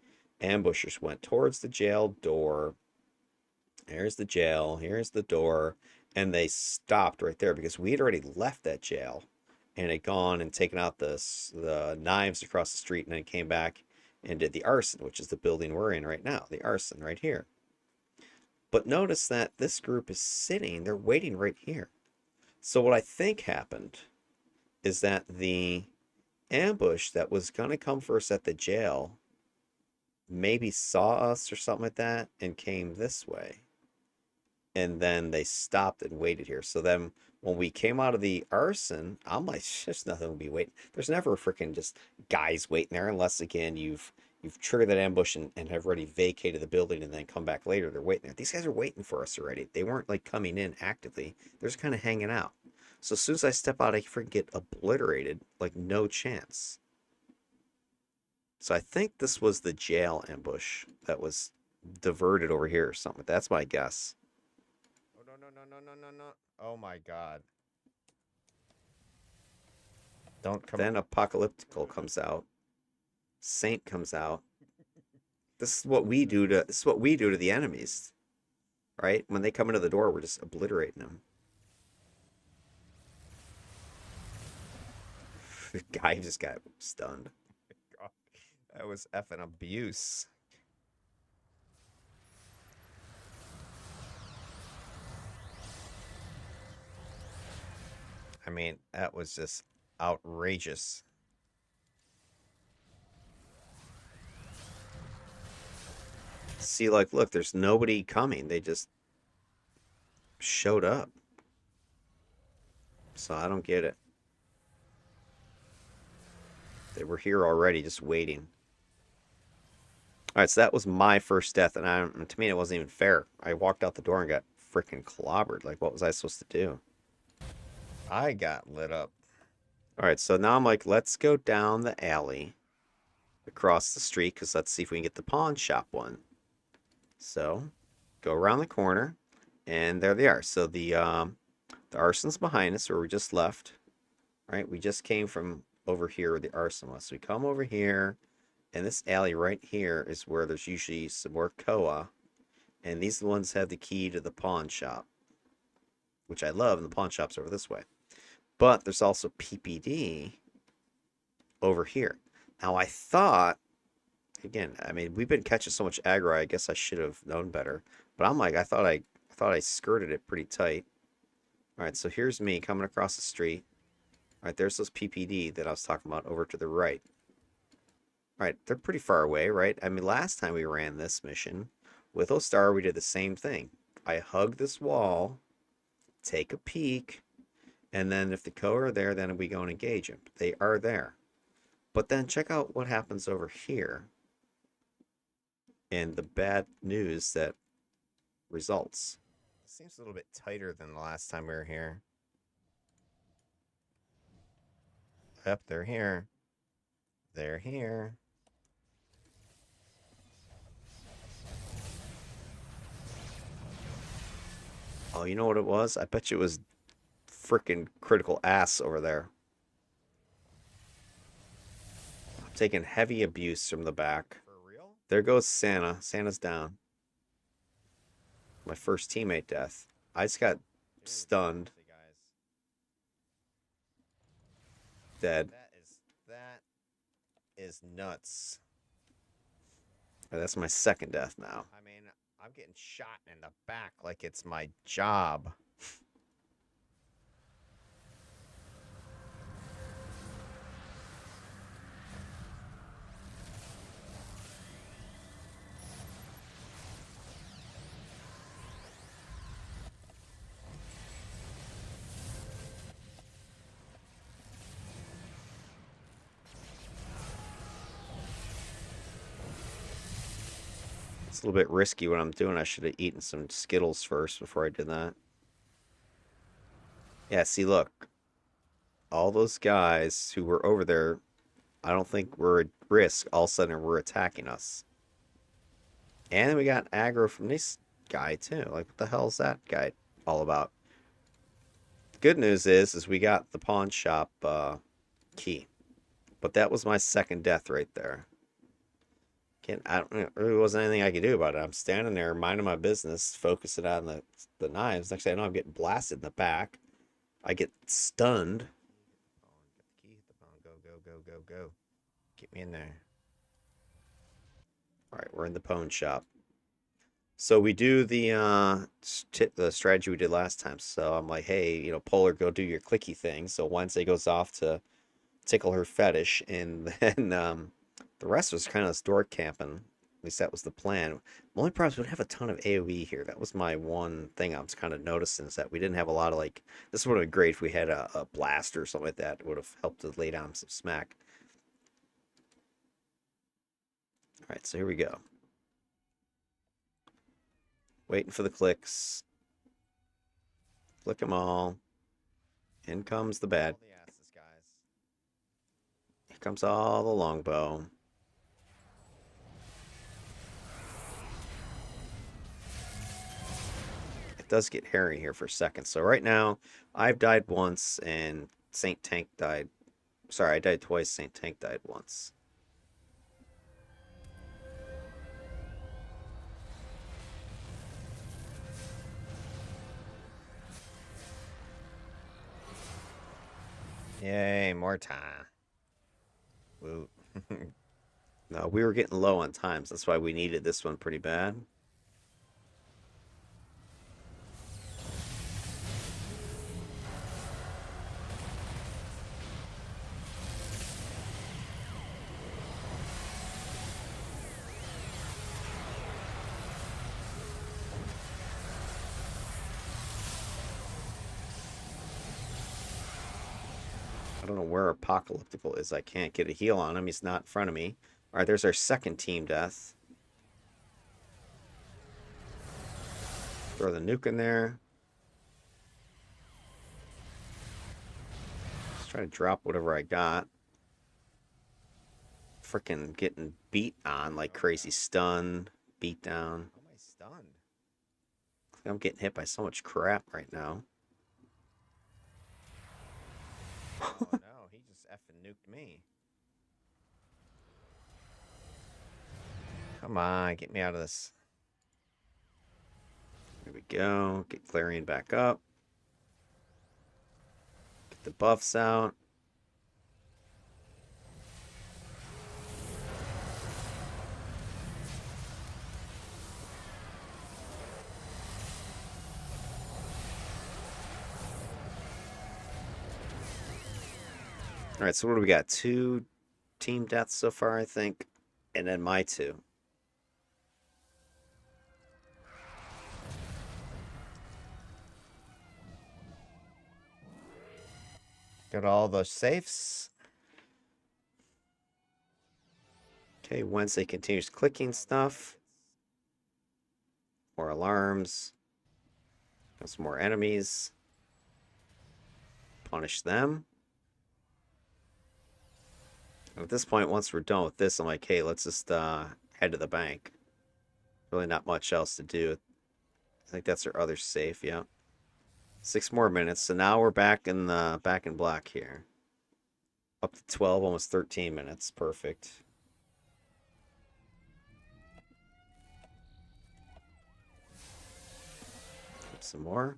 ambushers went towards the jail door. Here's the jail, here's the door, and they stopped right there because we had already left that jail and had gone and taken out the knives across the street and then came back and did the arson, which is the building we're in right now, the arson right here. But notice that this group is sitting, they're waiting right here. So what I think happened is that the ambush that was going to come for us at the jail maybe saw us or something like that and came this way. And then they stopped and waited here. So then when we came out of the arson, I'm like, there's nothing to be waiting. There's never freaking just guys waiting there unless again you've triggered that ambush and have already vacated the building and then come back later. They're waiting there. These guys are waiting for us already. They weren't like coming in actively. They're just kind of hanging out. So as soon as I step out, I freaking get obliterated. Like no chance. So I think this was the jail ambush that was diverted over here or something. That's my guess.
Oh, no, no, no, no, no, no, no. Oh, my God. Don't come.
Then Apocalyptical comes out. Saint comes out. This is what we do to the enemies, right? When they come into the door, we're just obliterating them. The guy just got stunned.
God, that was effing abuse. I mean, that was just outrageous.
See, like, look, there's nobody coming. They just showed up. So I don't get it. They were here already, just waiting. All right, so that was my first death, and to me, it wasn't even fair. I walked out the door and got freaking clobbered. Like, what was I supposed to do?
I got lit up.
All right, so now I'm like, let's go down the alley across the street because let's see if we can get the pawn shop one. So, go around the corner, and there they are. So the arson's behind us, where we just left. Right, we just came from over here where the arson was. So we come over here, and this alley right here is where there's usually some more koa, and these ones have the key to the pawn shop, which I love, and the pawn shop's over this way. But there's also PPD over here. Now I thought, again, I mean, we've been catching so much aggro, I guess I should have known better. But I'm like, I thought I skirted it pretty tight. All right, so here's me coming across the street. All right, there's those PPD that I was talking about over to the right. All right, they're pretty far away, right? I mean, last time we ran this mission with Ostar, we did the same thing. I hug this wall, take a peek, and then if the Co are there, then we go and engage them. They are there. But then check out what happens over here and the bad news that results.
Seems a little bit tighter than the last time we were here. Yep, they're here. They're here.
Oh, you know what it was? I bet you it was freaking critical ass over there. I'm taking heavy abuse from the back.
For real?
There goes Santa. Santa's down. My first teammate death. I just got stunned. Dead.
That is nuts.
That's my second death now.
I mean, I'm getting shot in the back like it's my job.
It's a little bit risky what I'm doing. I should have eaten some Skittles first before I did that. Yeah, see, look. All those guys who were over there, I don't think were at risk. All of a sudden, were attacking us. And then we got aggro from this guy, too. Like, what the hell is that guy all about? Good news is we got the pawn shop key. But that was my second death right there. I don't, there really wasn't anything I could do about it. I'm standing there minding my business, focusing on the knives. Next thing I know, I'm getting blasted in the back. I get stunned. Get the key, hit the pawn, go, go, go, go, go. Get me in there. All right, we're in the pawn shop. So we do the strategy we did last time. So I'm like, hey, Polar, go do your clicky thing. So Wednesday goes off to tickle her fetish, and then the rest was kind of door camping. At least that was the plan. The only problem is we don't have a ton of AoE here. That was my one thing I was kind of noticing, is that we didn't have a lot of like. This would have been great if we had a blast or something like that. It would have helped to lay down some smack. All right, so here we go. Waiting for the clicks. Click them all. In comes the bad. Here comes all the longbow. It does get hairy here for a second. So right now, I've died once, and Saint Tank died. Sorry, I died twice. Saint Tank died once. Yay, more time. Woo. No, we were getting low on times. That's why we needed this one pretty bad. I don't know where Apocalyptical is. I can't get a heal on him. He's not in front of me. All right, there's our second team death. Throw the nuke in there. Let's try to drop whatever I got. Freaking getting beat on like crazy. Stun, beat down. How am I stunned? I'm getting hit by so much crap right now. Oh no, he just effing nuked me. Come on, get me out of this. There we go. Get Clarion back up. Get the buffs out. All right, so what do we got? 2 team deaths so far, I think, and then my 2. Got all the safes. Okay, Wednesday continues clicking stuff. More alarms. Got some more enemies. Punish them. And at this point, once we're done with this, I'm like, hey, let's just head to the bank. Really not much else to do. I think that's our other safe, yeah. 6 more minutes, so now we're back in black here. Up to 12, almost 13 minutes. Perfect. Some more.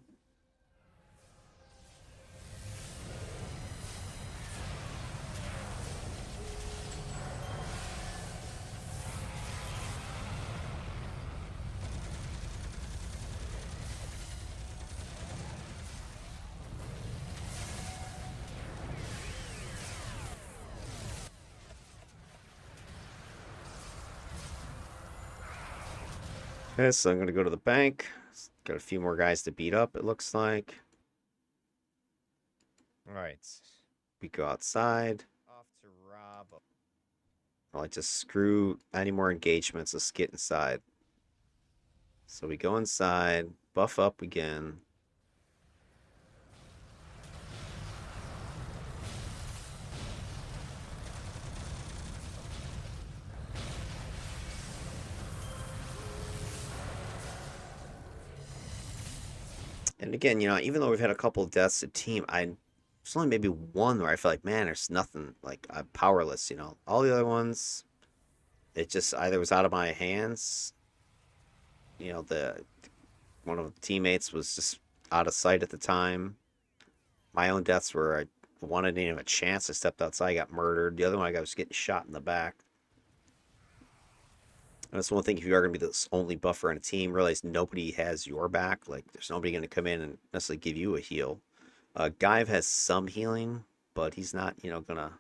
Okay, so I'm going to go to the bank. Got a few more guys to beat up, it looks like. All right. We go outside. Off to rob. I like to screw any more engagements. Let's get inside. So we go inside, buff up again. And again, even though we've had a couple of deaths to team, there's only maybe one where I feel like, man, there's nothing, like I'm powerless. All the other ones, it just either was out of my hands. The one of the teammates was just out of sight at the time. My own deaths were one I didn't even have a chance. I stepped outside, got murdered. The other one, I was getting shot in the back. And that's one thing, if you are going to be the only buffer on a team, realize nobody has your back. Like, there's nobody going to come in and necessarily give you a heal. Guyve has some healing, but he's not, going to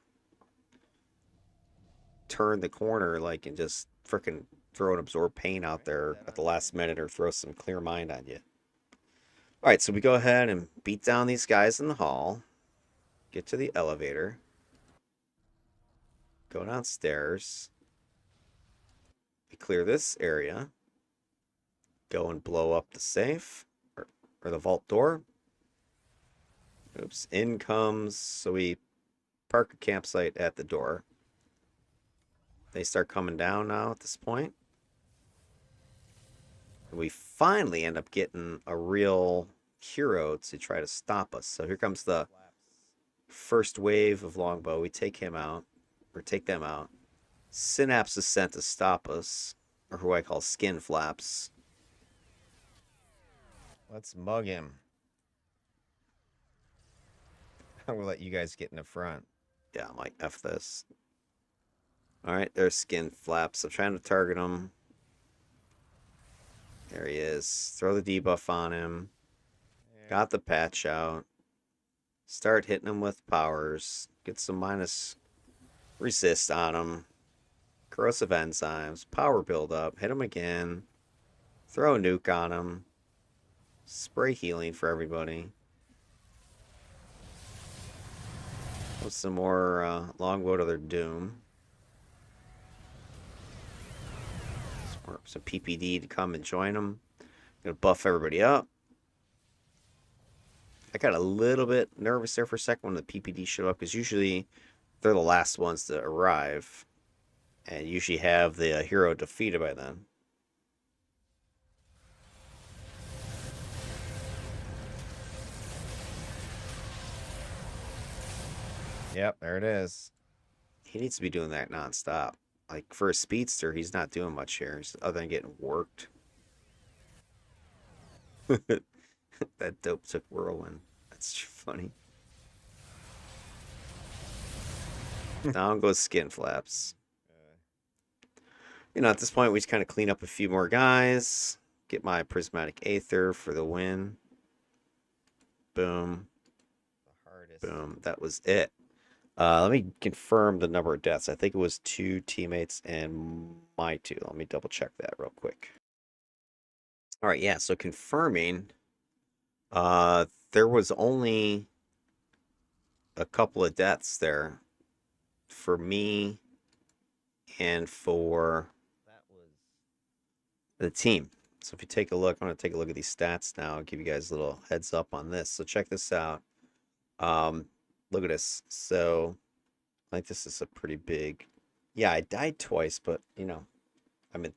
turn the corner like and just freaking throw an absorb pain out there at the last minute or throw some clear mind on you. All right, so we go ahead and beat down these guys in the hall, get to the elevator, go downstairs, we clear this area, go and blow up the safe or the vault door. Oops, in comes, so we park a campsite at the door. They start coming down now at this point. And we finally end up getting a real hero to try to stop us. So here comes the first wave of longbow. We take him out, or take them out. Synapse is sent to stop us, or who I call Skin Flaps.
Let's mug him. I will let you guys get in the front.
Yeah, I'm like, F this. Alright, there's Skin Flaps. I'm trying to target him. There he is. Throw the debuff on him. Got the patch out. Start hitting him with powers. Get some minus resist on him. Corrosive enzymes. Power build up. Hit him again. Throw a nuke on him. Spray healing for everybody. With some more longbow to their doom. Some PPD to come and join them. Gonna buff everybody up. I got a little bit nervous there for a second when the PPD showed up because usually they're the last ones to arrive and usually have the hero defeated by then.
Yep, there it is.
He needs to be doing that nonstop. Like for a speedster, he's not doing much here other than getting worked. That dope took whirlwind. That's funny. Down goes Skin Flaps. At this point, we just kind of clean up a few more guys. Get my Prismatic Aether for the win. Boom.
The hardest.
Boom. That was it. Let me confirm the number of deaths. I think it was 2 teammates and my 2. Let me double check that real quick. All right, yeah. So confirming, there was only a couple of deaths there for me and for the team. So if you take a look, I'm going to take a look at these stats now. I'll give you guys a little heads up on this. So check this out. Look at this. So I think this is a pretty big. Yeah, I died twice, but I mean, it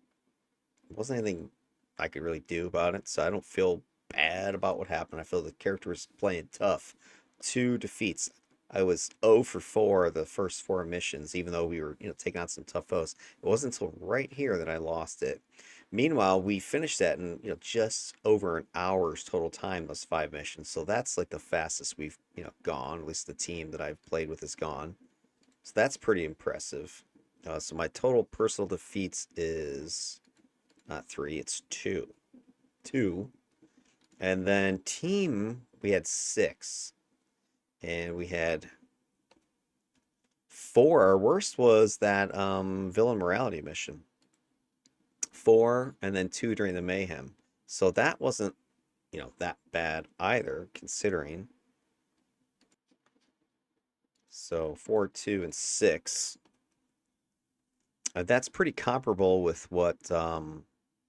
wasn't anything I could really do about it. So I don't feel bad about what happened. I feel the character was playing tough. 2 defeats. I was 0 for 4 the first 4 missions, even though we were, taking on some tough foes. It wasn't until right here that I lost it. Meanwhile, we finished that in, just over an hour's total time, those 5 missions. So that's like the fastest we've, gone. At least the team that I've played with is gone. So that's pretty impressive. So my total personal defeats is not 3, it's 2. 2. And then team, we had 6. And we had 4. Our worst was that villain morality mission. 4 and then 2 during the mayhem. So that wasn't, that bad either, considering. So 4, 2, and 6. That's pretty comparable with what.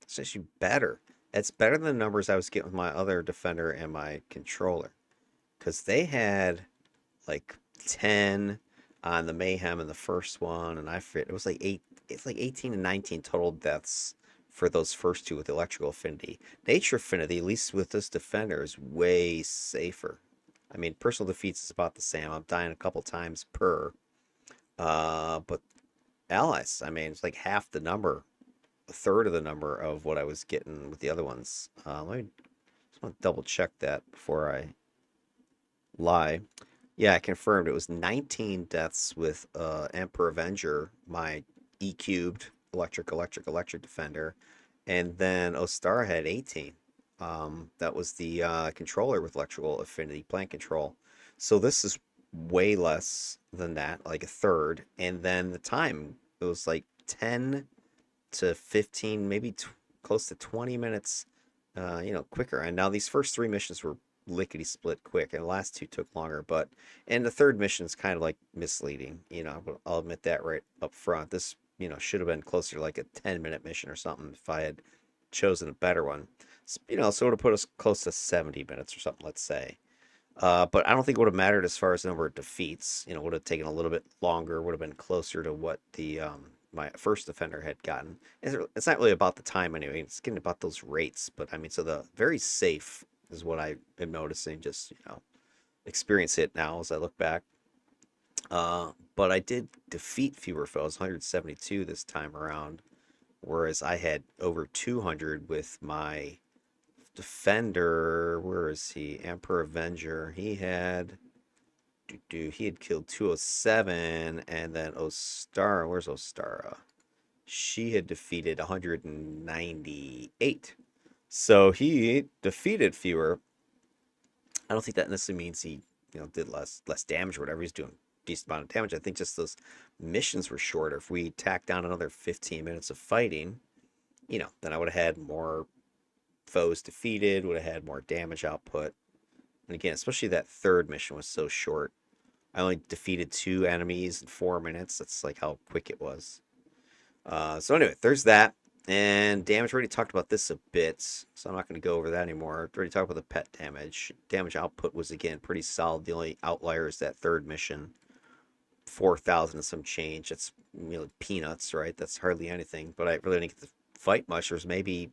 It's actually better It's better than the numbers I was getting with my other defender and my controller. Because they had like 10 on the Mayhem in the first one, and I forget, it was like eight, it's like 18 and 19 total deaths for those first two with electrical affinity. Nature affinity, at least with this defender, is way safer. I mean, personal defeats is about the same. I'm dying a couple times per. But allies, I mean, it's like half the number, a third of the number of what I was getting with the other ones. Let me just want to double check that before I lie. Yeah, I confirmed it was 19 deaths with Emperor Avenger, my E cubed electric defender, and then Ostar had 18. That was the controller with electrical affinity plant control. So this is way less than that, like a third. And then the time, it was like 10 to 15, maybe close to 20 minutes, quicker. And now these first three missions were lickety split quick, and the last two took longer. And the third mission is kind of like misleading. I'll admit that right up front. This, should have been closer to like a 10-minute mission or something if I had chosen a better one. So it would have put us close to 70 minutes or something, let's say. But I don't think it would have mattered as far as the number of defeats. Would have taken a little bit longer, would have been closer to what the my first defender had gotten. It's not really about the time anyway. It's getting about those rates. But I mean, so the very safe is what I am noticing. Just experience it now as I look back. But I did defeat fewer foes, 172 this time around, whereas I had over 200 with my defender. Where is he? Emperor Avenger. He had killed 207, and then Ostara. Where's Ostara? She had defeated 198. So he defeated fewer. I don't think that necessarily means he, did less damage or whatever. He's doing a decent amount of damage. I think just those missions were shorter. If we tacked down another 15 minutes of fighting, then I would have had more foes defeated, would have had more damage output. And again, especially that third mission was so short. I only defeated two enemies in 4 minutes. That's like how quick it was. So anyway, there's that. And damage, we already talked about this a bit, so I'm not going to go over that anymore. Already talked about the pet damage. Damage output was, again, pretty solid. The only outlier is that third mission. 4,000 and some change. That's, peanuts, right? That's hardly anything. But I really didn't get to fight much. There's maybe,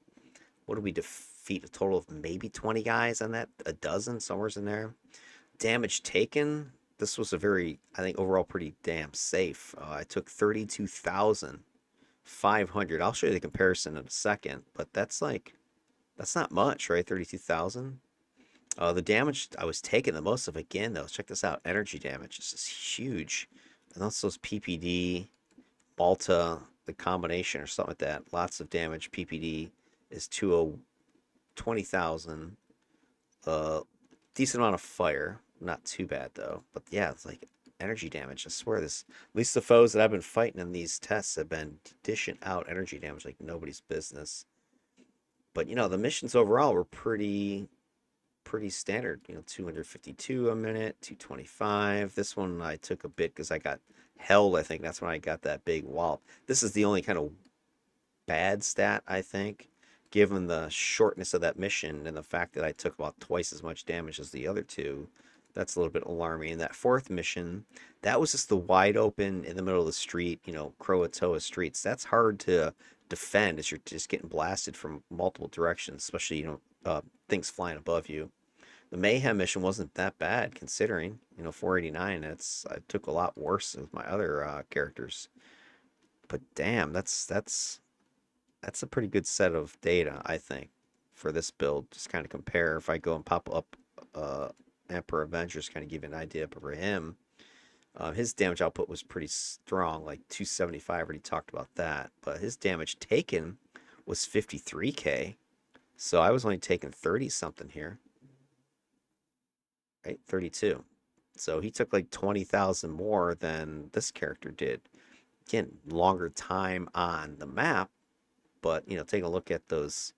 what did we defeat? A total of maybe 20 guys on that? A dozen? Somewhere's in there. Damage taken. This was a very, I think, overall pretty damn safe. I took 32,500. I'll show you the comparison in a second, but that's not much, right? 32,000. The damage I was taking the most of, again, though, check this out. Energy damage. This is huge. And that's those PPD, Malta, the combination or something like that. Lots of damage. PPD is 20,000. Decent amount of fire. Not too bad, though. But yeah, it's like energy damage. I swear this. At least the foes that I've been fighting in these tests have been dishing out energy damage like nobody's business. But the missions overall were pretty standard. 252 a minute, 225. This one I took a bit because I got held. I think that's when I got that big wallop. This is the only kind of bad stat, I think, given the shortness of that mission and the fact that I took about twice as much damage as the other two. That's a little bit alarming. And that fourth mission, that was just the wide open in the middle of the street, Croatoa streets. That's hard to defend as you're just getting blasted from multiple directions, especially, things flying above you. The Mayhem mission wasn't that bad considering, 489. I took a lot worse with my other characters. But damn, that's a pretty good set of data, I think, for this build. Just kind of compare. If I go and pop up Emperor Avengers, kind of give you an idea for him. His damage output was pretty strong, like 275. Already talked about that. But his damage taken was 53k. So I was only taking 30 something here, right? 32. So he took like 20,000 more than this character did. Again, longer time on the map, but taking a look at those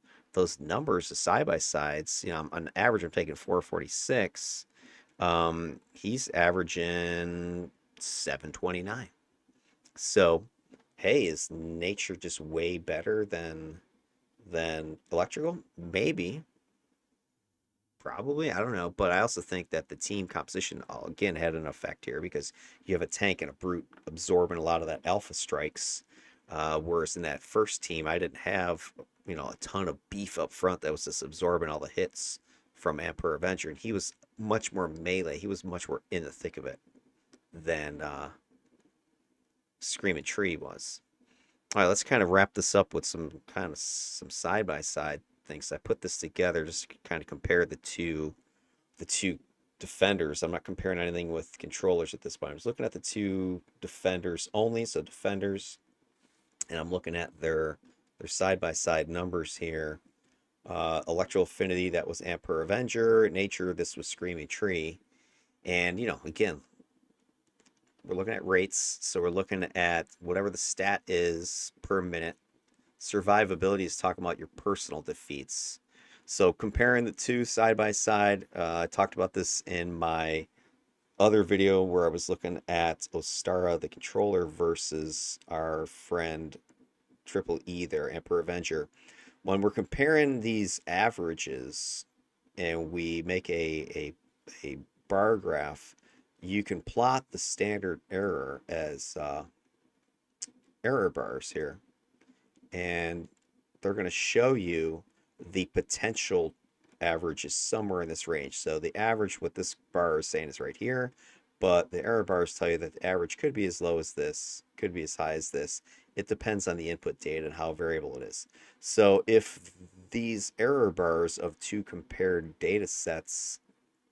numbers, the side by sides, on average I'm taking 446. He's averaging 729. So, hey, is nature just way better than than electrical? Maybe, probably. I don't know. But I also think that the team composition, again, had an effect here because you have a tank and a brute absorbing a lot of that alpha strikes. Whereas in that first team, I didn't have, a ton of beef up front that was just absorbing all the hits from Emperor Avenger. And he was much more melee. He was much more in the thick of it than Skreaming Tree was. All right, let's kind of wrap this up with some side by side things. I put this together just to kind of compare the two defenders. I'm not comparing anything with controllers at this point. I'm just looking at the two defenders only, so defenders, and I'm looking at their side by side numbers here. Electral Affinity, that was Emperor Avenger. Nature, this was Skreaming Tree. And again, we're looking at rates, so we're looking at whatever the stat is per minute. Survivability is talking about your personal defeats. So comparing the two side by side, I talked about this in my other video where I was looking at Ostara, the controller, versus our friend Triple E there, Emperor Avenger. When we're comparing these averages and we make a bar graph, you can plot the standard error as error bars here, and they're going to show you the potential average is somewhere in this range. So the average, what this bar is saying, is right here, but the error bars tell you that the average could be as low as this, could be as high as this. It depends on the input data and how variable it is. So if these error bars of two compared data sets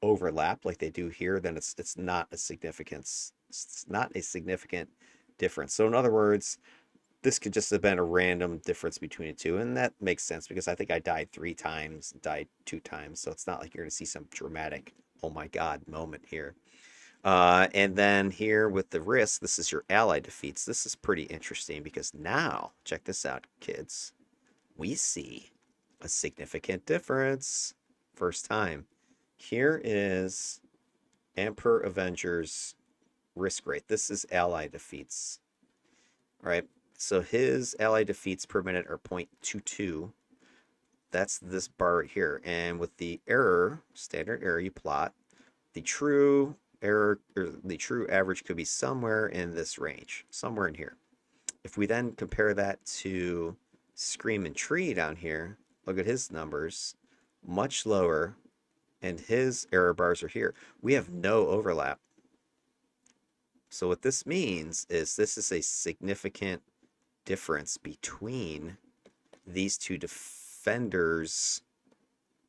overlap like they do here, then it's not a significance. It's not a significant difference. So in other words, this could just have been a random difference between the two, and that makes sense because I think I died 3 times, died 2 times, so it's not like you're going to see some dramatic oh my god moment here. And then here with the risk, this is your ally defeats. This is pretty interesting because now, check this out, kids. We see a significant difference. First time. Here is Emperor Avenger's risk rate. This is ally defeats. All right. So his ally defeats per minute are 0.22. That's this bar right here. And with the error, standard error, you plot the true error, or the true average could be somewhere in this range, somewhere in here. If we then compare that to Skreaming Tree down here, look at his numbers, much lower, and his error bars are here. We have no overlap. So what this means is this is a significant difference between these two defenders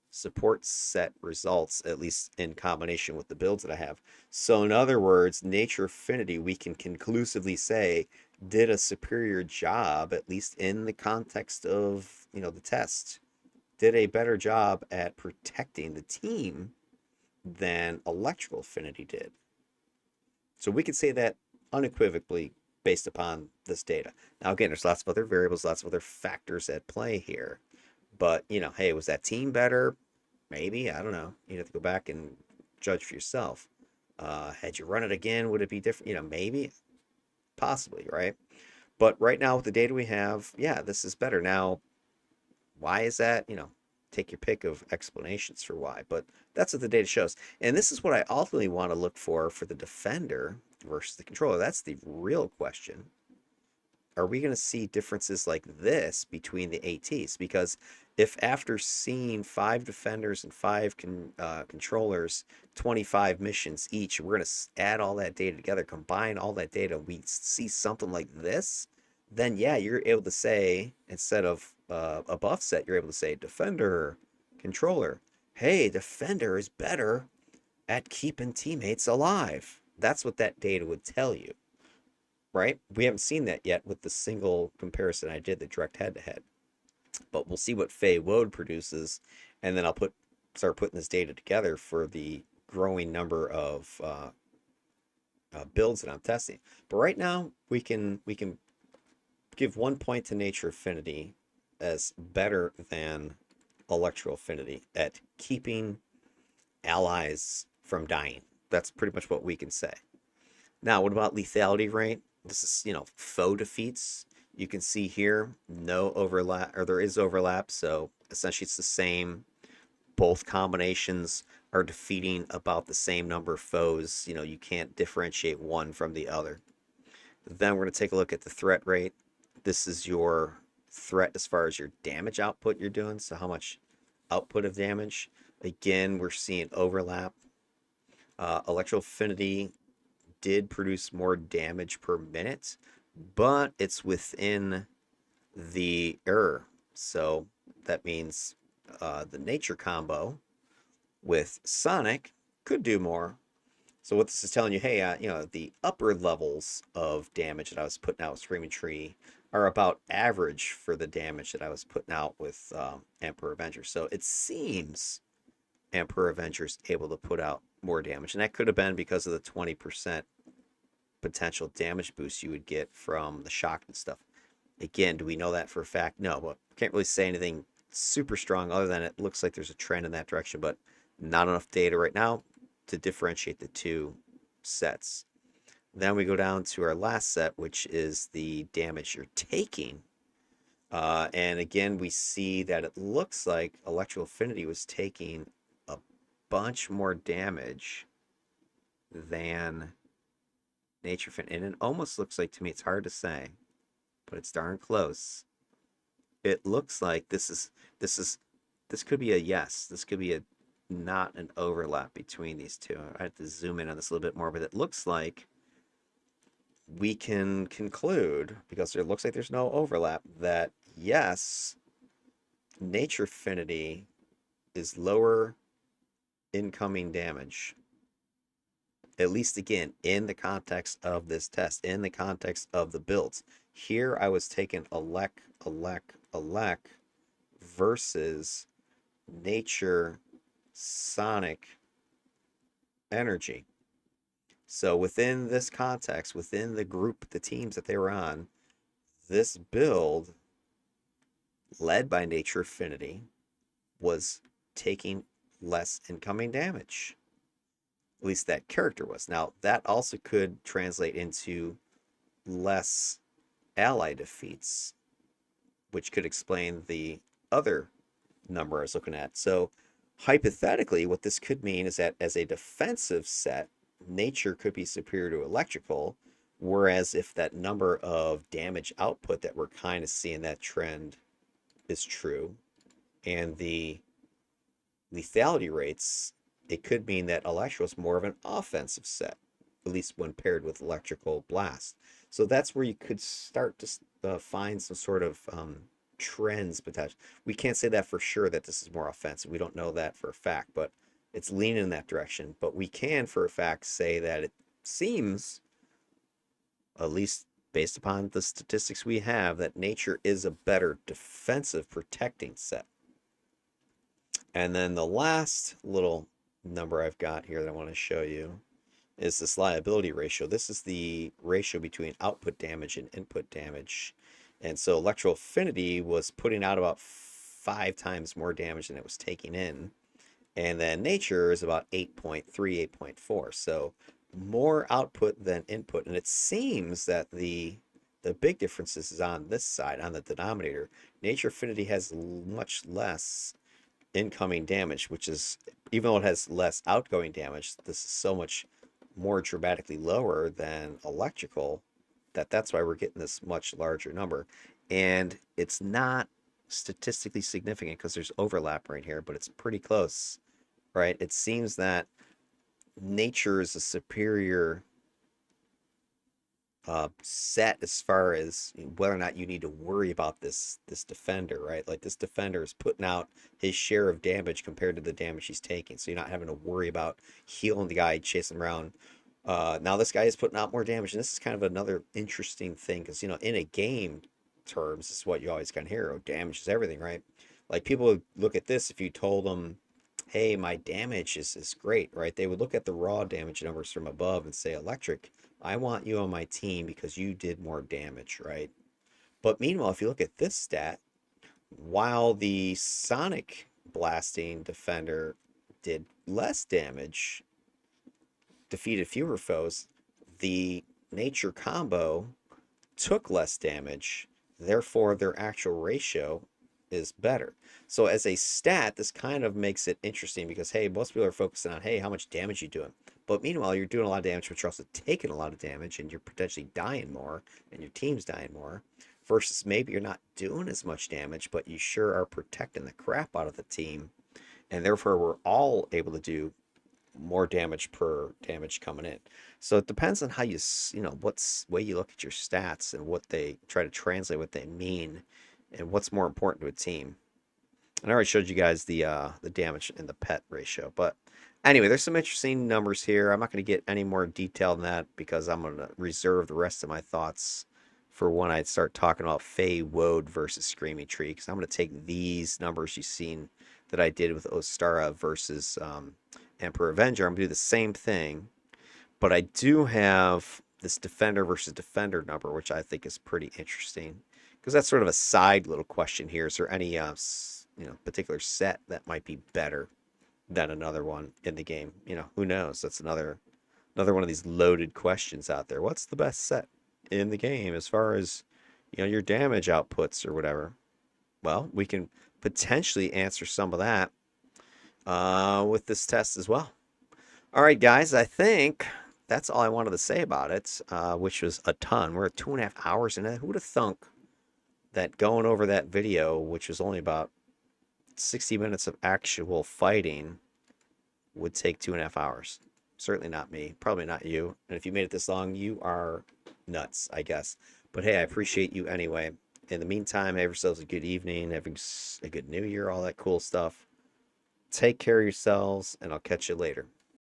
support set results, at least in combination with the builds that I have. So in other words, Nature Affinity, we can conclusively say, did a superior job, at least in the context of, the test, did a better job at protecting the team than Electrical Affinity did. So we could say that unequivocally based upon this data. Now, again, there's lots of other variables, lots of other factors at play here. But, hey, was that team better? Maybe. I don't know. You have to go back and judge for yourself. Had you run it again, would it be different? Maybe, possibly, right? But right now, with the data we have, yeah, this is better. Now, why is that? Take your pick of explanations for why. But that's what the data shows. And this is what I ultimately want to look for the defender versus the controller. That's the real question. Are we going to see differences like this between the ATs? Because if after seeing 5 defenders and 5 controllers, 25 missions each, we're going to add all that data together, combine all that data, we see something like this, then yeah, you're able to say, instead of a buff set, you're able to say defender, controller. Hey, defender is better at keeping teammates alive. That's what that data would tell you, right? We haven't seen that yet with the single comparison I did, the direct head-to-head. But we'll see what Faye Woad produces, and then I'll start putting this data together for the growing number of builds that I'm testing. But right now, we can give 1 point to Nature Affinity as better than Electro Affinity at keeping allies from dying. That's pretty much what we can say. Now, what about lethality rate? This is, faux defeats. You can see here no overlap, or there is overlap, so essentially it's the same. Both combinations are defeating about the same number of foes. You know, you can't differentiate one from the other. Then we're going to take a look at the threat rate. This is your threat as far as your damage output you're doing, so how much output of damage. Again, we're seeing overlap. Electro Affinity did produce more damage per minute, but it's within the error. So that means the nature combo with Sonic could do more. So what this is telling you, hey, the upper levels of damage that I was putting out with Skreaming Tree are about average for the damage that I was putting out with Emperor Avenger. So it seems Emperor Avenger's able to put out more damage, and that could have been because of the 20% potential damage boost you would get from the shock and stuff. Again, do we know that for a fact? No, but can't really say anything super strong other than it looks like there's a trend in that direction, but not enough data right now to differentiate the two sets. Then we go down to our last set, which is the damage you're taking. And again, we see that it looks like Electrical Affinity was taking a bunch more damage than Nature Affinity. And it almost looks like, to me, it's hard to say, but it's darn close. It looks like this could be a yes. This could be a not an overlap between these two. I have to zoom in on this a little bit more, but it looks like we can conclude, because it looks like there's no overlap, that yes, Nature Affinity is lower incoming damage. At least again, in the context of this test, in the context of the builds. Here I was taking Elec versus Nature Sonic energy. So within this context, within the group, the teams that they were on, this build, led by Nature Affinity, was taking less incoming damage. At least that character was. Now, that also could translate into less ally defeats, which could explain the other number I was looking at. So, hypothetically, what this could mean is that as a defensive set, nature could be superior to electrical, whereas if that number of damage output that we're kind of seeing that trend is true, and the lethality rates, it could mean that electrical is more of an offensive set, at least when paired with electrical blast. So that's where you could start to find some sort of trends potential. We can't say that for sure that this is more offensive. We don't know that for a fact, but it's leaning in that direction. But we can for a fact say that it seems, at least based upon the statistics we have, that nature is a better defensive protecting set. And then the last little number I've got here that I want to show you is this liability ratio. This is the ratio between output damage and input damage. And so Electro Affinity was putting out about 5 times more damage than it was taking in. And then Nature is about 8.3, 8.4. So more output than input. And it seems that the big difference is on this side, on the denominator. Nature Affinity has much less incoming damage, which is, even though it has less outgoing damage, this is so much more dramatically lower than electrical that's why we're getting this much larger number. And it's not statistically significant because there's overlap right here, but it's pretty close, right? It seems that nature is a superior set as far as whether or not you need to worry about this defender, right? Like this defender is putting out his share of damage compared to the damage he's taking, so you're not having to worry about healing the guy, chasing him around. Now this guy is putting out more damage, and this is kind of another interesting thing because in a game terms, this is what you always kind of hear: oh, damage is everything, right? Like people would look at this if you told them, hey, my damage is great, right? They would look at the raw damage numbers from above and say, electric, I want you on my team because you did more damage, right? But meanwhile, if you look at this stat, while the sonic blasting defender did less damage, defeated fewer foes, the nature combo took less damage Therefore, their actual ratio is better. So as a stat, this kind of makes it interesting because, hey, most people are focusing on, hey, how much damage you doing. But meanwhile, you're doing a lot of damage, but you're also taking a lot of damage and you're potentially dying more and your team's dying more. Versus maybe you're not doing as much damage, but you sure are protecting the crap out of the team. And therefore, we're all able to do more damage per damage coming in. So it depends on how what's way you look at your stats and what they try to translate what they mean and what's more important to a team. And I already showed you guys the damage and the pet ratio. But anyway, there's some interesting numbers here. I'm not going to get any more detailed than that because I'm going to reserve the rest of my thoughts for when I start talking about Fey Woad versus Skreaming Tree. Because I'm going to take these numbers you've seen that I did with Ostara versus Emperor Avenger. I'm going to do the same thing. But I do have this Defender versus Defender number, which I think is pretty interesting. Because that's sort of a side little question here. Is there any particular set that might be better than another one in the game? Who knows? That's another one of these loaded questions out there. What's the best set in the game as far as your damage outputs or whatever? Well, we can potentially answer some of that with this test as well. All right, guys, I think that's all I wanted to say about it, which was a ton. We're at 2.5 hours in it. Who would have thunk that going over that video, which was only about 60 minutes of actual fighting, would take 2.5 hours? Certainly not me. Probably not you. And if you made it this long, you are nuts, I guess. But hey, I appreciate you anyway. In the meantime, have yourselves a good evening, have a good new year, all that cool stuff. Take care of yourselves, and I'll catch you later.